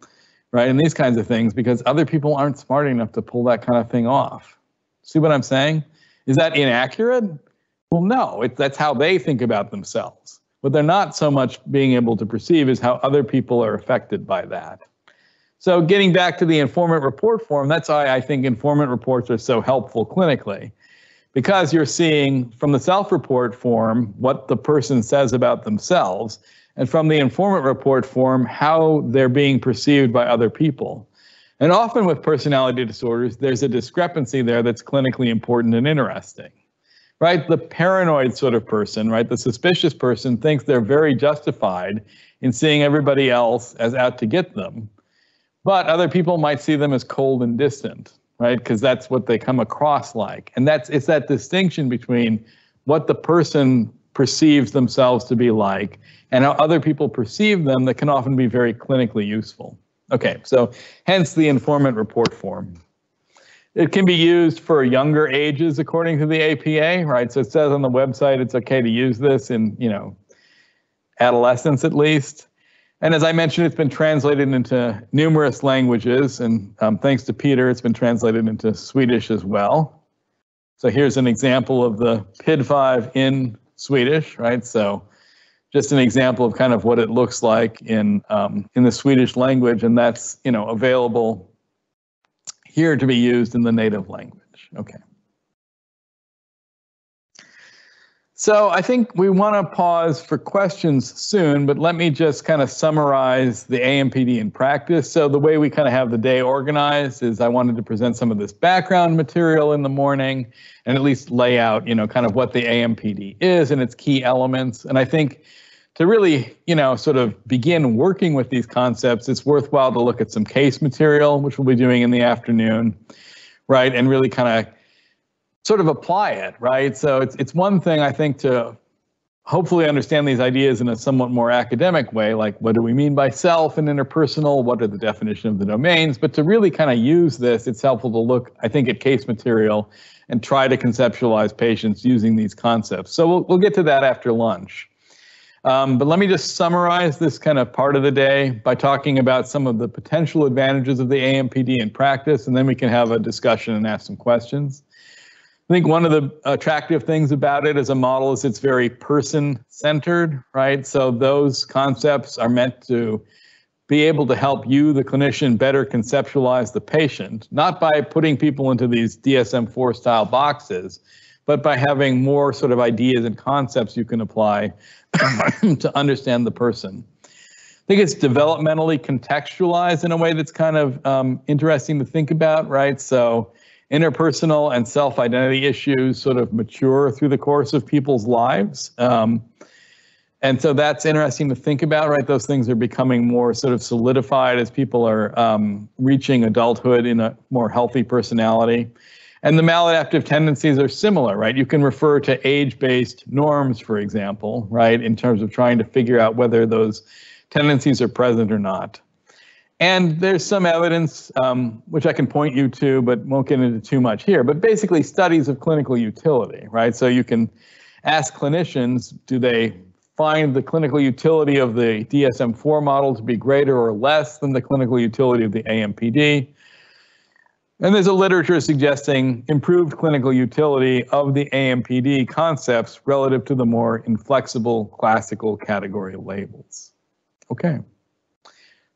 right? And these kinds of things, because other people aren't smart enough to pull that kind of thing off. See what I'm saying? Is that inaccurate? Well, no, that's how they think about themselves. What they're not so much being able to perceive is how other people are affected by that. So getting back to the informant report form, that's why I think informant reports are so helpful clinically, because you're seeing from the self-report form what the person says about themselves, and from the informant report form how they're being perceived by other people. And often with personality disorders, there's a discrepancy there that's clinically important and interesting. Right? The paranoid sort of person, right? The suspicious person thinks they're very justified in seeing everybody else as out to get them. But other people might see them as cold and distant, right? Because that's what they come across like. And it's that distinction between what the person perceives themselves to be like and how other people perceive them that can often be very clinically useful. Okay, so hence the informant report form. It can be used for younger ages according to the APA, right? So it says on the website it's okay to use this in, adolescence at least. And as I mentioned, it's been translated into numerous languages, and thanks to Peter, it's been translated into Swedish as well. So here's an example of the PID-5 in Swedish, right? So just an example of kind of what it looks like in the Swedish language, and that's, you know, available here to be used in the native language. Okay. So I think we want to pause for questions soon, but let me just kind of summarize the AMPD in practice. So the way we kind of have the day organized is I wanted to present some of this background material in the morning and at least lay out, you know, kind of what the AMPD is and its key elements. And I think to really, you know, sort of begin working with these concepts, it's worthwhile to look at some case material, which we'll be doing in the afternoon, right? And really kind of sort of apply it, right? So it's one thing, I think, to hopefully understand these ideas in a somewhat more academic way, like what do we mean by self and interpersonal? What are the definition of the domains? But to really kind of use this, it's helpful to look, I think, at case material and try to conceptualize patients using these concepts. So we'll get to that after lunch. But let me just summarize this kind of part of the day by talking about some of the potential advantages of the AMPD in practice, and then we can have a discussion and ask some questions. I think one of the attractive things about it as a model is it's very person-centered, right? So those concepts are meant to be able to help you, the clinician, better conceptualize the patient, not by putting people into these DSM-IV style boxes, but by having more sort of ideas and concepts you can apply to understand the person. I think it's developmentally contextualized in a way that's kind of interesting to think about, right? So interpersonal and self-identity issues sort of mature through the course of people's lives. And so that's interesting to think about, right? Those things are becoming more sort of solidified as people are reaching adulthood in a more healthy personality. And the maladaptive tendencies are similar, right? You can refer to age-based norms, for example, right? In terms of trying to figure out whether those tendencies are present or not. And there's some evidence, which I can point you to, but won't get into too much here, but basically studies of clinical utility, right? So you can ask clinicians, do they find the clinical utility of the DSM-IV model to be greater or less than the clinical utility of the AMPD? And there's a literature suggesting improved clinical utility of the AMPD concepts relative to the more inflexible classical category labels. Okay.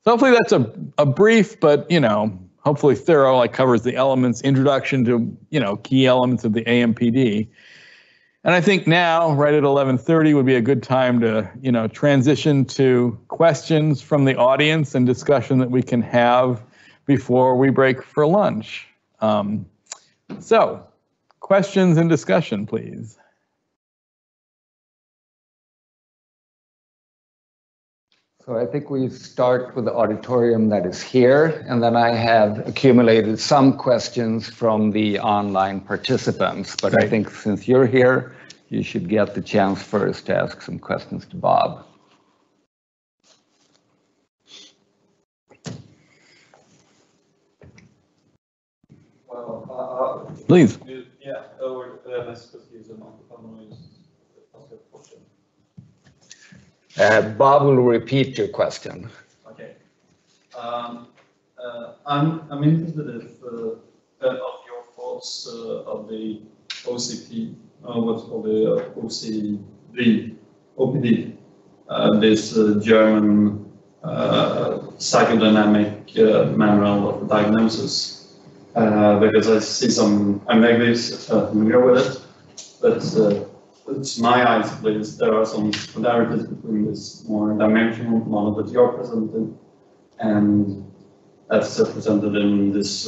So hopefully that's a brief, but, you know, hopefully thorough, like covers the elements, introduction to, you know, key elements of the AMPD. And I think now, right at 11:30 would be a good time to, you know, transition to questions from the audience and discussion that we can have before we break for lunch. So questions and discussion, please. So I think we start with the auditorium that is here, and then I have accumulated some questions from the online participants, but I think since you're here, you should get the chance first to ask some questions to Bob. Please. Yeah, Bob will repeat your question. Okay. I'm interested of your thoughts of the OCP, what's called the OPD, this German psychodynamic manual of diagnosis. Because I see some, I'm maybe familiar with it, but to my eyes, at least, there are some similarities between this more dimensional model that you're presenting and that's presented in this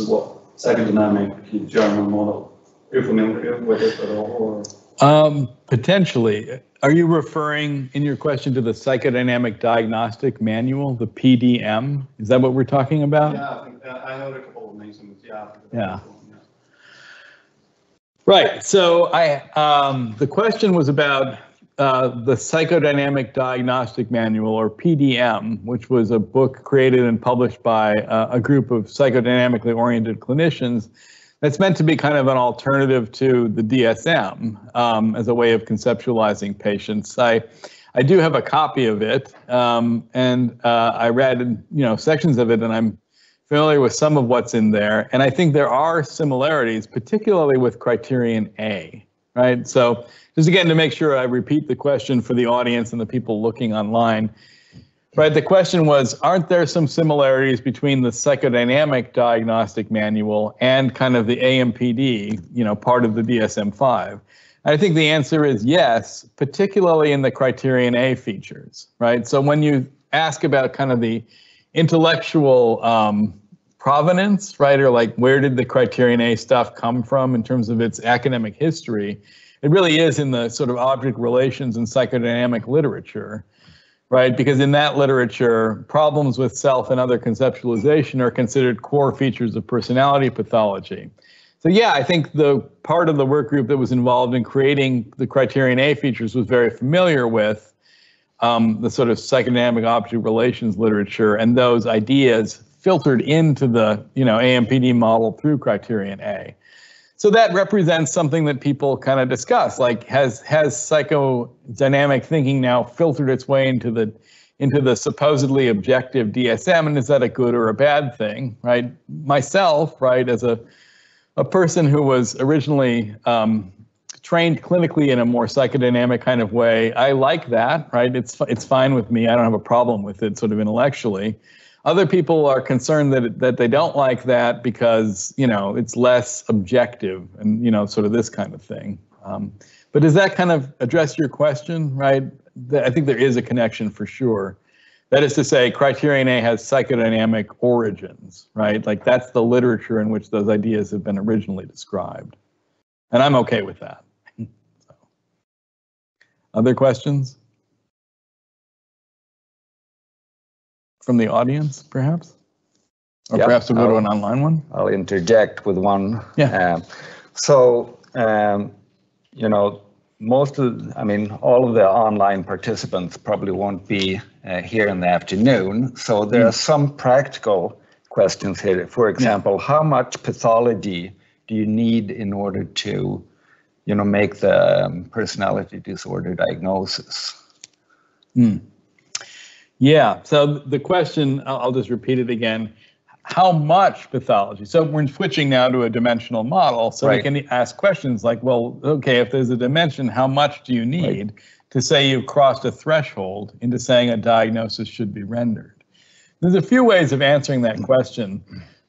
psychodynamic German model. Are you familiar with it at all? Or? Potentially. Are you referring in your question to the Psychodynamic Diagnostic Manual, the PDM? Is that what we're talking about? Yeah, I think I heard a couple of names. Yeah. Right. So the question was about the Psychodynamic Diagnostic Manual, or PDM, which was a book created and published by a group of psychodynamically oriented clinicians that's meant to be kind of an alternative to the DSM as a way of conceptualizing patients. I I do have a copy of it, and I read sections of it, and I'm familiar with some of what's in there. And I think there are similarities, particularly with criterion A, right? So just again, to make sure I repeat the question for the audience and the people looking online, right? The question was, aren't there some similarities between the psychodynamic diagnostic manual and kind of the AMPD, part of the DSM-5? I think the answer is yes, particularly in the criterion A features, right? So when you ask about kind of the intellectual provenance, right, or like where did the criterion A stuff come from in terms of its academic history, it really is in the sort of object relations and psychodynamic literature, right? Because in that literature, problems with self and other conceptualization are considered core features of personality pathology. So yeah, I think the part of the work group that was involved in creating the criterion A features was very familiar with the sort of psychodynamic object relations literature, and those ideas filtered into the AMPD model through criterion A. So that represents something that people kind of discuss, like has psychodynamic thinking now filtered its way into the supposedly objective DSM, and is that a good or a bad thing, right? Myself, right, as a person who was originally trained clinically in a more psychodynamic kind of way, I like that, right? It's fine with me. I don't have a problem with it sort of intellectually. Other people are concerned that they don't like that because, it's less objective and, sort of this kind of thing. But does that kind of address your question, right? I think there is a connection for sure. That is to say, criterion A has psychodynamic origins, right? Like that's the literature in which those ideas have been originally described. And I'm okay with that. So. Other questions? From the audience, perhaps? Or yep, perhaps we'll go to an online one? I'll interject with one. Yeah. All of the online participants probably won't be here in the afternoon. So there are some practical questions here. For example, how much pathology do you need in order to, make the personality disorder diagnosis? Yeah, so the question, I'll just repeat it again. How much pathology? So we're switching now to a dimensional model, so we can ask questions like, well, okay, if there's a dimension, how much do you need to say you've crossed a threshold into saying a diagnosis should be rendered? There's a few ways of answering that question.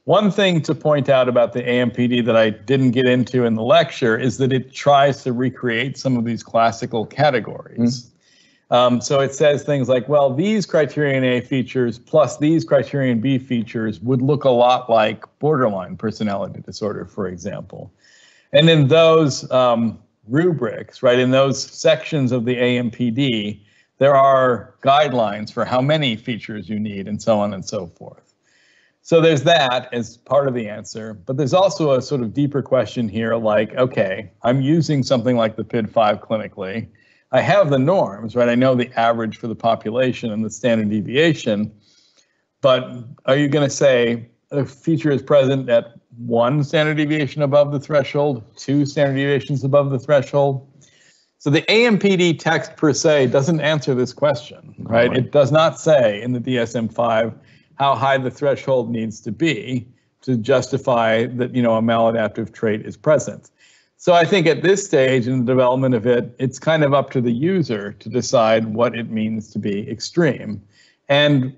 One thing to point out about the AMPD that I didn't get into in the lecture is that it tries to recreate some of these classical categories. So it says things like, well, these criterion A features plus these criterion B features would look a lot like borderline personality disorder, for example. And in those rubrics, right, in those sections of the AMPD, there are guidelines for how many features you need and so on and so forth. So there's that as part of the answer, but there's also a sort of deeper question here like, okay, I'm using something like the PID-5 clinically. I have the norms, right? I know the average for the population and the standard deviation, but are you going to say a feature is present at 1 standard deviation above the threshold, 2 standard deviations above the threshold? So the AMPD text per se doesn't answer this question, right? It does not say in the DSM-5 how high the threshold needs to be to justify that, a maladaptive trait is present. So I think at this stage in the development of it, it's kind of up to the user to decide what it means to be extreme. And,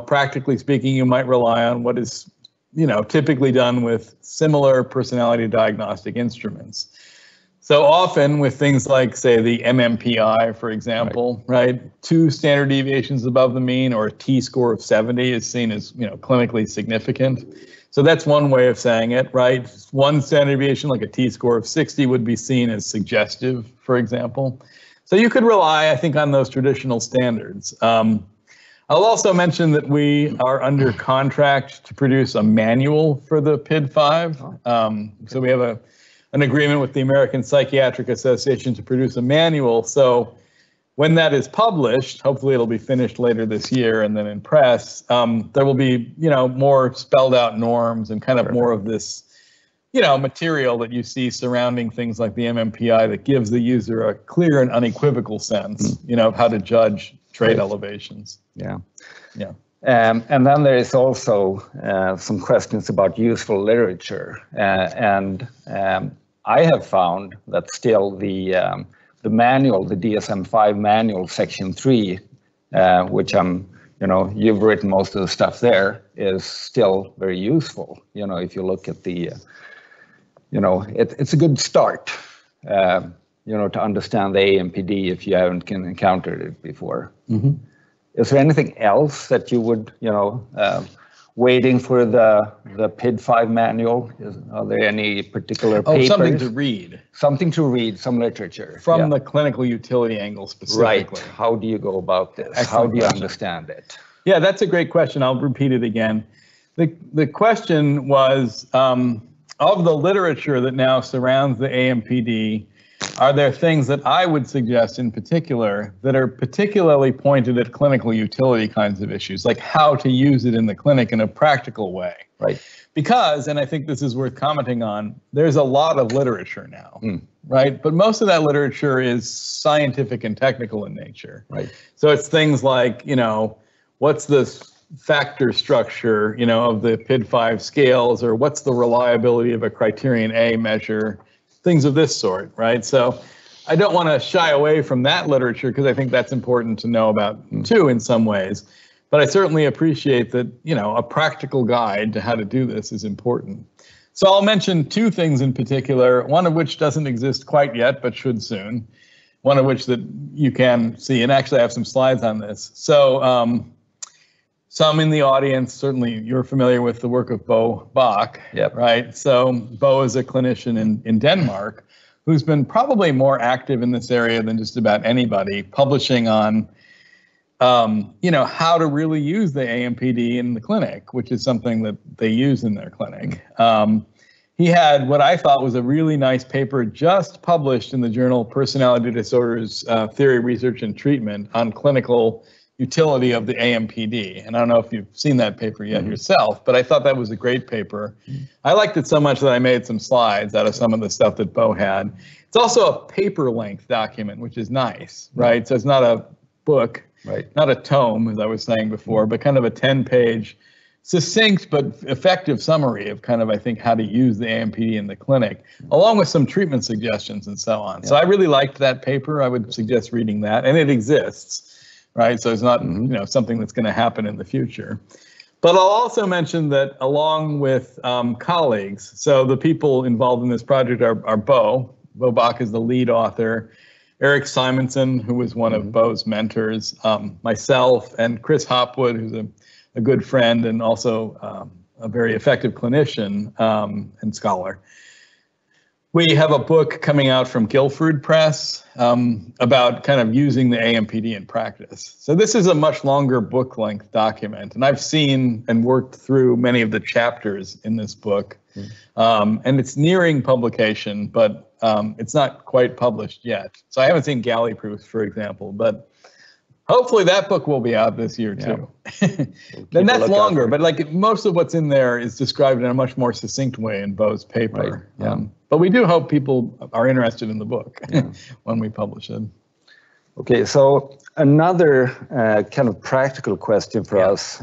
practically speaking, you might rely on what is, typically done with similar personality diagnostic instruments. So often with things like, say, the MMPI, for example, right? 2 standard deviations above the mean or a T-score of 70 is seen as, clinically significant. So that's one way of saying it, right? 1 standard deviation, like a T-score of 60, would be seen as suggestive, for example. So you could rely, I think, on those traditional standards. I'll also mention that we are under contract to produce a manual for the PID-5. So we have an agreement with the American Psychiatric Association to produce a manual. So when that is published, hopefully it'll be finished later this year and then in press, there will be, more spelled out norms and kind of more of this material that you see surrounding things like the MMPI that gives the user a clear and unequivocal sense, of how to judge trait elevations. Yeah. Yeah. And then there is also some questions about useful literature, and I have found that still the manual, the DSM-5 manual, section 3, which you've written most of the stuff there, is still very useful. If you look at the, it's a good start, to understand the AMPD if you haven't encountered it before. Mm-hmm. Is there anything else that you would, waiting for the PID-5 manual? Are there any particular papers? Something to read. Something to read, some literature. From the clinical utility angle specifically. Right. How do you go about this? Excellent How do you question. Understand it? Yeah, that's a great question. I'll repeat it again. The question was, of the literature that now surrounds the AMPD, are there things that I would suggest in particular that are particularly pointed at clinical utility kinds of issues, like how to use it in the clinic in a practical way? Right. Because, and I think this is worth commenting on, there's a lot of literature now, right? But most of that literature is scientific and technical in nature. Right. So it's things like, what's the factor structure, of the PID-5 scales, or what's the reliability of a criterion A measure, things of this sort, right? So I don't want to shy away from that literature because I think that's important to know about too in some ways. But I certainly appreciate that, a practical guide to how to do this is important. So I'll mention two things in particular, one of which doesn't exist quite yet, but should soon. One of which that you can see, and actually I have some slides on this. So some in the audience, certainly you're familiar with the work of Bo Bach, right? So Bo is a clinician in Denmark who's been probably more active in this area than just about anybody, publishing on, how to really use the AMPD in the clinic, which is something that they use in their clinic. He had what I thought was a really nice paper just published in the journal Personality Disorders, Theory, Research, and Treatment on clinical utility of the AMPD. And I don't know if you've seen that paper yet yourself, but I thought that was a great paper. I liked it so much that I made some slides out of some of the stuff that Bo had. It's also a paper length document, which is nice, right? So it's not a book, not a tome, as I was saying before, but kind of a 10-page succinct but effective summary of kind of, I think, how to use the AMPD in the clinic, along with some treatment suggestions and so on. So I really liked that paper. I would suggest reading that, and it exists. Right, so it's not something that's going to happen in the future. But I'll also mention that along with colleagues, so the people involved in this project are Bo Bach is the lead author, Eric Simonson, who was one of Bo's mentors, myself, and Chris Hopwood, who's a good friend and also a very effective clinician and scholar. We have a book coming out from Guilford Press about kind of using the AMPD in practice. So this is a much longer book length document, and I've seen and worked through many of the chapters in this book, and it's nearing publication, but it's not quite published yet. So I haven't seen galley proofs, for example, but hopefully that book will be out this year too. And that's longer, but like most of what's in there is described in a much more succinct way in Bo's paper. But we do hope people are interested in the book when we publish it. Okay, so another kind of practical question for us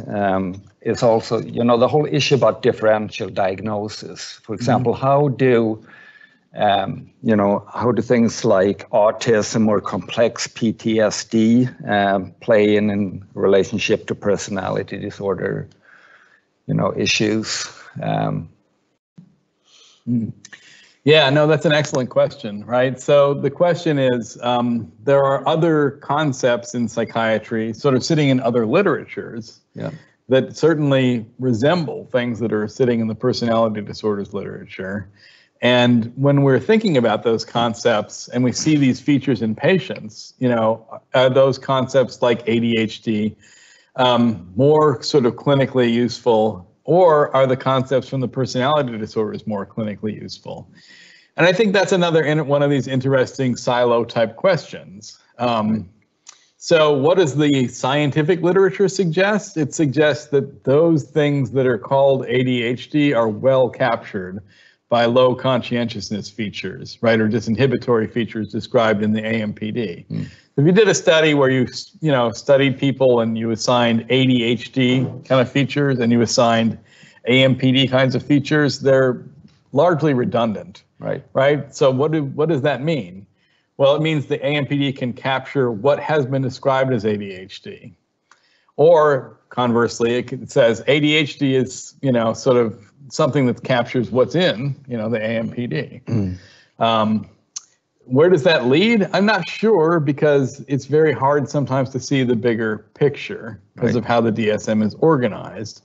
is also, the whole issue about differential diagnosis. For example, how do things like autism or complex PTSD play in relationship to personality disorder, issues? Yeah, no, that's an excellent question, right? So the question is, there are other concepts in psychiatry sort of sitting in other literatures that certainly resemble things that are sitting in the personality disorders literature. And when we're thinking about those concepts and we see these features in patients, are those concepts like ADHD more sort of clinically useful, or are the concepts from the personality disorders more clinically useful? And I think that's another one of these interesting silo type questions. So what does the scientific literature suggest? It suggests that those things that are called ADHD are well captured by low conscientiousness features, right, or disinhibitory features described in the AMPD. If you did a study where you studied people and you assigned ADHD kind of features and you assigned AMPD kinds of features, they're largely redundant. Right. So what does that mean? Well, it means the AMPD can capture what has been described as ADHD. Or conversely, it says ADHD is, sort of something that captures what's in, the AMPD. Where does that lead? I'm not sure, because it's very hard sometimes to see the bigger picture because of how the DSM is organized.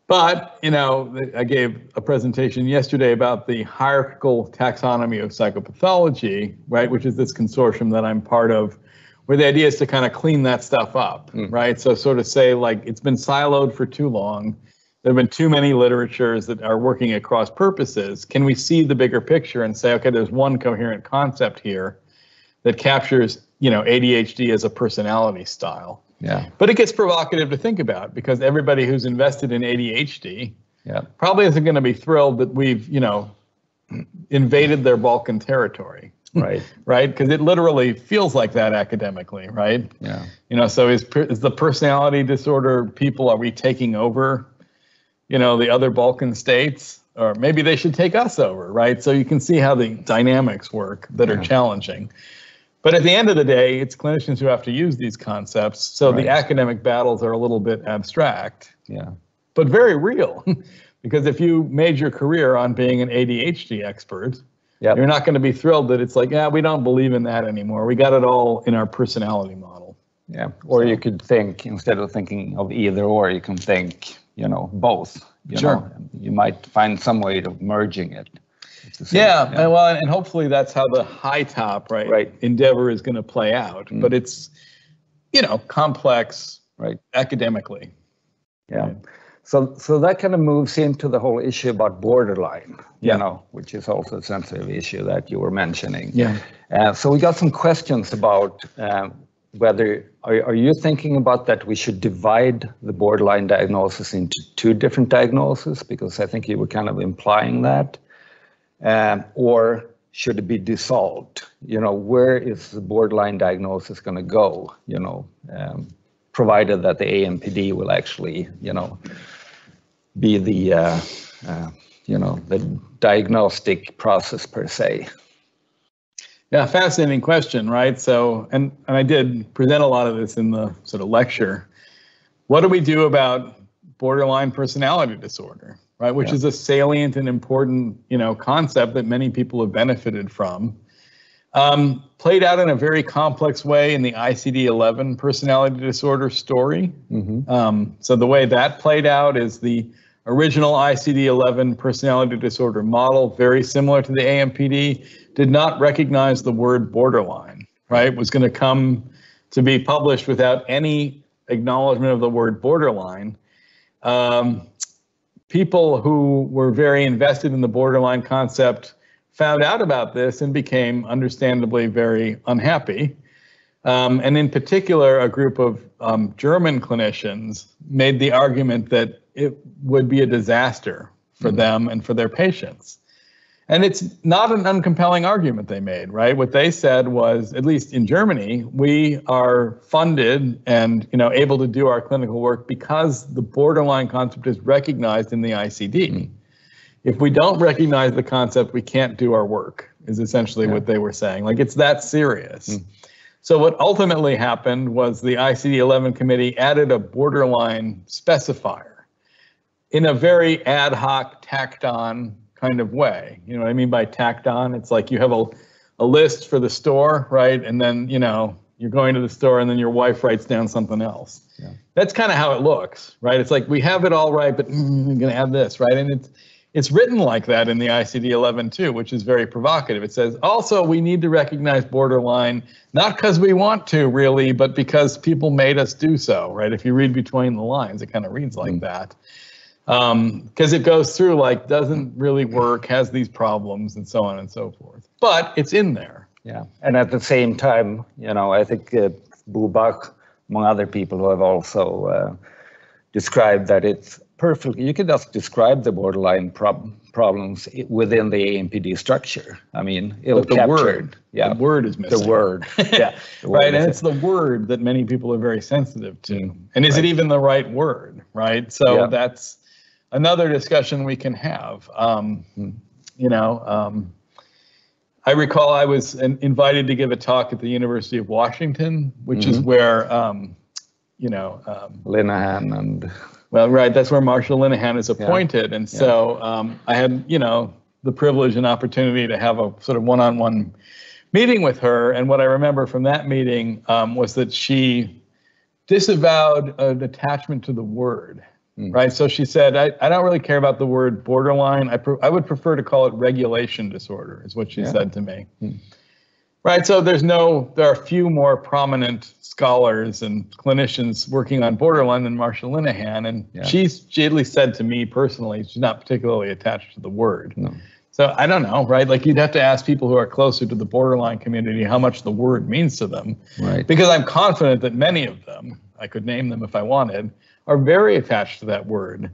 But, I gave a presentation yesterday about the hierarchical taxonomy of psychopathology, right, which is this consortium that I'm part of, where the idea is to kind of clean that stuff up, right? So sort of say, like, it's been siloed for too long. There have been too many literatures that are working at cross purposes. Can we see the bigger picture and say, okay, there's one coherent concept here that captures, ADHD as a personality style? Yeah. But it gets provocative to think about, because everybody who's invested in ADHD probably isn't going to be thrilled that we've, invaded their Balkan territory. Right. Because it literally feels like that academically, right? Yeah. So is the personality disorder people, are we taking over, the other Balkan states? Or maybe they should take us over, right? So you can see how the dynamics work that are challenging. But at the end of the day, it's clinicians who have to use these concepts. So the academic battles are a little bit abstract, but very real. Because if you made your career on being an ADHD expert, you're not going to be thrilled that it's like, we don't believe in that anymore. We got it all in our personality model. Yeah. Or you could think, instead of thinking of either or, you can think, both. You might find some way of merging it. Well, and hopefully that's how the high top endeavor is going to play out. But it's, complex academically. So that kind of moves into the whole issue about borderline, which is also a sensitive issue that you were mentioning. So we got some questions about whether, are you thinking about that we should divide the borderline diagnosis into two different diagnoses? Because I think you were kind of implying that. Or should it be dissolved? Where is the borderline diagnosis going to go? Provided that the AMPD will actually, be the, the diagnostic process per se. Yeah, fascinating question, right? So, and I did present a lot of this in the sort of lecture. What do we do about borderline personality disorder? Right, which is a salient and important, concept that many people have benefited from. Played out in a very complex way in the ICD-11 personality disorder story. So the way that played out is the original ICD-11 personality disorder model, very similar to the AMPD, did not recognize the word borderline, right? Was going to come to be published without any acknowledgement of the word borderline. People who were very invested in the borderline concept found out about this and became understandably very unhappy. And in particular, a group of German clinicians made the argument that it would be a disaster for them and for their patients. And it's not an uncompelling argument they made, right? What they said was, at least in Germany, we are funded and able to do our clinical work because the borderline concept is recognized in the ICD. If we don't recognize the concept, we can't do our work, is essentially what they were saying. Like, it's that serious. So what ultimately happened was the ICD-11 committee added a borderline specifier in a very ad hoc, tacked on kind of way. You know what I mean by tacked on? It's like you have a list for the store, right? And then, you're going to the store and then your wife writes down something else. That's kind of how it looks, right? It's like, we have it all right, but I'm going to add this, right? And it's written like that in the ICD-11 too, which is very provocative. It says, also, we need to recognize borderline, not because we want to really, but because people made us do so, right? If you read between the lines, it kind of reads like that. Because it goes through like, doesn't really work, has these problems, and so on and so forth. But it's in there. Yeah, and at the same time, I think Bubach, among other people who have also described that it's perfectly, you can just describe the borderline problems within the AMPD structure. I mean, it'll But the capture, word, yeah, the word is missing. the word, Yeah, the word right, and is it's the word that many people are very sensitive to. Mm. And is it Right. even the right word, right? So Yeah. that's another discussion we can have. You know, I recall I was invited to give a talk at the University of Washington, which is where, you know, Linehan and well, right, that's where Marshall Linehan is appointed. And so I had, you know, the privilege and opportunity to have a sort of one-on-one meeting with her. And what I remember from that meeting was that she disavowed an attachment to the word, right? So she said, I don't really care about the word borderline. I would prefer to call it regulation disorder, is what she said to me. Right, so there are a few more prominent scholars and clinicians working on borderline than Marshall Linehan, and she at least said to me personally, she's not particularly attached to the word. No. So I don't know, right? Like you'd have to ask people who are closer to the borderline community how much the word means to them. Right. Because I'm confident that many of them, I could name them if I wanted, are very attached to that word.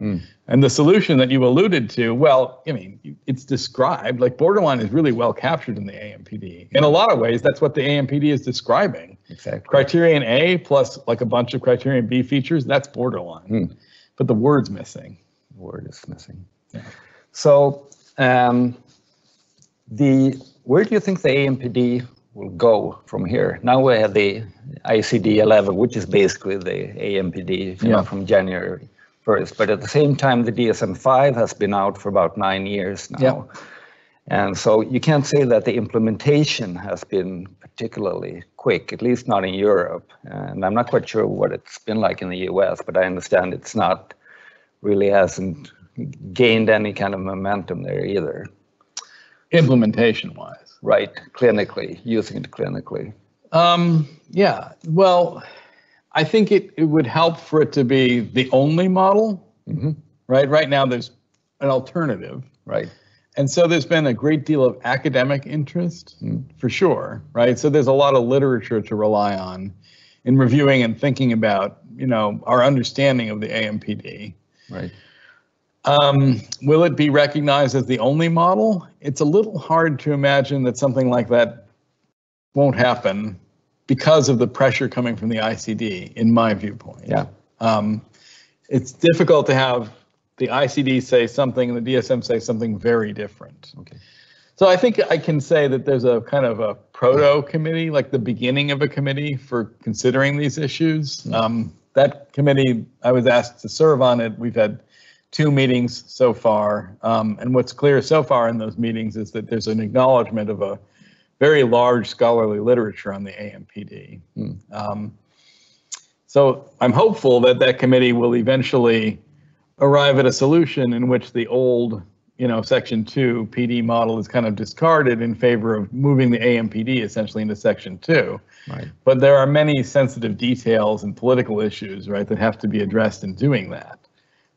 And the solution that you alluded to, well, I mean, it's described, like borderline is really well captured in the AMPD. In a lot of ways, that's what the AMPD is describing. Exactly. Criterion A plus like a bunch of criterion B features, that's borderline. But the word's missing. The word is missing. Yeah. So where do you think the AMPD will go from here? Now we have the ICD-11, which is basically the AMPD, you know, from January 1st. But at the same time, the DSM-5 has been out for about 9 years now. And so you can't say that the implementation has been particularly quick, at least not in Europe. And I'm not quite sure what it's been like in the US, but I understand it's not really hasn't gained any kind of momentum there either. Implementation-wise. Right, clinically, using it clinically. Yeah, well, I think it would help for it to be the only model, right? Right now there's an alternative. Right. And so there's been a great deal of academic interest, for sure, right? So there's a lot of literature to rely on in reviewing and thinking about, you know, our understanding of the AMPD. Right. Will it be recognized as the only model? It's a little hard to imagine that something like that won't happen because of the pressure coming from the ICD, in my viewpoint. Yeah. It's difficult to have the ICD say something and the DSM say something very different. Okay. So I think I can say that there's a kind of a proto committee, like the beginning of a committee for considering these issues. That committee, I was asked to serve on it. We've had 2 meetings so far. And what's clear so far in those meetings is that there's an acknowledgement of a very large scholarly literature on the AMPD. So I'm hopeful that that committee will eventually arrive at a solution in which the old, you know, Section 2 PD model is kind of discarded in favor of moving the AMPD essentially into Section 2. Right. But there are many sensitive details and political issues, right, that have to be addressed in doing that.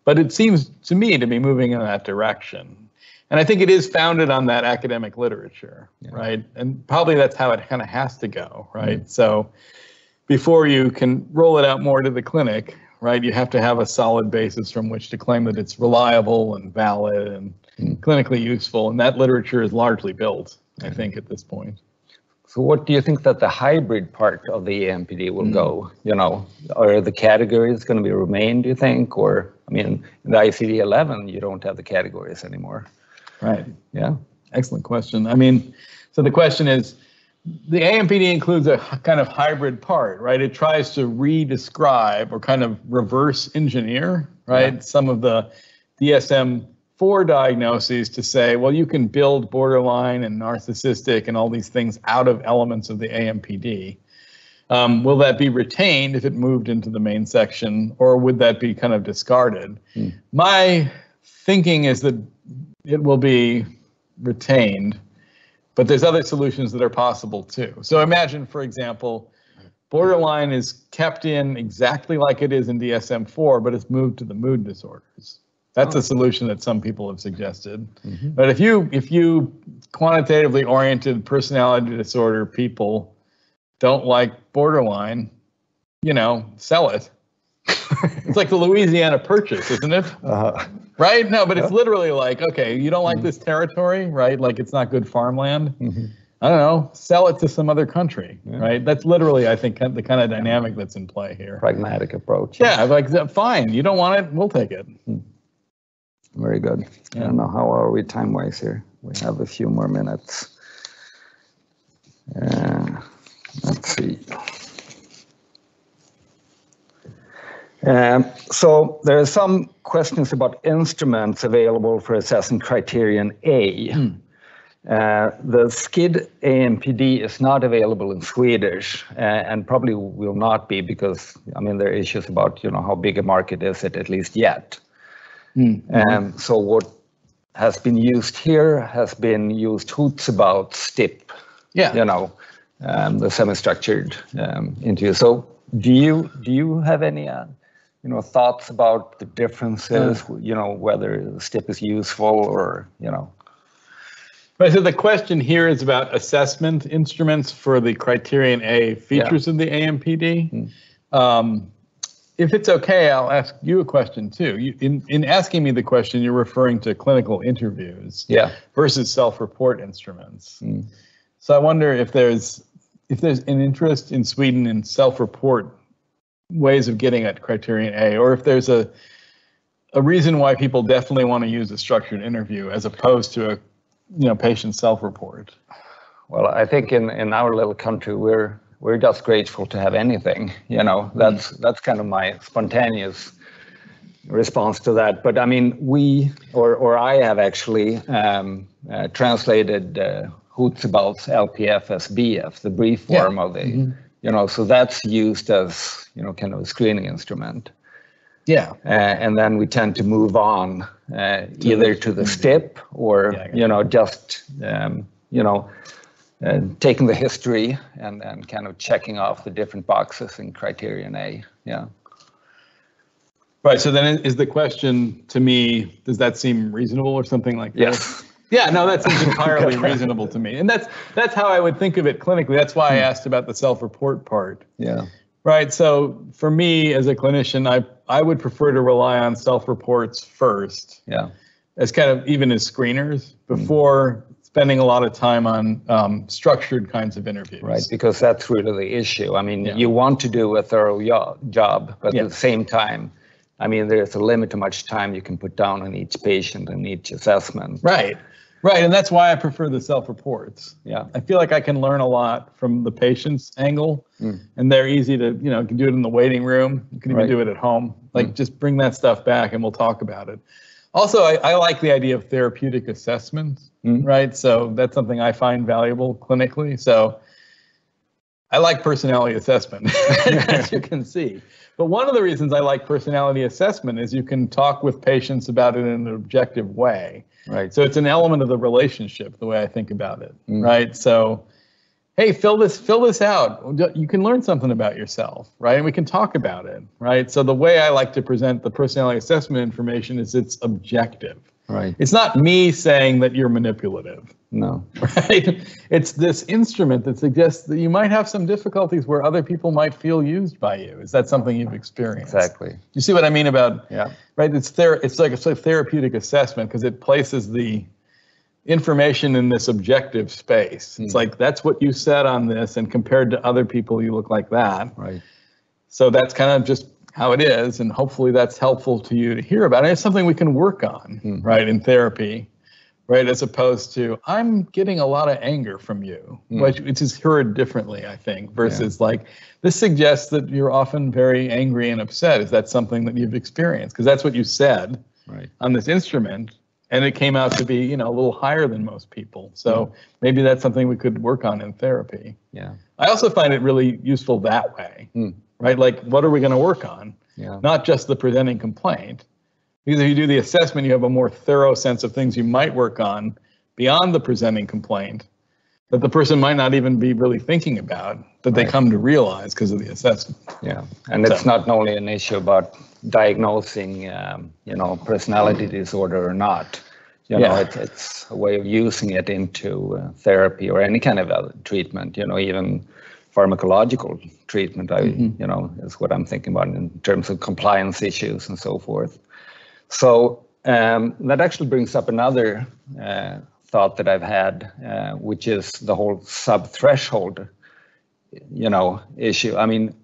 But it seems to me to be moving in that direction. And I think it is founded on that academic literature, right? And probably that's how it kind of has to go, right? So before you can roll it out more to the clinic, right, you have to have a solid basis from which to claim that it's reliable and valid and clinically useful. And that literature is largely built, I think, at this point. So what do you think that the hybrid part of the AMPD will go? You know, are the categories going to be remain, do you think? Or, I mean, in the ICD-11, you don't have the categories anymore. Right. Yeah. Excellent question. I mean, so the question is, the AMPD includes a kind of hybrid part, right? It tries to re-describe or kind of reverse engineer, right? Some of the DSM-IV diagnoses to say, well, you can build borderline and narcissistic and all these things out of elements of the AMPD. Will that be retained if it moved into the main section, or would that be kind of discarded? My thinking is that it will be retained, but there's other solutions that are possible too. So imagine, for example, borderline is kept in exactly like it is in DSM-IV, but it's moved to the mood disorders. That's a solution that some people have suggested. But if you quantitatively oriented personality disorder people don't like borderline, you know, sell it. It's like the Louisiana Purchase, isn't it? right? No, but it's literally like, okay, you don't like this territory, right? Like it's not good farmland. I don't know, sell it to some other country, right? That's literally, I think, the kind of dynamic that's in play here. Pragmatic approach. Yeah, like, fine, you don't want it, we'll take it. Very good. I don't know, how are we time-wise here? We have a few more minutes. Let's see. So there are some questions about instruments available for assessing criterion A. The SCID AMPD is not available in Swedish, and probably will not be because, I mean, there are issues about, how big a market is it, at least yet. So what has been used here has been used Hutzebaut STIP, the semi-structured interview. So do you have any thoughts about the differences, whether STIP is useful or, Right, so the question here is about assessment instruments for the criterion A features of the AMPD. If it's okay, I'll ask you a question too. In asking me the question, you're referring to clinical interviews versus self-report instruments. So I wonder if there's an interest in Sweden in self-report ways of getting at criterion A, or if there's a reason why people definitely want to use a structured interview as opposed to a patient self-report. Well, I think in our little country, we're just grateful to have anything, that's kind of my spontaneous response to that. But I mean, I have actually translated Hutzebaut's LPF as BF, the brief form of the, so that's used as, kind of a screening instrument. And then we tend to move on either to the STIP or, just, taking the history and kind of checking off the different boxes in criterion A. Right. So then is the question to me, does that seem reasonable or something like that? Yes. Yeah, no, that seems entirely reasonable to me. And that's how I would think of it clinically. That's why I asked about the self-report part. Right. So for me as a clinician, I would prefer to rely on self-reports first. As kind of even as screeners before spending a lot of time on structured kinds of interviews. Right, because that's really the issue. I mean, you want to do a thorough job, but at the same time, I mean, there's a limit to how much time you can put down on each patient and each assessment. Right, and that's why I prefer the self-reports. I feel like I can learn a lot from the patient's angle, and they're easy to, you can do it in the waiting room. You can even do it at home. Like, just bring that stuff back and we'll talk about it. Also, I like the idea of therapeutic assessment, right? So that's something I find valuable clinically. So I like personality assessment, as you can see. But one of the reasons I like personality assessment is you can talk with patients about it in an objective way. Right. So it's an element of the relationship, the way I think about it, right? So, hey, fill this out. You can learn something about yourself, right? And we can talk about it, right? So the way I like to present the personality assessment information is it's objective. Right. It's not me saying that you're manipulative. No. Right? It's this instrument that suggests that you might have some difficulties where other people might feel used by you. Is that something you've experienced? Exactly. You see what I mean about, right? It's like a therapeutic assessment because it places the information in this objective space. It's like, that's what you said on this, and compared to other people, you look like that. Right. So that's kind of just how it is, and hopefully that's helpful to you to hear about. And it's something we can work on, right, in therapy, right, as opposed to, I'm getting a lot of anger from you, which is heard differently, I think, versus like, this suggests that you're often very angry and upset. Is that something that you've experienced? Because that's what you said on this instrument. And it came out to be, a little higher than most people. So maybe that's something we could work on in therapy. I also find it really useful that way, right? Like, what are we going to work on? Not just the presenting complaint. Because if you do the assessment, you have a more thorough sense of things you might work on beyond the presenting complaint that the person might not even be really thinking about, that they come to realize because of the assessment. And it's not only an issue about diagnosing, personality disorder or not. It's a way of using it into therapy or any kind of treatment, even pharmacological treatment, is what I'm thinking about in terms of compliance issues and so forth. So that actually brings up another thought that I've had, which is the whole sub-threshold, issue. I mean,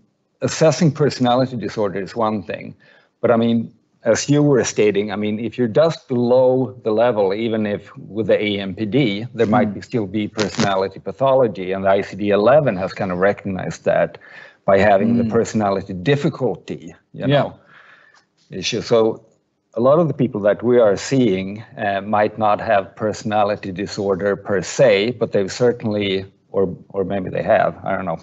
assessing personality disorder is one thing, but I mean, as you were stating, I mean, if you're just below the level, even if with the APMD, there might still be personality pathology, and the ICD-11 has kind of recognized that by having the personality difficulty, issue. So a lot of the people that we are seeing might not have personality disorder per se, but they've certainly, or maybe they have, I don't know,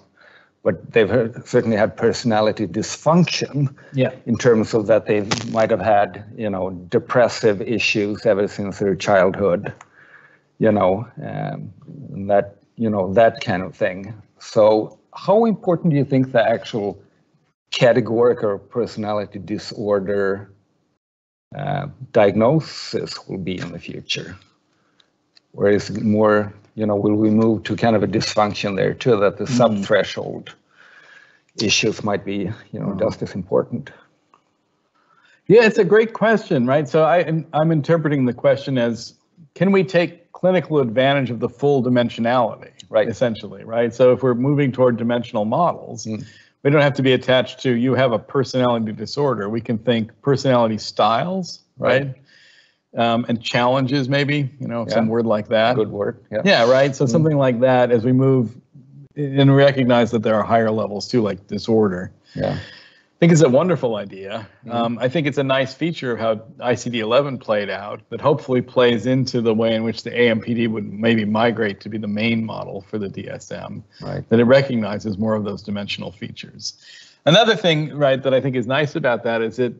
but they've certainly had personality dysfunction in terms of that they might have had, depressive issues ever since their childhood, and that, that kind of thing. So how important do you think the actual categorical personality disorder diagnosis will be in the future? Or is it more, will we move to kind of a dysfunction there too, that the sub-threshold issues might be, just as important? Yeah, it's a great question, right? So I'm interpreting the question as, can we take clinical advantage of the full dimensionality, right? Essentially, right? So if we're moving toward dimensional models, we don't have to be attached to, you have a personality disorder. We can think personality styles, right? And challenges, maybe, some word like that. Good word. Yeah, right. So something like that as we move and recognize that there are higher levels too, like disorder. Yeah. I think it's a wonderful idea. I think it's a nice feature of how ICD-11 played out that hopefully plays into the way in which the APMD would maybe migrate to be the main model for the DSM, that it recognizes more of those dimensional features. Another thing, right, that I think is nice about that is it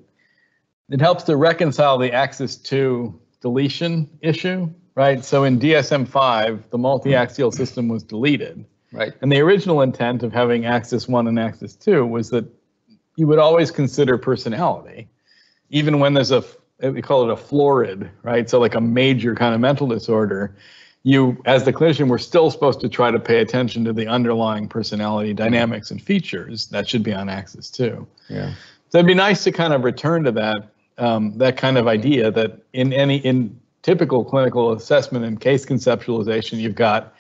helps to reconcile the axis 2 deletion issue, right? So in DSM-5, the multi-axial system was deleted. Right. And the original intent of having axis 1 and axis 2 was that you would always consider personality, even when there's we call it a florid, right? So like a major kind of mental disorder, you, as the clinician, were still supposed to try to pay attention to the underlying personality dynamics and features that should be on axis 2. Yeah. So it'd be nice to kind of return to that, that kind of idea that in typical clinical assessment and case conceptualization, you've got,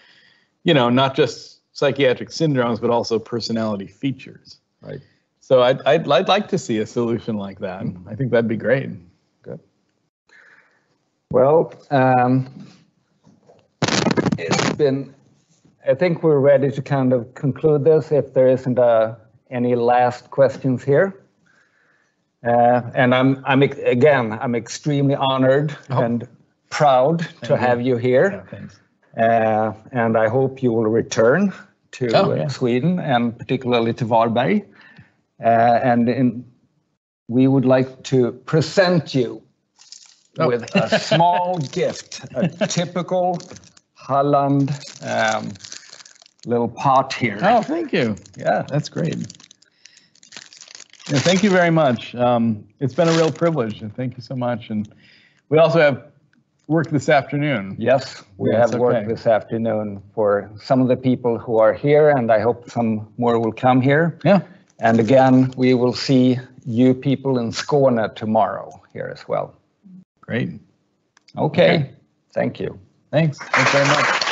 not just psychiatric syndromes, but also personality features. Right. So I'd like to see a solution like that. I think that'd be great. Good. Well, it's been, I think we're ready to kind of conclude this if there isn't any last questions here. And I'm extremely honored and proud to have you here. Yeah, thanks. And I hope you will return to Sweden and particularly to Varberg. We would like to present you with a small gift, a typical Halland little pot here. Oh, thank you. Yeah, that's great. Yeah, thank you very much. It's been a real privilege, and thank you so much. And we also have work this afternoon. Yes, we have work this afternoon for some of the people who are here, and I hope some more will come here. Yeah. And again, we will see you people in Skåne tomorrow here as well. Great. Okay. Thank you. Thanks very much.